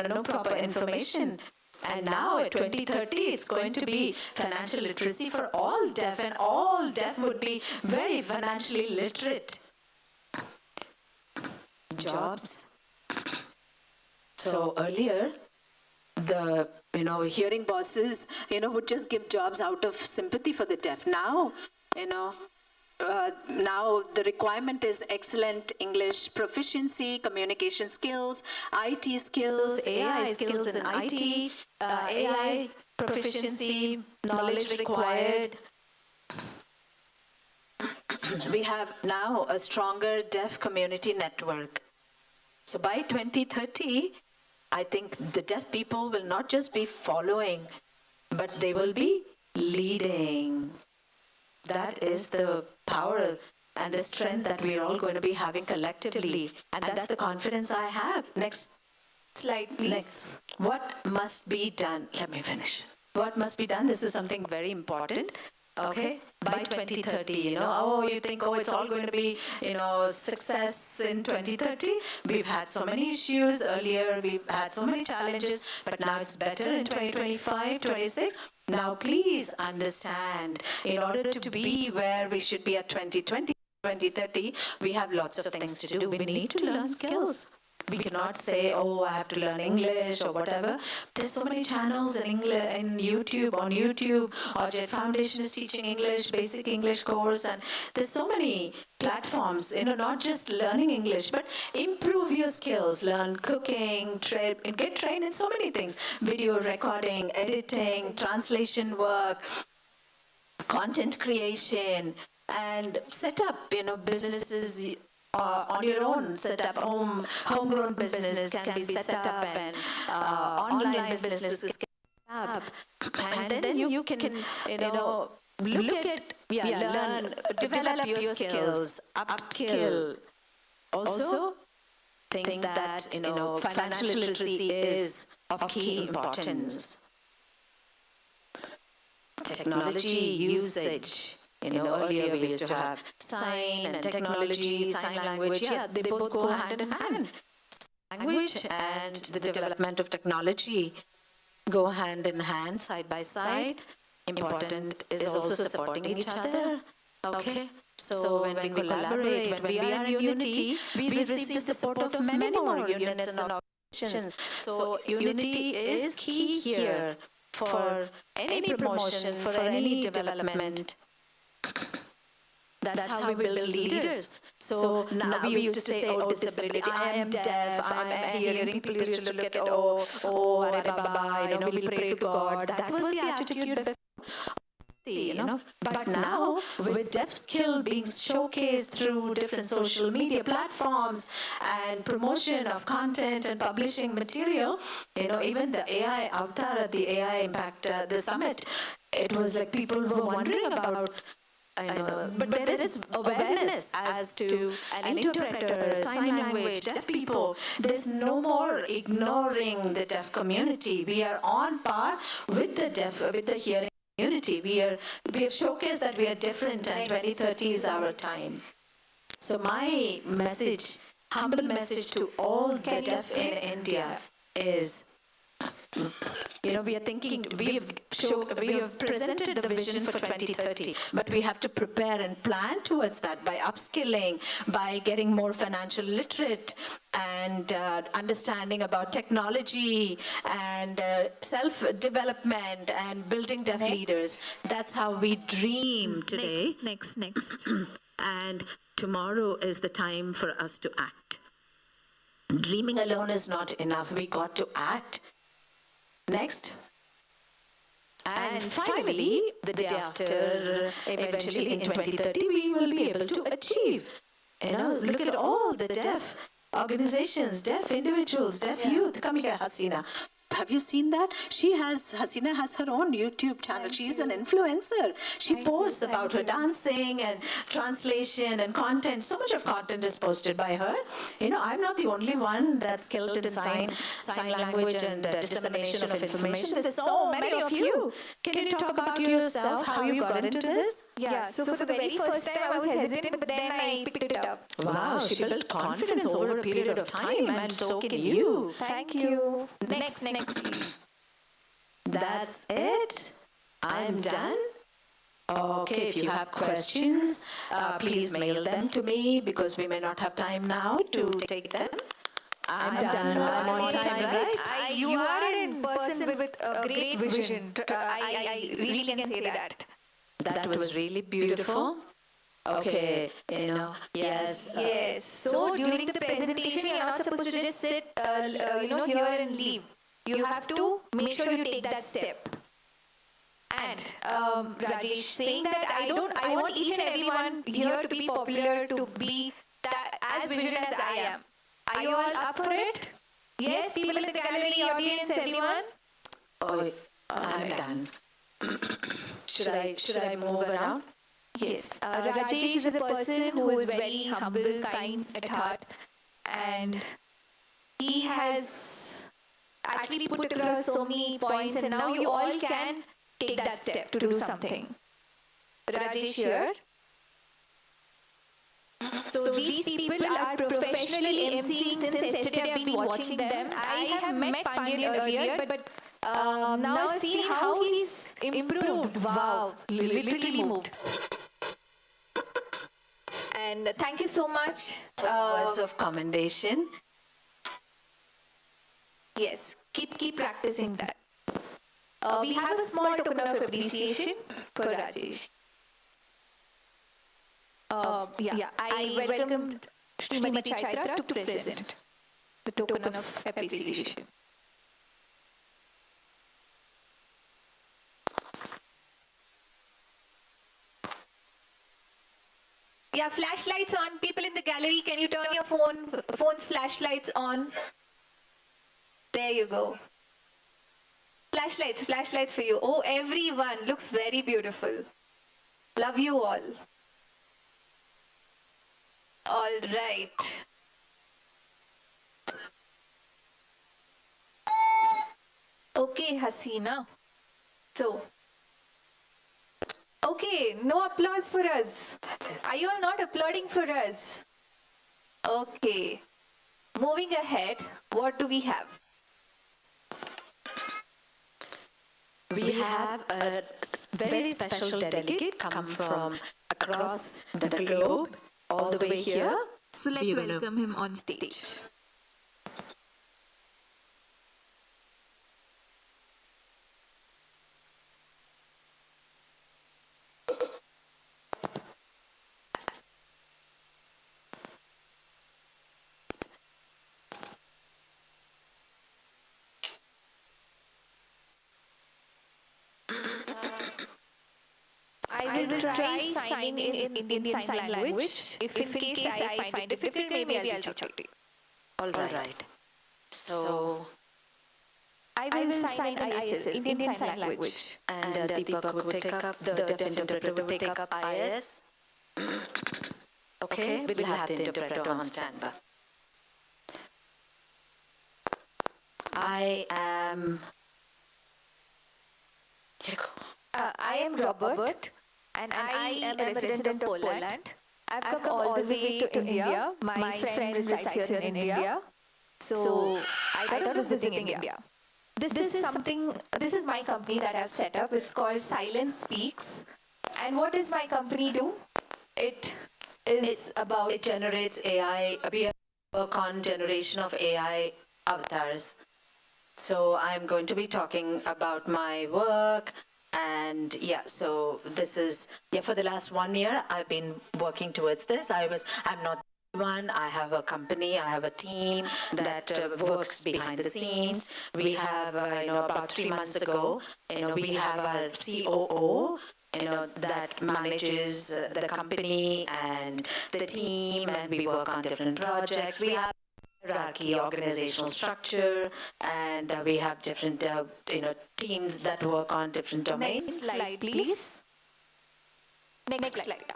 Speaker 5: no proper information. And now at 2030, it's going to be financial literacy for all deaf, and all deaf would be very financially literate. Jobs. So earlier, the hearing bosses would just give jobs out of sympathy for the deaf. Now, now the requirement is excellent English proficiency, communication skills, IT skills, AI skills in IT, AI proficiency, knowledge required. We have now a stronger deaf community network. So by 2030, I think the deaf people will not just be following, but they will be leading. That is the power and the strength that we're all going to be having collectively. And that's the confidence I have. Next
Speaker 4: slide, please.
Speaker 5: Next. What must be done? Let me finish. What must be done? This is something very important. Okay? By 2030, you think, it's all going to be, success in 2030. We've had so many issues earlier. We've had so many challenges, but now it's better in 2025, 26. Now, please understand, in order to be where we should be at 2020, 2030, we have lots of things to do. We need to learn skills. We cannot say, I have to learn English or whatever. There's so many channels in YouTube, on YouTube. Jet Foundation is teaching English, basic English course, and there's so many platforms, not just learning English, but improve your skills, learn cooking, get trained in so many things, video recording, editing, translation work, content creation, and set up, businesses on your own. Set up homegrown business can be set up, and online businesses can be set up, and then you can look at learn, develop your skills, upskill. Also, think that financial literacy is of key importance. Technology usage. Earlier we used to have sign and technology, sign language. Yeah, they both go hand in hand. Language and the development of technology go hand in hand, side by side. Important is also supporting each other. Okay? So when we collaborate, when we are in unity, we receive the support of many more units and organizations. So unity is key here for any promotion, for any development. That's how we build leaders. So now we used to say, oh, disability, I am deaf, I am hearing. People used to look at, Are Baba, we'll pray to God. That was the attitude before. But now, with deaf skill being showcased through different social media platforms and promotion of content and publishing material, even the AI avatar at the AI Impact, the summit, it was like people were wondering about. But there is awareness as to an interpreter, sign language, deaf people. There's no more ignoring the deaf community. We are on par with the deaf, with the hearing community. We have showcased that we are different, and 2030 is our time. So my message, humble message to all the deaf in India is, we are thinking, we have presented the vision for 2030, but we have to prepare and plan towards that by upskilling, by getting more financial literate, and understanding about technology and self-development and building deaf leaders. That's how we dream today.
Speaker 4: Next.
Speaker 5: And tomorrow is the time for us to act. Dreaming alone is not enough. We got to act. Next. And finally, the day after, eventually in 2030, we will be able to achieve. Look at all the deaf organizations, deaf individuals, deaf youth. Come here, Hasina. Have you seen that? Hasina has her own YouTube channel. She's an influencer. She posts about her dancing and translation and content. So much of content is posted by her. I'm not the only one that's skilled in sign language and dissemination of information. There's so many of you. Can you talk about yourself, how you got into this?
Speaker 4: Yeah, so for the very first time I was hesitant, but then I picked it up.
Speaker 5: Wow, she built confidence over a period of time, and so can you.
Speaker 4: Thank you. Next, please.
Speaker 5: That's it. I'm done. Okay, if you have questions, please mail them to me, because we may not have time now to take them. I'm done. I'm on time, right?
Speaker 4: You are a person with a great vision. I really can say that.
Speaker 5: That was really beautiful. Okay, yes.
Speaker 4: Yes. So during the presentation, you're not supposed to just sit, here and leave. You have to make sure you take that step. And Rajesh, saying that I want each and everyone here to be popular, to be as visionary as I am. Are you all up for it? Yes, people in the gallery, audience, everyone?
Speaker 5: Oh, I'm done. Should I move around?
Speaker 4: Yes. Rajesh is a person who is very humble, kind at heart, and he has actually put across so many points, and now you all can take that step to do something. Rajesh here. So these people are professionally emceeing since yesterday. I've been watching them. I have met Pandyan earlier, but now see how he's improved. Wow, literally moved. And thank you so much.
Speaker 5: Words of commendation.
Speaker 4: Yes, keep practicing that. We have a small token of appreciation for Rajesh. I welcomed Srimati Chaitra to present the token of appreciation. Yeah, flashlights on. People in the gallery, can you turn your phone's flashlights on? There you go. Flashlights for you. Oh, everyone looks very beautiful. Love you all. All right. Okay, Hasina. So, okay, no applause for us. Are you all not applauding for us? Okay. Moving ahead, what do we have?
Speaker 5: We have a very special delegate come from a across the globe, all the way here.
Speaker 4: So let's welcome him on stage. I will try signing in Indian Sign Language. If in case I find it difficult, maybe I'll reach out to you.
Speaker 5: All right. So,
Speaker 4: I will sign in ISL, Indian Sign Language.
Speaker 5: and Deepak would take up, the deaf interpreter would take up IS. Okay, we'll have the interpreter on standby. I am.
Speaker 4: I am Robert, and I am a resident of Poland. I've come all the way to India. My friend resides here in India. So I thought of visiting India. This is my company that I've set up. It's called Silence Speaks. And what does my company do? It
Speaker 5: generates AI. We work on generation of AI avatars. So I'm going to be talking about my work. And so this is, for the last 1 year, I've been working towards this. I'm not one. I have a company, I have a team that works behind the scenes. We have, about 3 months ago, we have our COO, that manages the company and the team, and we work on different projects. We have hierarchy, organizational structure, and we have different, teams that work on different domains.
Speaker 4: Next slide, please. Next slide.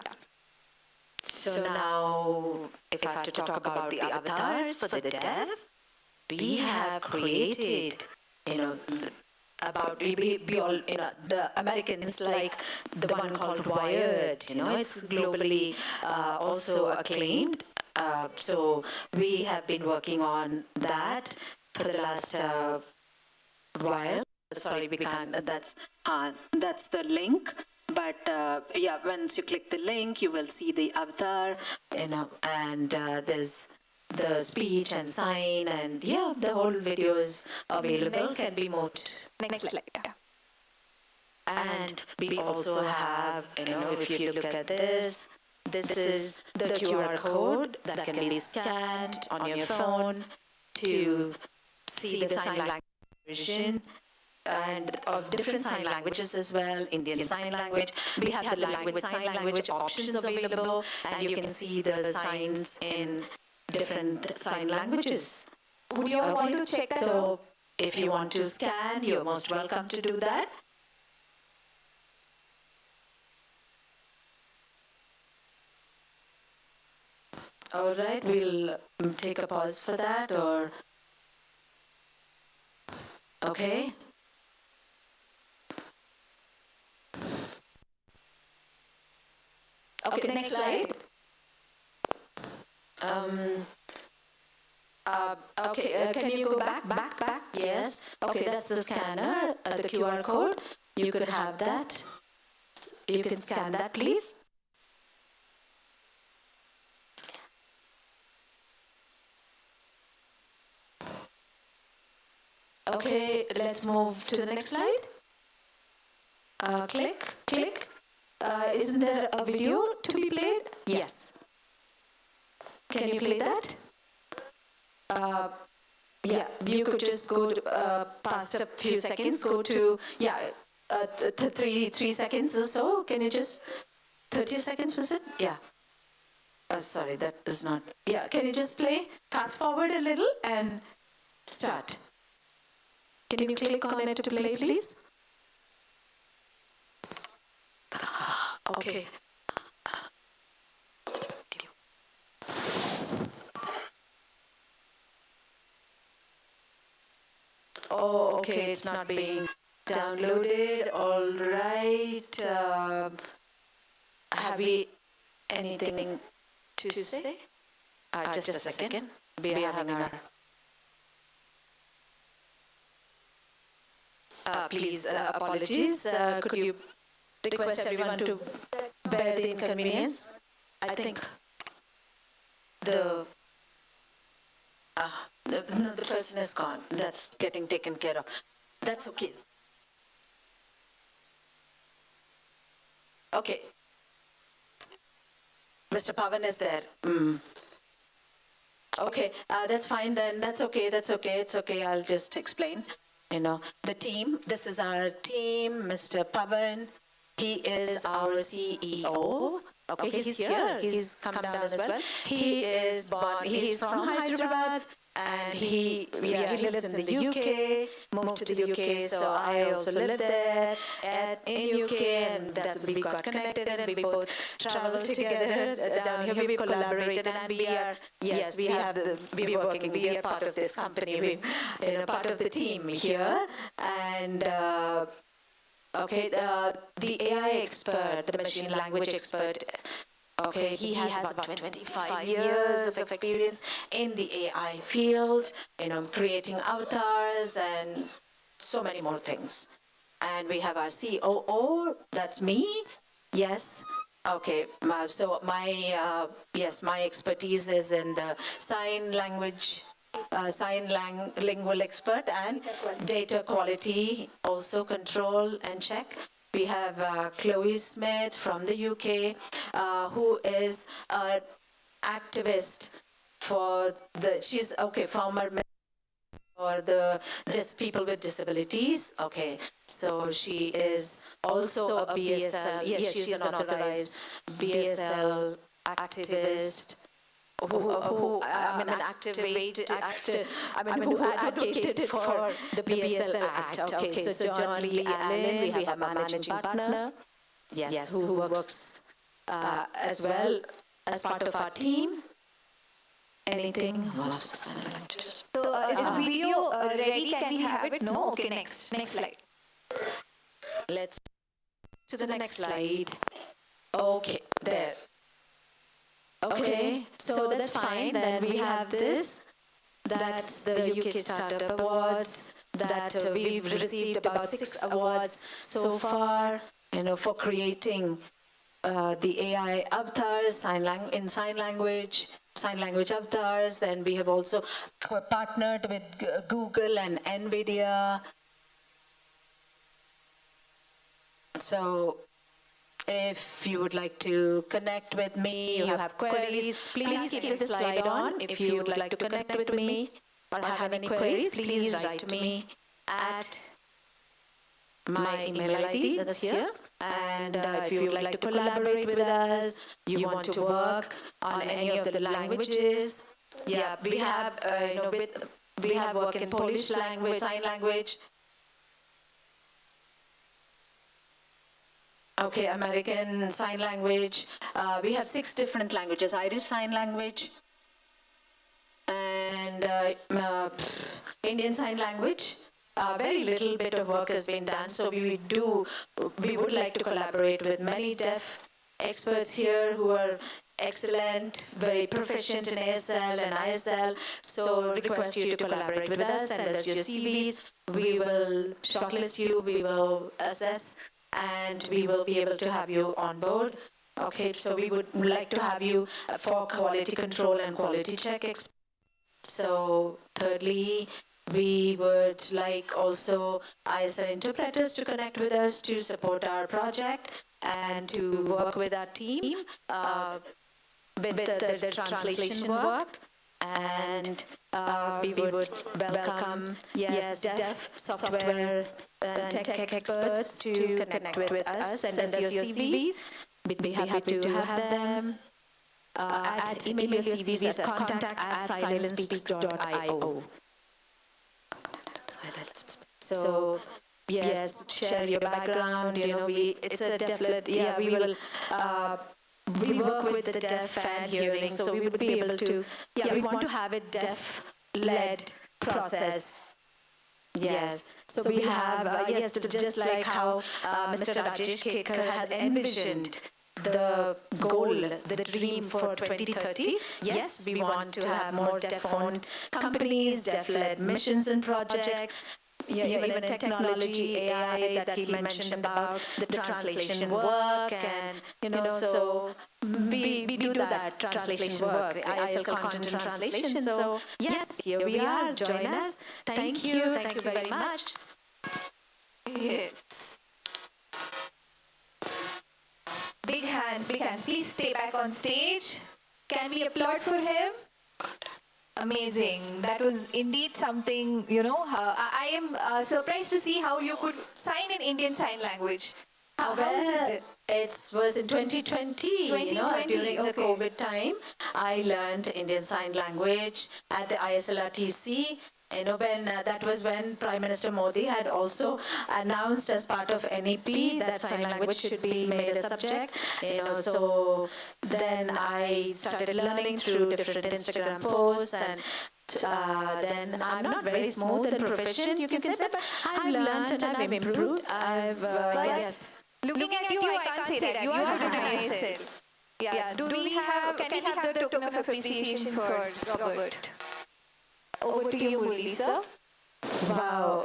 Speaker 5: So now, if I have to talk about the avatars for the deaf, we have created, we all, the Americans like the one called Wired, it's globally also acclaimed. So we have been working on that for the last while. Sorry, we can't. That's the link. But once you click the link, you will see the avatar, and there's the speech and sign, and the whole video is available. Can be moved.
Speaker 4: Next slide.
Speaker 5: And we also have, if you look at this. This is the QR code that can be scanned on your phone to see the sign language version, and of different sign languages as well. Indian Sign Language. We have the sign language options available, and you can see the signs in different sign languages.
Speaker 4: Would you want to check that out?
Speaker 5: So if you want to scan, you're most welcome to do that. All right, we'll take a pause for that, or okay. Okay, next slide. Okay, can you go back? Yes. Okay, that's the scanner, the QR code. You could have that. You can scan that, please. Okay, let's move to the next slide. Click. Isn't there a video to be played? Yes. Can you play that? You could just go past a few seconds, go to, 3 seconds or so. Can you just, 30 seconds was it? Yeah. Sorry, that is not, can you just play, fast forward a little and start. Can you click on it to play, please? Okay. Oh, okay, it's not being downloaded. All right. Have we anything to say? Just a second. We are having our... please, apologies. Could you request everyone to bear the inconvenience. I think the the person is gone. That's getting taken care of. That's okay. Okay. Mr. Pavan is there. Okay, that's fine then. That's okay. That's okay. It's okay. I'll just explain. The team. This is our team. Mr. Pavan. He is our CEO. Okay, he's here. He's come down as well. He is born. He's from Hyderabad, and he lives in the UK. Moved to the UK, so I also lived there in UK, and we got connected, and we both traveled together down here. We collaborated, and we are working. We are part of this company. We part of the team here, and. Okay, the AI expert, the machine language expert, okay, he has about 25 years of experience in the AI field, creating avatars and so many more things. And we have our COO, that's me, yes. Okay, so my expertise is in the lingual expert and data quality, also control and check. We have Chloe Smith from the UK, who is an activist former for the people with disabilities. Okay, so she is also a BSL. Yes, she's an authorized BSL activist. Who advocated for the BSL Act. Okay, so John Lee Allen, we have a managing partner, yes, who works as well as part of our team. Anything?
Speaker 4: So is this video ready? Can we have it? No? Okay, next slide.
Speaker 5: Let's to the next slide. Okay, there. Okay, so that's fine. Then we have this. That's the UK Startup Awards. That we've received about 6 awards so far. For creating the AI avatars in sign language avatars. Then we have also partnered with Google and NVIDIA. So, if you would like to connect with me, you have queries, please keep this slide on. If you would like to connect with me or have any queries, please write to me at my email ID that's here. And if you would like to collaborate with us, you want to work on any of the languages, we have work in Polish language, sign language. Okay, American Sign Language. We have 6 different languages. Irish Sign Language and Indian Sign Language. Very little bit of work has been done, so we would like to collaborate with many deaf experts here who are excellent, very proficient in ASL and ISL. So request you to collaborate with us, send us your CVs. We will shortlist you, we will assess, and we will be able to have you on board. Okay, so we would like to have you for quality control and quality check. So thirdly, we would like also ISL interpreters to connect with us to support our project and to work with our team with the translation work. And we would welcome, deaf software and tech experts to connect with us, send us your CVs. We'd be happy to have them. Email your CVs at contact@silencespeaks.io. So, yes, share your background, it's a deaf-led, we will, we work with the deaf and hearing, so we would be able to, we want to have a deaf-led process. Yes, so we have, just like how Mr. Rajesh Kekar has envisioned the goal, the dream for 2030. Yes, we want to have more deaf-owned companies, deaf-led missions and projects. even technology, AI that he mentioned about, the translation work, and so we do that translation work, ISL content translation. So yes, here we are. Join us. Thank you very much.
Speaker 4: Yes. Big hands, big hands. Please stay back on stage. Can we applaud for him? Amazing. That was indeed something, I am surprised to see how you could sign in Indian Sign Language. How was it?
Speaker 5: It was in 2020,
Speaker 4: 2020,
Speaker 5: during the
Speaker 4: okay.
Speaker 5: COVID time. I learned Indian Sign Language at the ISLRTC. When that was when Prime Minister Modi had also announced as part of NEP that sign language should be made a subject. So then I started learning through different Instagram posts, and then I'm not very smooth and proficient, you can say, but I've learned and I've improved. Yes.
Speaker 4: Looking at you, I can't say that. You are good at ISL. Yeah. Can we have the token of appreciation for Robert? Over to you, Murli, sir.
Speaker 5: Wow,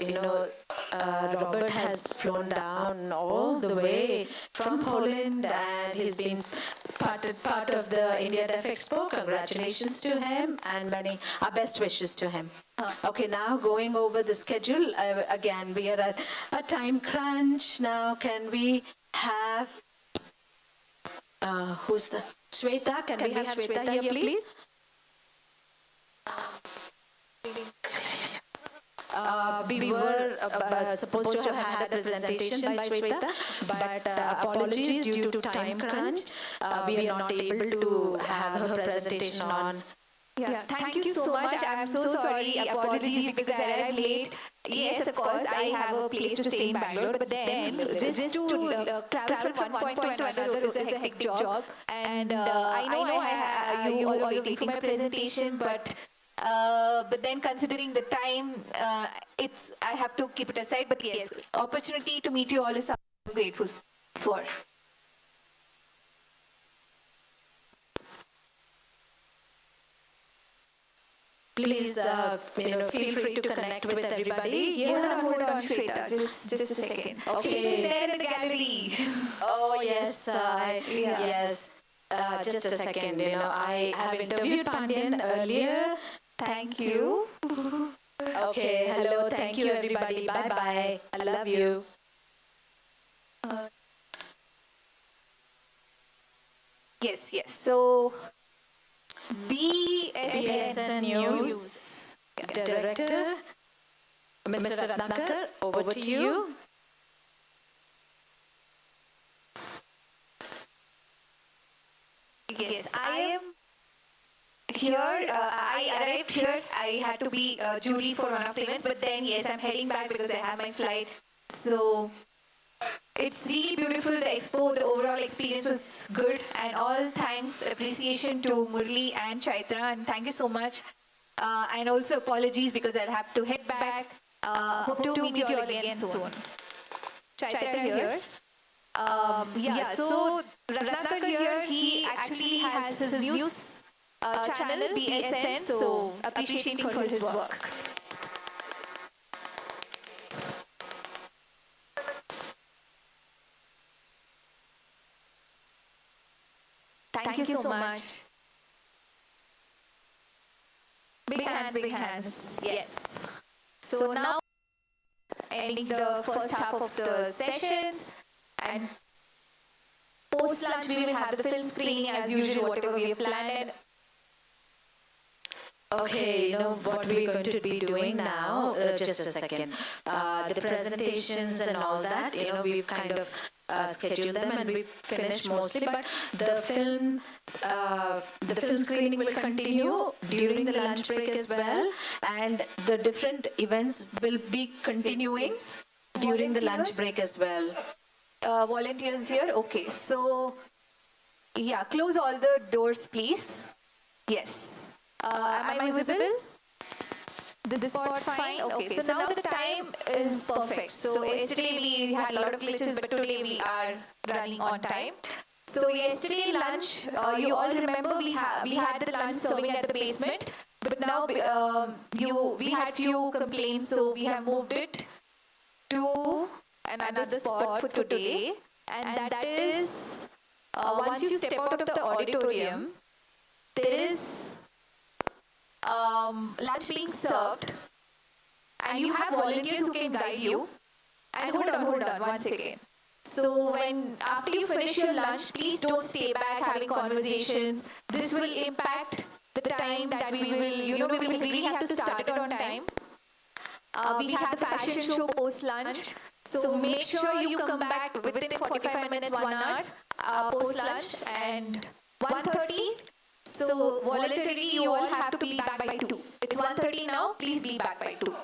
Speaker 5: Robert has flown down all the way from Poland, and he's been part of the India Deaf Expo. Congratulations to him, and our best wishes to him. Okay, now going over the schedule, again, we are at a time crunch. Now, can we have, who's the, Shweta, can we have Shweta here, please? We were supposed to have had a presentation by Shweta, but apologies due to time crunch, we are not able to have her presentation on.
Speaker 4: Yeah, thank you so much. I'm so sorry. Apologies because I arrived late. Yes, of course, I have a place to stay in Bangalore, but then just to travel from one point to another is a hectic job. And I know you all are waiting for my presentation, but then considering the time, I have to keep it aside. But yes, opportunity to meet you all is something I'm grateful for.
Speaker 5: Please, feel free to connect with everybody.
Speaker 4: Hold on, Shweta. Just a second. Okay. There in the gallery.
Speaker 5: Oh yes, yes. Just a second. I have interviewed Pandian earlier.
Speaker 4: Thank you.
Speaker 5: Okay. Hello. Thank you, everybody. Bye bye. I love you.
Speaker 4: Yes. So, BSN
Speaker 5: News Director, Mr. Ratnakar, over to you.
Speaker 4: Yes, I am here. I arrived here. I had to be a jury for one of the events, but then yes, I'm heading back because I have my flight. So it's really beautiful. The expo, the overall experience was good, and all thanks, appreciation to Murli and Chaitra, and thank you so much. And also apologies because I'll have to head back. Hope to meet you all again soon. Chaitra here. So Ratnakar here, he actually has his news channel, BSN, so appreciating for his work. Thank you so much. Big hands, yes. So now, ending the first half of the sessions, and post-lunch we will have the film screening as usual, whatever we have planned.
Speaker 5: Okay, what we're going to be doing now, just a second. The presentations and all that, we've kind of scheduled them and we finished mostly, but the film screening will continue during the lunch break as well, and the different events will be continuing during the lunch break as well.
Speaker 4: Volunteers here, okay. So, yeah, close all the doors, please. Yes. Am I visible? This spot fine? Okay, so now the time is perfect. So yesterday we had a lot of glitches, but today we are running on time. So yesterday lunch, you all remember we had the lunch serving at the basement, but but now we had few complaints, so we have moved it to another spot for today, and that is once you step out of the auditorium, there is lunch being served, and you have volunteers who can guide you. And hold on, once again. So when after you finish your lunch, please don't stay back having conversations. This will impact the time that we will really have to start it on time. We have the fashion show post lunch, so make sure you come back within 45 minutes, 1 hour post lunch, and 1:30. So voluntarily you all have to be back by 2. It's 1:30 now. Please be back by 2.